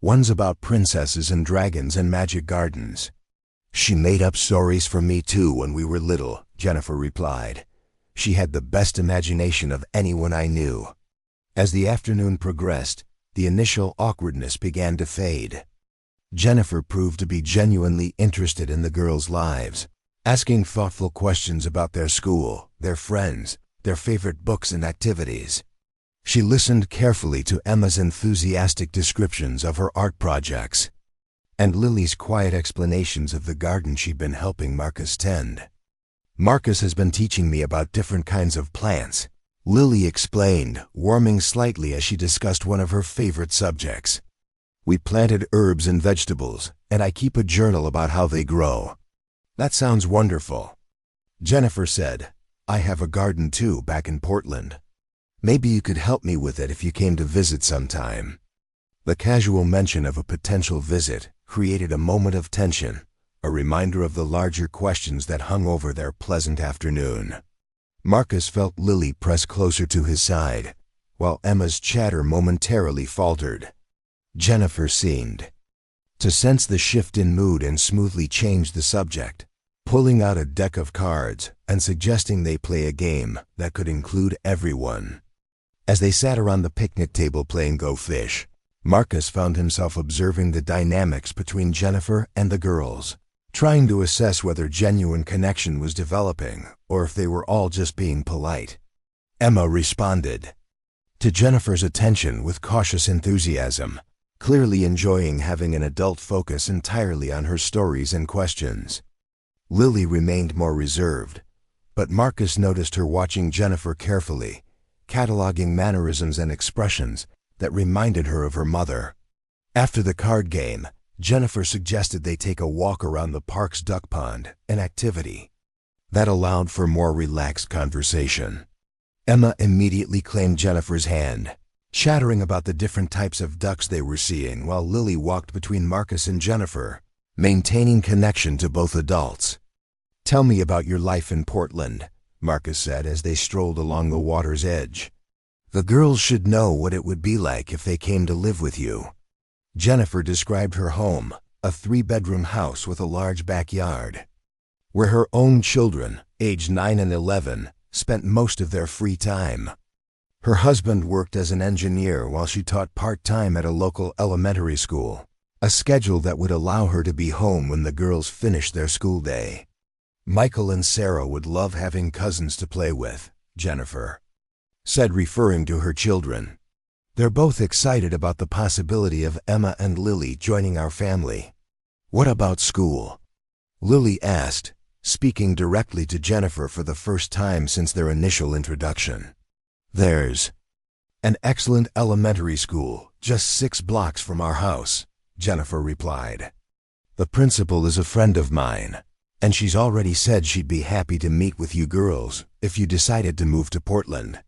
S1: ones about princesses and dragons and magic gardens." "She made up stories for me too when we were little," Jennifer replied. "She had the best imagination of anyone I knew." As the afternoon progressed, the initial awkwardness began to fade. Jennifer proved to be genuinely interested in the girls' lives, asking thoughtful questions about their school, their friends, their favorite books and activities. She listened carefully to Emma's enthusiastic descriptions of her art projects, and Lily's quiet explanations of the garden she'd been helping Marcus tend. "Marcus has been teaching me about different kinds of plants," Lily explained, warming slightly as she discussed one of her favorite subjects. "We planted herbs and vegetables, and I keep a journal about how they grow." "That sounds wonderful," Jennifer said. "I have a garden too back in Portland. Maybe you could help me with it if you came to visit sometime." The casual mention of a potential visit created a moment of tension, a reminder of the larger questions that hung over their pleasant afternoon. Marcus felt Lily press closer to his side, while Emma's chatter momentarily faltered. Jennifer seemed to sense the shift in mood and smoothly changed the subject, pulling out a deck of cards and suggesting they play a game that could include everyone. As they sat around the picnic table playing Go Fish, Marcus found himself observing the dynamics between Jennifer and the girls, trying to assess whether genuine connection was developing or if they were all just being polite. Emma responded to Jennifer's attention with cautious enthusiasm, clearly enjoying having an adult focus entirely on her stories and questions. Lily remained more reserved, but Marcus noticed her watching Jennifer carefully, cataloging mannerisms and expressions that reminded her of her mother. After the card game, Jennifer suggested they take a walk around the park's duck pond, an activity that allowed for more relaxed conversation. Emma immediately claimed Jennifer's hand, chattering about the different types of ducks they were seeing while Lily walked between Marcus and Jennifer, maintaining connection to both adults. "Tell me about your life in Portland," Marcus said as they strolled along the water's edge. "The girls should know what it would be like if they came to live with you." Jennifer described her home, a 3-bedroom house with a large backyard, where her own children, aged 9 and 11, spent most of their free time. Her husband worked as an engineer while she taught part-time at a local elementary school, a schedule that would allow her to be home when the girls finished their school day. "Michael and Sarah would love having cousins to play with," Jennifer said, referring to her children. "They're both excited about the possibility of Emma and Lily joining our family." "What about school?" Lily asked, speaking directly to Jennifer for the first time since their initial introduction. "There's an excellent elementary school just 6 blocks from our house," Jennifer replied. "The principal is a friend of mine, and she's already said she'd be happy to meet with you girls if you decided to move to Portland."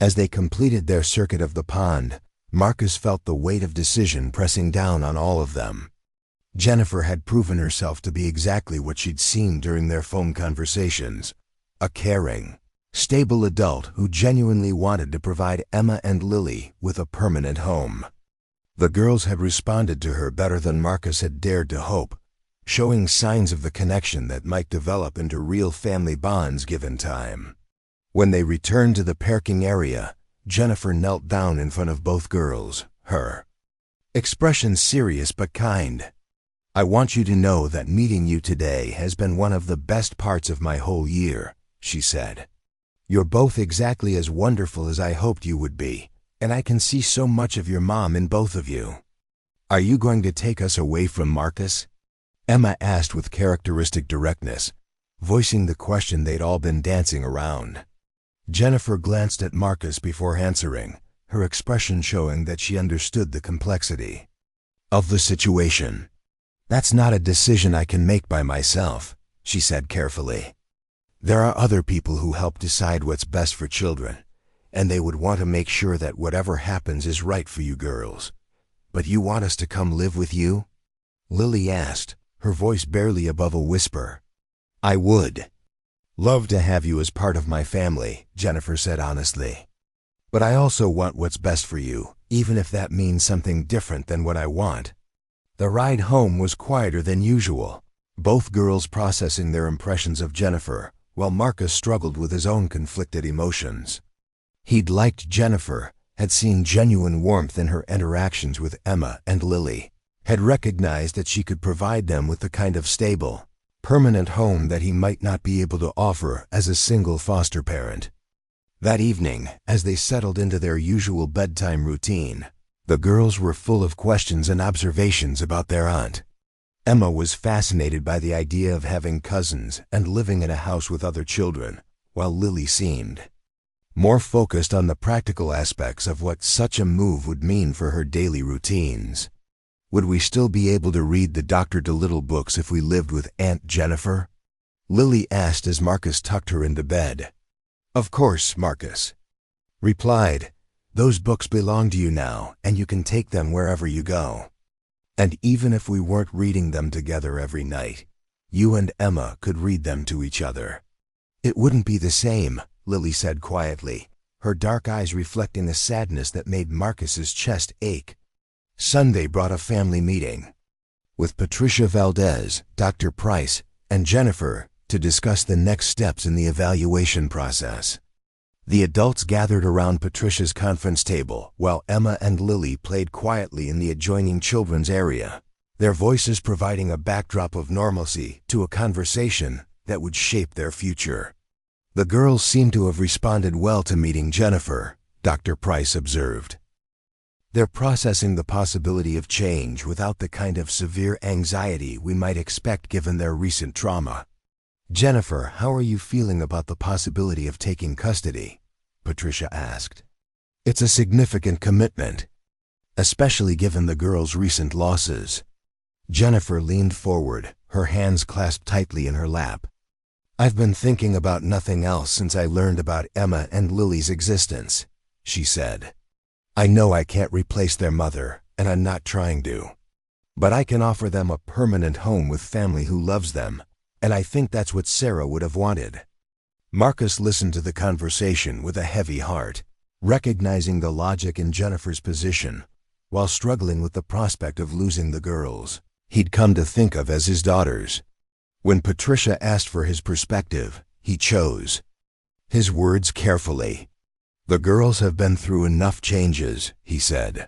S1: As they completed their circuit of the pond, Marcus felt the weight of decision pressing down on all of them. Jennifer had proven herself to be exactly what she'd seen during their phone conversations, a caring, stable adult who genuinely wanted to provide Emma and Lily with a permanent home. The girls had responded to her better than Marcus had dared to hope, showing signs of the connection that might develop into real family bonds given time. When they returned to the parking area, Jennifer knelt down in front of both girls, her expression serious but kind. "I want you to know that meeting you today has been one of the best parts of my whole year," she said. "You're both exactly as wonderful as I hoped you would be, and I can see so much of your mom in both of you." "Are you going to take us away from Marcus?" Emma asked with characteristic directness, voicing the question they'd all been dancing around. Jennifer glanced at Marcus before answering, her expression showing that she understood the complexity of the situation. "That's not a decision I can make by myself," she said carefully. "There are other people who help decide what's best for children, and they would want to make sure that whatever happens is right for you girls. But you want us to come live with you?" Lily asked, her voice barely above a whisper. "I would love to have you as part of my family," Jennifer said honestly. "But I also want what's best for you, even if that means something different than what I want." The ride home was quieter than usual, both girls processing their impressions of Jennifer, while Marcus struggled with his own conflicted emotions. He'd liked Jennifer, had seen genuine warmth in her interactions with Emma and Lily, had recognized that she could provide them with the kind of stable, permanent home that he might not be able to offer as a single foster parent. That evening, as they settled into their usual bedtime routine, the girls were full of questions and observations about their aunt. Emma was fascinated by the idea of having cousins and living in a house with other children, while Lily seemed more focused on the practical aspects of what such a move would mean for her daily routines. "Would we still be able to read the Dr. Dolittle books if we lived with Aunt Jennifer?" Lily asked as Marcus tucked her into bed. "Of course," Marcus replied. "Those books belong to you now, and you can take them wherever you go. And even if we weren't reading them together every night, you and Emma could read them to each other." "It wouldn't be the same," Lily said quietly, her dark eyes reflecting a sadness that made Marcus's chest ache. Sunday brought a family meeting, with Patricia Valdez, Dr. Price, and Jennifer to discuss the next steps in the evaluation process. The adults gathered around Patricia's conference table while Emma and Lily played quietly in the adjoining children's area, their voices providing a backdrop of normalcy to a conversation that would shape their future. "The girls seem to have responded well to meeting Jennifer," Dr. Price observed. "They're processing the possibility of change without the kind of severe anxiety we might expect given their recent trauma." "Jennifer, how are you feeling about the possibility of taking custody?" Patricia asked. "It's a significant commitment, especially given the girls' recent losses." Jennifer leaned forward, her hands clasped tightly in her lap. "I've been thinking about nothing else since I learned about Emma and Lily's existence," she said. I know I can't replace their mother, and I'm not trying to. But I can offer them a permanent home with family who loves them, and I think that's what Sarah would have wanted. Marcus listened to the conversation with a heavy heart, recognizing the logic in Jennifer's position, while struggling with the prospect of losing the girls he'd come to think of as his daughters. When Patricia asked for his perspective, he chose his words carefully. The girls have been through enough changes, he said.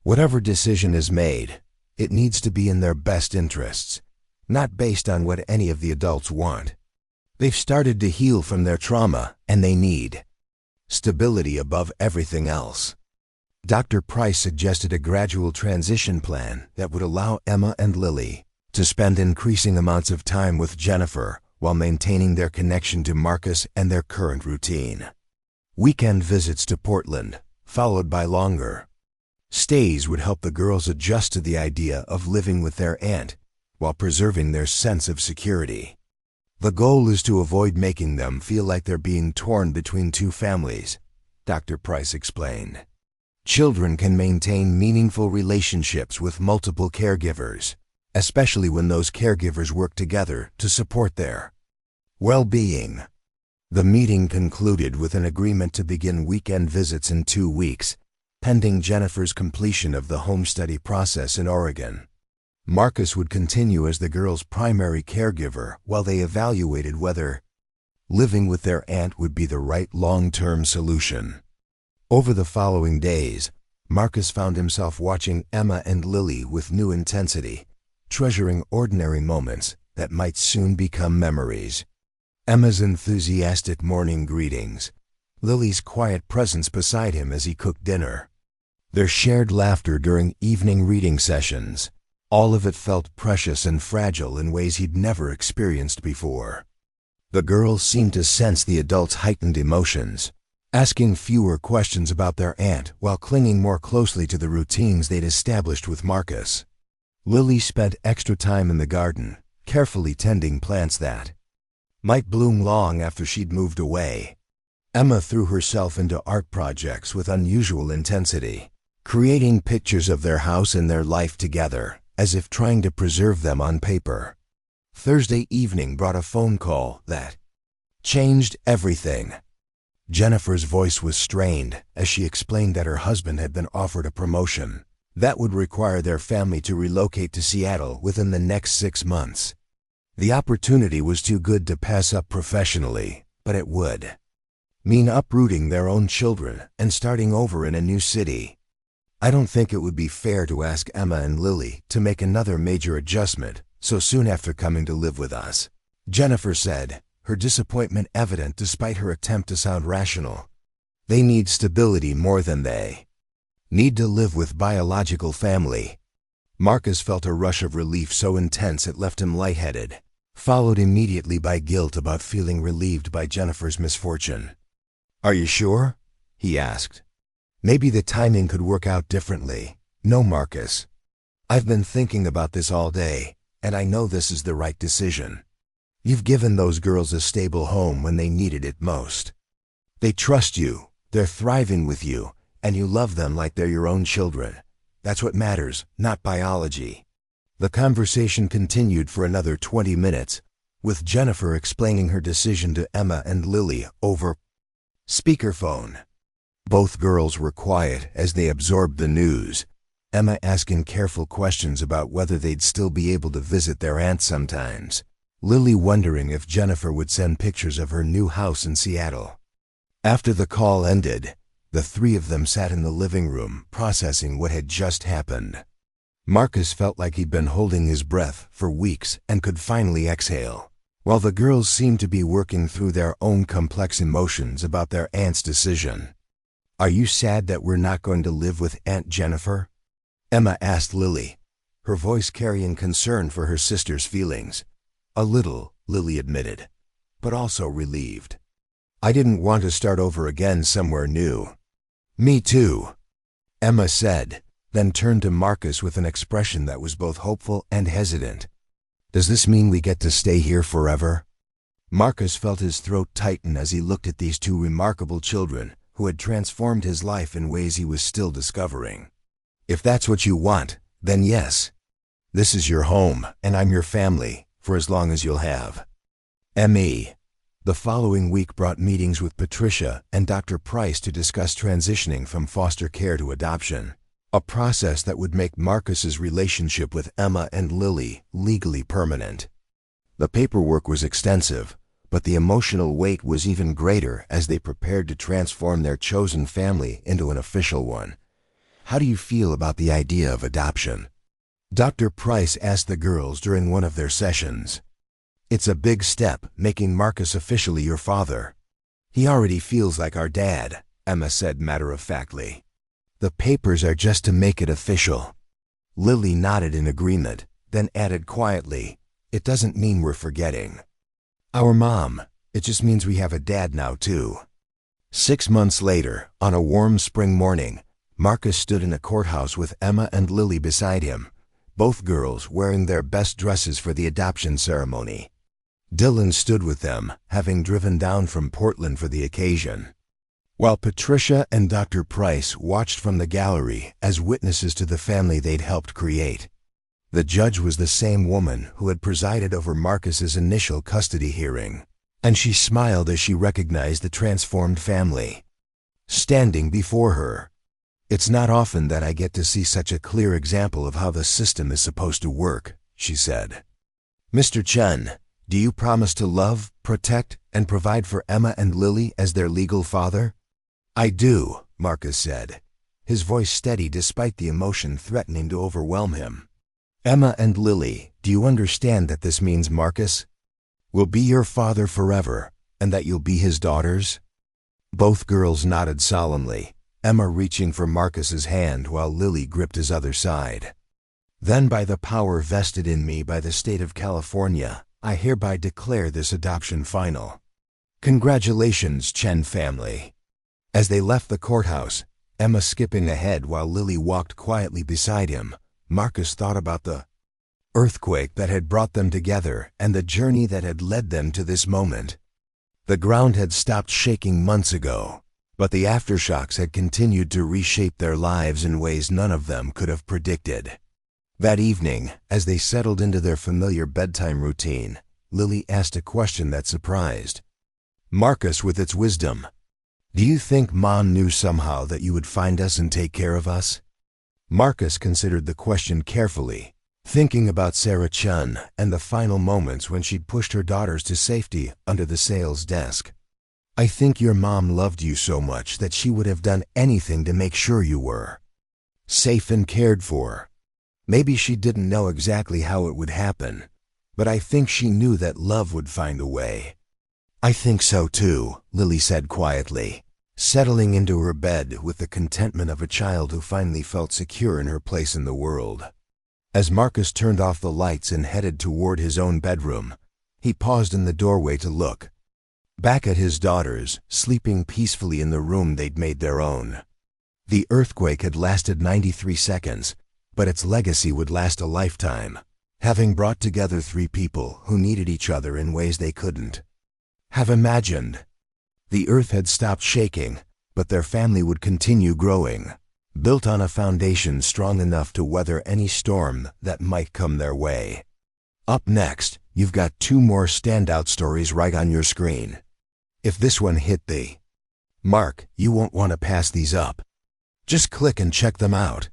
S1: Whatever decision is made, it needs to be in their best interests, not based on what any of the adults want. They've started to heal from their trauma, and they need stability above everything else. Dr. Price suggested a gradual transition plan that would allow Emma and Lily to spend increasing amounts of time with Jennifer while maintaining their connection to Marcus and their current routine. Weekend visits to Portland, followed by longer stays, would help the girls adjust to the idea of living with their aunt while preserving their sense of security. The goal is to avoid making them feel like they're being torn between two families, Dr. Price explained. Children can maintain meaningful relationships with multiple caregivers, especially when those caregivers work together to support their well-being. The meeting concluded with an agreement to begin weekend visits in 2 weeks, pending Jennifer's completion of the home study process in Oregon. Marcus would continue as the girls' primary caregiver while they evaluated whether living with their aunt would be the right long-term solution. Over the following days, Marcus found himself watching Emma and Lily with new intensity, treasuring ordinary moments that might soon become memories. Emma's enthusiastic morning greetings, Lily's quiet presence beside him as he cooked dinner, their shared laughter during evening reading sessions, all of it felt precious and fragile in ways he'd never experienced before. The girls seemed to sense the adults' heightened emotions, asking fewer questions about their aunt while clinging more closely to the routines they'd established with Marcus. Lily spent extra time in the garden, carefully tending plants that might bloom long after she'd moved away. Emma threw herself into art projects with unusual intensity, creating pictures of their house and their life together, as if trying to preserve them on paper. Thursday evening brought a phone call that changed everything. Jennifer's voice was strained as she explained that her husband had been offered a promotion that would require their family to relocate to Seattle within the next 6 months. The opportunity was too good to pass up professionally, but it would mean uprooting their own children and starting over in a new city. I don't think it would be fair to ask Emma and Lily to make another major adjustment so soon after coming to live with us, Jennifer said, her disappointment evident despite her attempt to sound rational. They need stability more than they need to live with biological family. Marcus felt a rush of relief so intense it left him lightheaded, followed immediately by guilt about feeling relieved by Jennifer's misfortune. "Are you sure?" he asked. "Maybe the timing could work out differently." "No, Marcus. I've been thinking about this all day, and I know this is the right decision. You've given those girls a stable home when they needed it most. They trust you, they're thriving with you, and you love them like they're your own children. That's what matters, not biology." The conversation continued for another 20 minutes, with Jennifer explaining her decision to Emma and Lily over speakerphone. Both girls were quiet as they absorbed the news, Emma asking careful questions about whether they'd still be able to visit their aunt sometimes, Lily wondering if Jennifer would send pictures of her new house in Seattle. After the call ended, the three of them sat in the living room processing what had just happened. Marcus felt like he'd been holding his breath for weeks and could finally exhale, while the girls seemed to be working through their own complex emotions about their aunt's decision. "Are you sad that we're not going to live with Aunt Jennifer?" Emma asked Lily, her voice carrying concern for her sister's feelings. "A little," Lily admitted, "but also relieved. I didn't want to start over again somewhere new." "Me too," Emma said, then turned to Marcus with an expression that was both hopeful and hesitant. "Does this mean we get to stay here forever?" Marcus felt his throat tighten as he looked at these two remarkable children who had transformed his life in ways he was still discovering. If that's what you want, then yes. This is your home, and I'm your family, for as long as you'll have. M.E. The following week brought meetings with Patricia and Dr. Price to discuss transitioning from foster care to adoption, a process that would make Marcus's relationship with Emma and Lily legally permanent. The paperwork was extensive, but the emotional weight was even greater as they prepared to transform their chosen family into an official one. How do you feel about the idea of adoption? Dr. Price asked the girls during one of their sessions. It's a big step, making Marcus officially your father. He already feels like our dad, Emma said matter-of-factly. The papers are just to make it official. Lily nodded in agreement, then added quietly, it doesn't mean we're forgetting our mom. It just means we have a dad now too. 6 months later, on a warm spring morning, Marcus stood in a courthouse with Emma and Lily beside him, both girls wearing their best dresses for the adoption ceremony. Dylan stood with them, having driven down from Portland for the occasion, while Patricia and Dr. Price watched from the gallery as witnesses to the family they'd helped create. The judge was the same woman who had presided over Marcus's initial custody hearing, and she smiled as she recognized the transformed family standing before her. It's not often that I get to see such a clear example of how the system is supposed to work, she said. Mr. Chen, do you promise to love, protect, and provide for Emma and Lily as their legal father? I do, Marcus said, his voice steady despite the emotion threatening to overwhelm him. Emma and Lily, do you understand that this means Marcus will be your father forever, and that you'll be his daughters? Both girls nodded solemnly, Emma reaching for Marcus's hand while Lily gripped his other side. Then by the power vested in me by the state of California, I hereby declare this adoption final. Congratulations, Chen family. As they left the courthouse, Emma skipping ahead while Lily walked quietly beside him, Marcus thought about the earthquake that had brought them together and the journey that had led them to this moment. The ground had stopped shaking months ago, but the aftershocks had continued to reshape their lives in ways none of them could have predicted. That evening, as they settled into their familiar bedtime routine, Lily asked a question that surprised Marcus with its wisdom. Do you think Mom knew somehow that you would find us and take care of us? Marcus considered the question carefully, thinking about Sarah Chun and the final moments when she'd pushed her daughters to safety under the sales desk. I think your mom loved you so much that she would have done anything to make sure you were safe and cared for. Maybe she didn't know exactly how it would happen, but I think she knew that love would find a way. I think so too, Lily said quietly, settling into her bed with the contentment of a child who finally felt secure in her place in the world. As Marcus turned off the lights and headed toward his own bedroom, he paused in the doorway to look back at his daughters, sleeping peacefully in the room they'd made their own. The earthquake had lasted 93 seconds, but its legacy would last a lifetime, having brought together 3 people who needed each other in ways they couldn't have imagined. The earth had stopped shaking, but their family would continue growing, built on a foundation strong enough to weather any storm that might come their way. Up next, you've got 2 more standout stories right on your screen. If this one hit the mark, you won't want to pass these up. Just click and check them out.